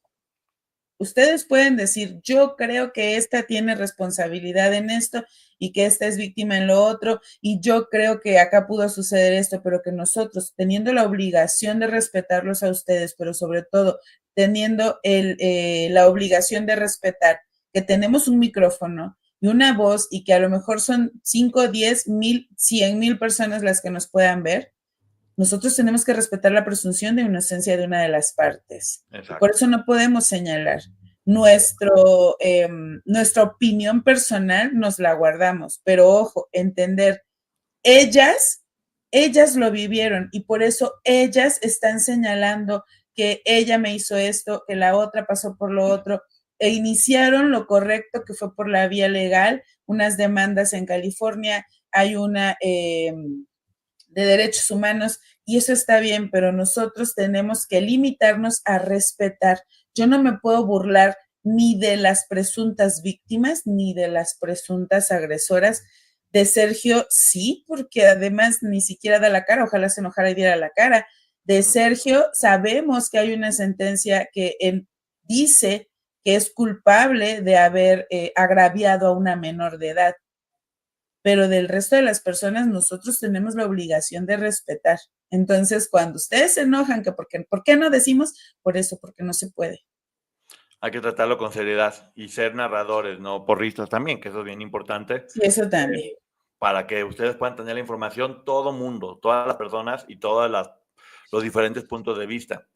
Ustedes pueden decir, yo creo que esta tiene responsabilidad en esto y que esta es víctima en lo otro, y yo creo que acá pudo suceder esto, pero que nosotros, teniendo la obligación de respetarlos a ustedes, pero sobre todo teniendo la obligación de respetar que tenemos un micrófono y una voz y que a lo mejor son 5, 10, 1,000, 100,000 personas las que nos puedan ver, nosotros tenemos que respetar la presunción de inocencia de una de las partes. Por eso no podemos señalar. Nuestra opinión personal nos la guardamos, pero ojo, entender, ellas lo vivieron y por eso ellas están señalando que ella me hizo esto, que la otra pasó por lo otro, e iniciaron lo correcto que fue por la vía legal, unas demandas en California, hay una de derechos humanos, y eso está bien, pero nosotros tenemos que limitarnos a respetar. Yo no me puedo burlar ni de las presuntas víctimas, ni de las presuntas agresoras. De Sergio, sí, porque además ni siquiera da la cara, ojalá se enojara y diera la cara. De Sergio, sabemos que hay una sentencia que él dice que es culpable de haber agraviado a una menor de edad. pero del resto de las personas nosotros tenemos la obligación de respetar. Entonces, cuando ustedes se enojan, que ¿por qué no decimos? Por eso, porque no se puede. Hay que tratarlo con seriedad y ser narradores, no porristas también, que eso es bien importante. Sí, eso también. Para que ustedes puedan tener la información, todo mundo, todas las personas y todos los diferentes puntos de vista.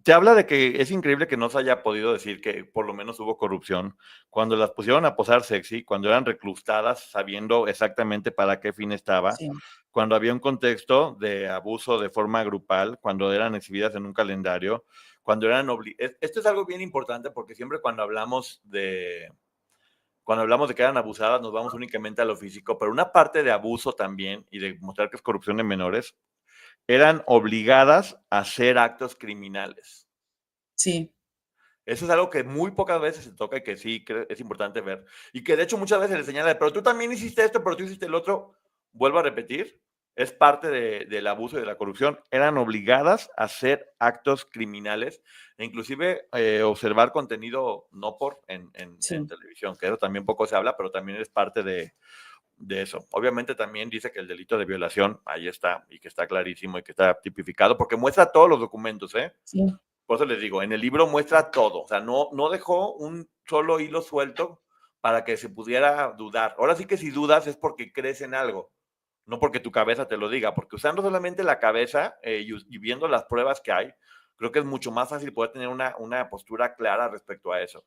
Te habla de que es increíble que no se haya podido decir que por lo menos hubo corrupción cuando las pusieron a posar sexy, cuando eran reclustadas sabiendo exactamente para qué fin estaba, Sí. cuando había un contexto de abuso de forma grupal, cuando eran exhibidas en un calendario, cuando eran esto es algo bien importante porque siempre cuando hablamos de que eran abusadas nos vamos únicamente a lo físico, pero una parte de abuso también y de mostrar que es corrupción de menores, eran obligadas a hacer actos criminales. Sí. Eso es algo que muy pocas veces se toca y que sí es importante ver. Y que de hecho muchas veces le señala, pero tú también hiciste esto, pero tú hiciste el otro. Vuelvo a repetir, es parte del abuso y de la corrupción. Eran obligadas a hacer actos criminales e inclusive observar contenido no por en televisión, que eso también poco se habla, pero también es parte de eso. Obviamente también dice que el delito de violación ahí está y que está clarísimo y que está tipificado porque muestra todos los documentos, ¿eh? Sí. Por eso les digo, en el libro muestra todo, o sea, no dejó un solo hilo suelto para que se pudiera dudar. Ahora sí que si dudas es porque crees en algo, no porque tu cabeza te lo diga, porque usando solamente la cabeza y viendo las pruebas que hay, creo que es mucho más fácil poder tener una postura clara respecto a eso.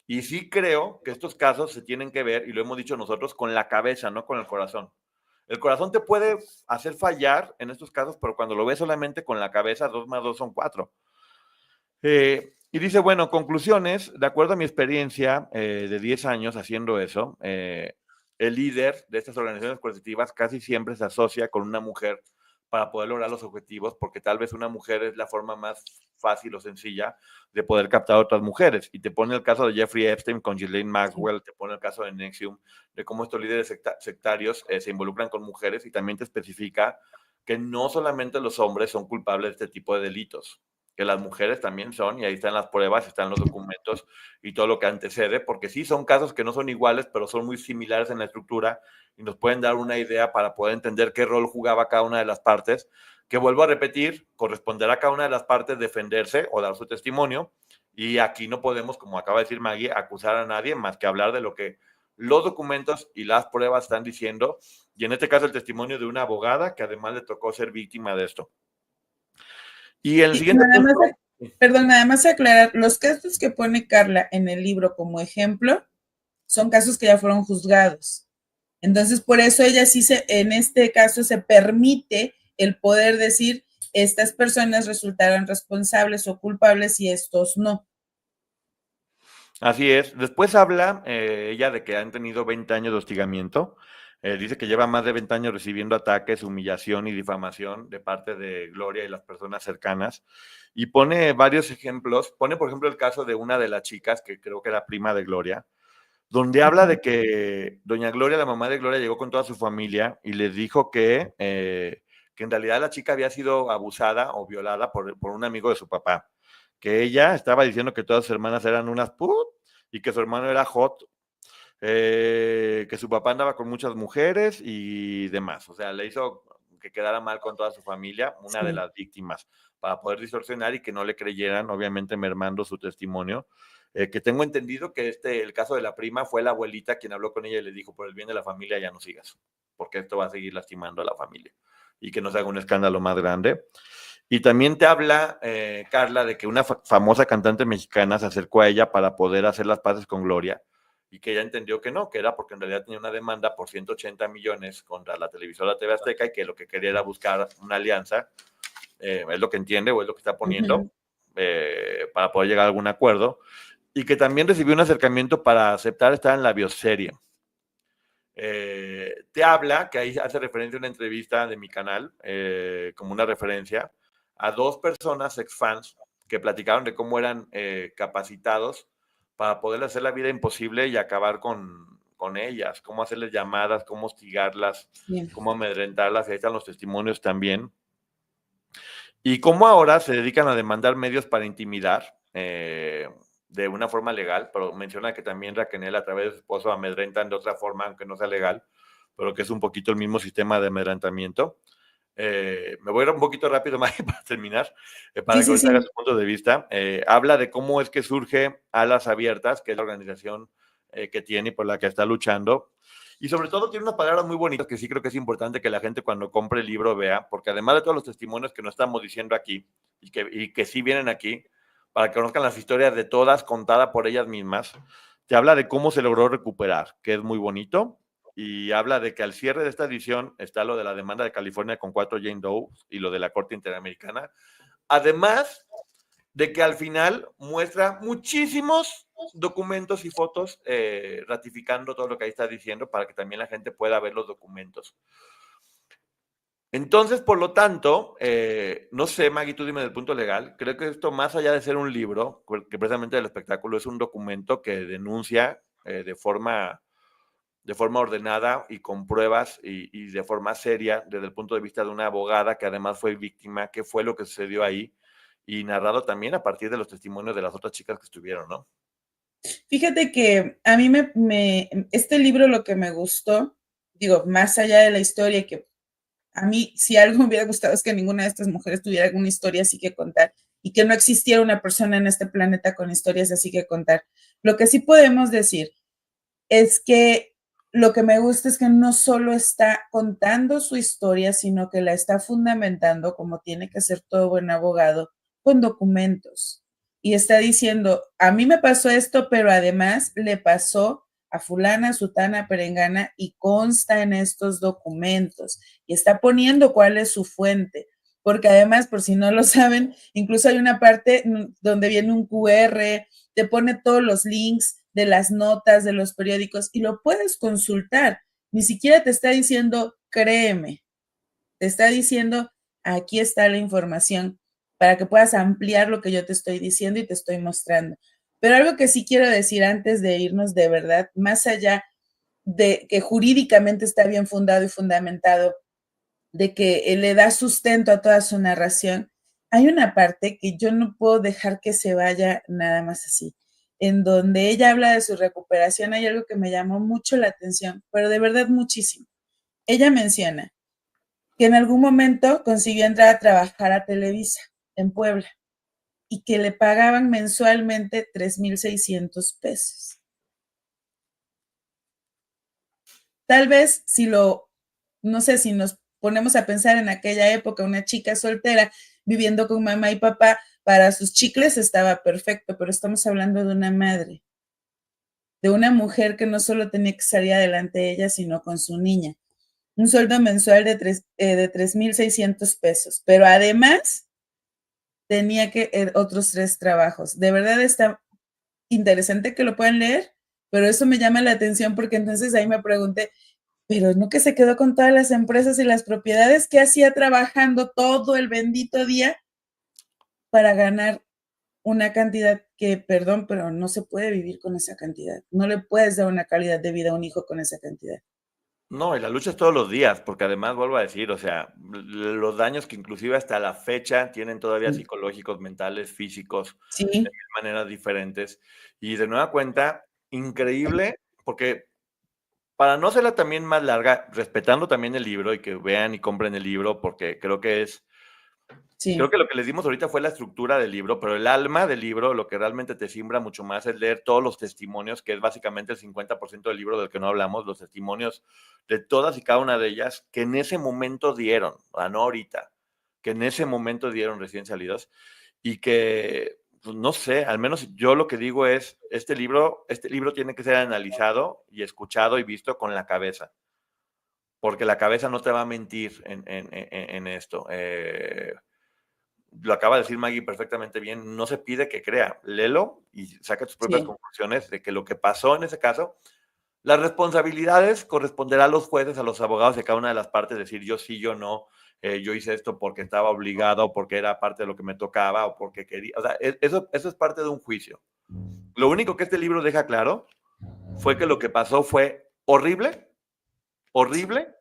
Y sí creo que estos casos se tienen que ver, y lo hemos dicho nosotros, con la cabeza, no con el corazón. El corazón te puede hacer fallar en estos casos, pero cuando lo ves solamente con la cabeza, 2 más 2 son 4. Y dice, bueno, conclusiones, de acuerdo a mi experiencia de 10 años haciendo eso, el líder de estas organizaciones coercitivas casi siempre se asocia con una mujer para poder lograr los objetivos, porque tal vez una mujer es la forma más fácil o sencilla de poder captar a otras mujeres. Y te pone el caso de Jeffrey Epstein con Ghislaine Maxwell, te pone el caso de NXIVM, de cómo estos líderes sectarios se involucran con mujeres y también te especifica que no solamente los hombres son culpables de este tipo de delitos, que las mujeres también son, y ahí están las pruebas, están los documentos y todo lo que antecede, porque sí son casos que no son iguales, pero son muy similares en la estructura y nos pueden dar una idea para poder entender qué rol jugaba cada una de las partes, que vuelvo a repetir, corresponderá a cada una de las partes defenderse o dar su testimonio, y aquí no podemos, como acaba de decir Maggie, acusar a nadie más que hablar de lo que los documentos y las pruebas están diciendo, y en este caso el testimonio de una abogada que además le tocó ser víctima de esto. Y el siguiente punto, nada más aclarar, los casos que pone Carla en el libro como ejemplo son casos que ya fueron juzgados. Entonces, por eso ella sí en este caso se permite el poder decir, estas personas resultaron responsables o culpables y estos no. Así es. Después habla ella de que han tenido 20 años de hostigamiento. Dice que lleva más de 20 años recibiendo ataques, humillación y difamación de parte de Gloria y las personas cercanas. Y pone varios ejemplos. Pone, por ejemplo, el caso de una de las chicas, que creo que era prima de Gloria, donde habla de que doña Gloria, la mamá de Gloria, llegó con toda su familia y les dijo que en realidad la chica había sido abusada o violada por un amigo de su papá. Que ella estaba diciendo que todas sus hermanas eran unas put y que su hermano era hot, que su papá andaba con muchas mujeres y demás. O sea, le hizo que quedara mal con toda su familia, una de las víctimas, para poder distorsionar y que no le creyeran, obviamente mermando su testimonio. Que tengo entendido que el caso de la prima fue la abuelita quien habló con ella y le dijo, por el bien de la familia ya no sigas, porque esto va a seguir lastimando a la familia y que no se haga un escándalo más grande. Y también te habla, Carla, de que una famosa cantante mexicana se acercó a ella para poder hacer las paces con Gloria y que ella entendió que no, que era porque en realidad tenía una demanda por 180 millones contra la televisora TV Azteca y que lo que quería era buscar una alianza, es lo que entiende o es lo que está poniendo, para poder llegar a algún acuerdo, y que también recibió un acercamiento para aceptar estar en la bioserie. Te habla, que ahí hace referencia a una entrevista de mi canal, como una referencia, a 2 personas ex-fans que platicaron de cómo eran capacitados para poder hacer la vida imposible y acabar con ellas, cómo hacerles llamadas, cómo hostigarlas, cómo amedrentarlas, ahí están los testimonios también. Y cómo ahora se dedican a demandar medios para intimidar, de una forma legal, pero menciona que también Raquel a través de su esposo amedrentan de otra forma, aunque no sea legal, pero que es un poquito el mismo sistema de amedrentamiento. Me voy a ir un poquito rápido, Maggie, para terminar, para Sí, que sí, ahorita haga sí. su punto de vista. Habla de cómo es que surge Alas Abiertas, que es la organización que tiene y por la que está luchando. Y sobre todo tiene unas palabras muy bonitas que sí creo que es importante que la gente cuando compre el libro vea, porque además de todos los testimonios que nos estamos diciendo aquí y que sí vienen aquí, para que conozcan las historias de todas contadas por ellas mismas, te habla de cómo se logró recuperar, que es muy bonito, y habla de que al cierre de esta edición está lo de la demanda de California con 4 Jane Doe y lo de la Corte Interamericana, además de que al final muestra muchísimos documentos y fotos ratificando todo lo que ahí está diciendo para que también la gente pueda ver los documentos. Entonces, por lo tanto, no sé, Maggie, tú dime del punto legal, creo que esto más allá de ser un libro, que precisamente el espectáculo es un documento que denuncia de forma ordenada y con pruebas y de forma seria desde el punto de vista de una abogada que además fue víctima, qué fue lo que sucedió ahí y narrado también a partir de los testimonios de las otras chicas que estuvieron, ¿no? Fíjate que a mí este libro lo que me gustó, digo, más allá de la historia, que a mí si algo me hubiera gustado es que ninguna de estas mujeres tuviera alguna historia así que contar y que no existiera una persona en este planeta con historias así que contar. Lo que sí podemos decir es que lo que me gusta es que no solo está contando su historia, sino que la está fundamentando, como tiene que ser todo buen abogado, con documentos. Y está diciendo, a mí me pasó esto, pero además le pasó a fulana, sutana, perengana, y consta en estos documentos. Y está poniendo cuál es su fuente. Porque además, por si no lo saben, incluso hay una parte donde viene un QR, te pone todos los links de las notas de los periódicos y lo puedes consultar. Ni siquiera te está diciendo, créeme, te está diciendo, aquí está la información para que puedas ampliar lo que yo te estoy diciendo y te estoy mostrando. Pero algo que sí quiero decir antes de irnos de verdad, más allá de que jurídicamente está bien fundado y fundamentado, de que le da sustento a toda su narración, hay una parte que yo no puedo dejar que se vaya nada más así, en donde ella habla de su recuperación. Hay algo que me llamó mucho la atención, pero de verdad muchísimo. Ella menciona que en algún momento consiguió entrar a trabajar a Televisa en Puebla y que le pagaban mensualmente 3,600 pesos. Tal vez no sé, si nos ponemos a pensar en aquella época, una chica soltera viviendo con mamá y papá, para sus chicles estaba perfecto, pero estamos hablando de una madre, de una mujer que no solo tenía que salir adelante ella, sino con su niña. Un sueldo mensual de 3,600 pesos, pero además tenía que otros 3 trabajos. De verdad está interesante que lo puedan leer, pero eso me llama la atención porque entonces ahí me pregunté, pero no que se quedó con todas las empresas y las propiedades que hacía trabajando todo el bendito día para ganar una cantidad que, perdón, pero no se puede vivir con esa cantidad. No le puedes dar una calidad de vida a un hijo con esa cantidad. No, y la lucha es todos los días, porque además vuelvo a decir, o sea, los daños que inclusive hasta la fecha tienen todavía Sí. psicológicos, mentales, físicos, de Sí. maneras diferentes. Y de nueva cuenta, increíble, porque para no hacerla también más larga, respetando también el libro y que vean y compren el libro, porque creo que Sí. lo que les dimos ahorita fue la estructura del libro, pero el alma del libro, lo que realmente te simbra mucho más es leer todos los testimonios, que es básicamente el 50% del libro del que no hablamos, los testimonios de todas y cada una de ellas que en ese momento dieron, no ahorita, que en ese momento dieron recién salidos y que, pues, no sé, al menos yo lo que digo es, este libro tiene que ser analizado y escuchado y visto con la cabeza, porque la cabeza no te va a mentir en esto. Lo acaba de decir Maggie perfectamente bien, no se pide que crea, léelo y saca tus propias Sí. conclusiones de que lo que pasó en ese caso, las responsabilidades corresponderá a los jueces, a los abogados de cada una de las partes, decir yo sí, yo no, yo hice esto porque estaba obligado o porque era parte de lo que me tocaba o porque quería, o sea, eso es parte de un juicio. Lo único que este libro deja claro fue que lo que pasó fue horrible, horrible,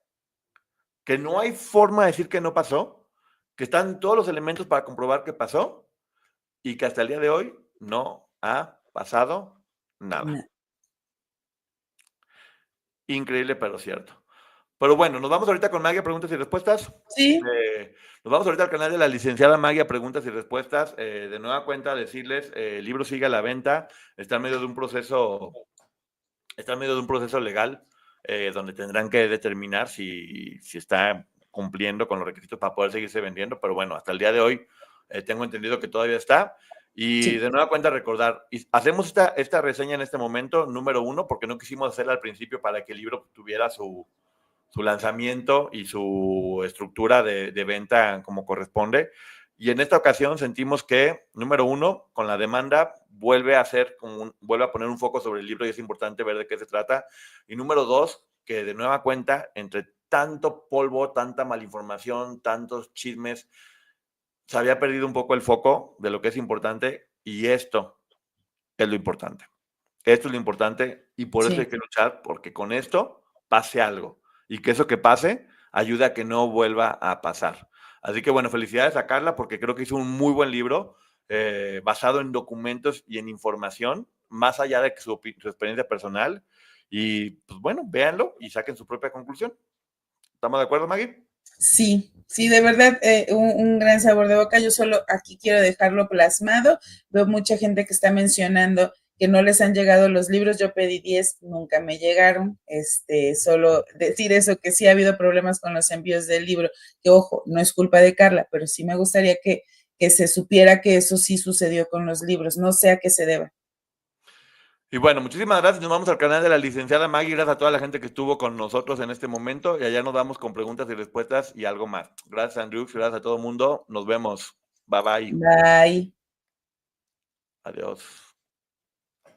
que no hay forma de decir que no pasó, que están todos los elementos para comprobar que pasó y que hasta el día de hoy no ha pasado nada. No. Increíble, pero cierto. Pero bueno, nos vamos ahorita con Maggie a preguntas y respuestas. Sí, Nos vamos ahorita al canal de la licenciada Maggie a preguntas y respuestas. De nueva cuenta, decirles, el libro sigue a la venta, está en medio de un proceso legal, donde tendrán que determinar si está cumpliendo con los requisitos para poder seguirse vendiendo, pero bueno, hasta el día de hoy tengo entendido que todavía está. Y sí. de nueva cuenta recordar, hacemos esta reseña en este momento, número 1, porque no quisimos hacerla al principio para que el libro tuviera su lanzamiento y su estructura de venta como corresponde. Y en esta ocasión sentimos que, número 1, con la demanda vuelve a poner un foco sobre el libro y es importante ver de qué se trata. Y número 2, que de nueva cuenta, entre tanto polvo, tanta malinformación, tantos chismes, se había perdido un poco el foco de lo que es importante, y esto es lo importante. Esto es lo importante y por eso hay que luchar, porque con esto pase algo y que eso que pase ayude a que no vuelva a pasar. Así que bueno, felicidades a Carla porque creo que hizo un muy buen libro basado en documentos y en información, más allá de su experiencia personal. Y pues bueno, véanlo y saquen su propia conclusión. ¿Estamos de acuerdo, Maggie? Sí, sí, de verdad, un gran sabor de boca. Yo solo aquí quiero dejarlo plasmado. Veo mucha gente que está mencionando que no les han llegado los libros. Yo pedí 10, nunca me llegaron. Solo decir eso, que sí ha habido problemas con los envíos del libro, que ojo, no es culpa de Carla, pero sí me gustaría que se supiera que eso sí sucedió con los libros. No sé a qué se deba. Y bueno, muchísimas gracias. Nos vamos al canal de la licenciada Maggie. Gracias a toda la gente que estuvo con nosotros en este momento. Y allá nos vamos con preguntas y respuestas y algo más. Gracias, Andrew. Gracias a todo el mundo. Nos vemos. Bye, bye. Bye. Adiós.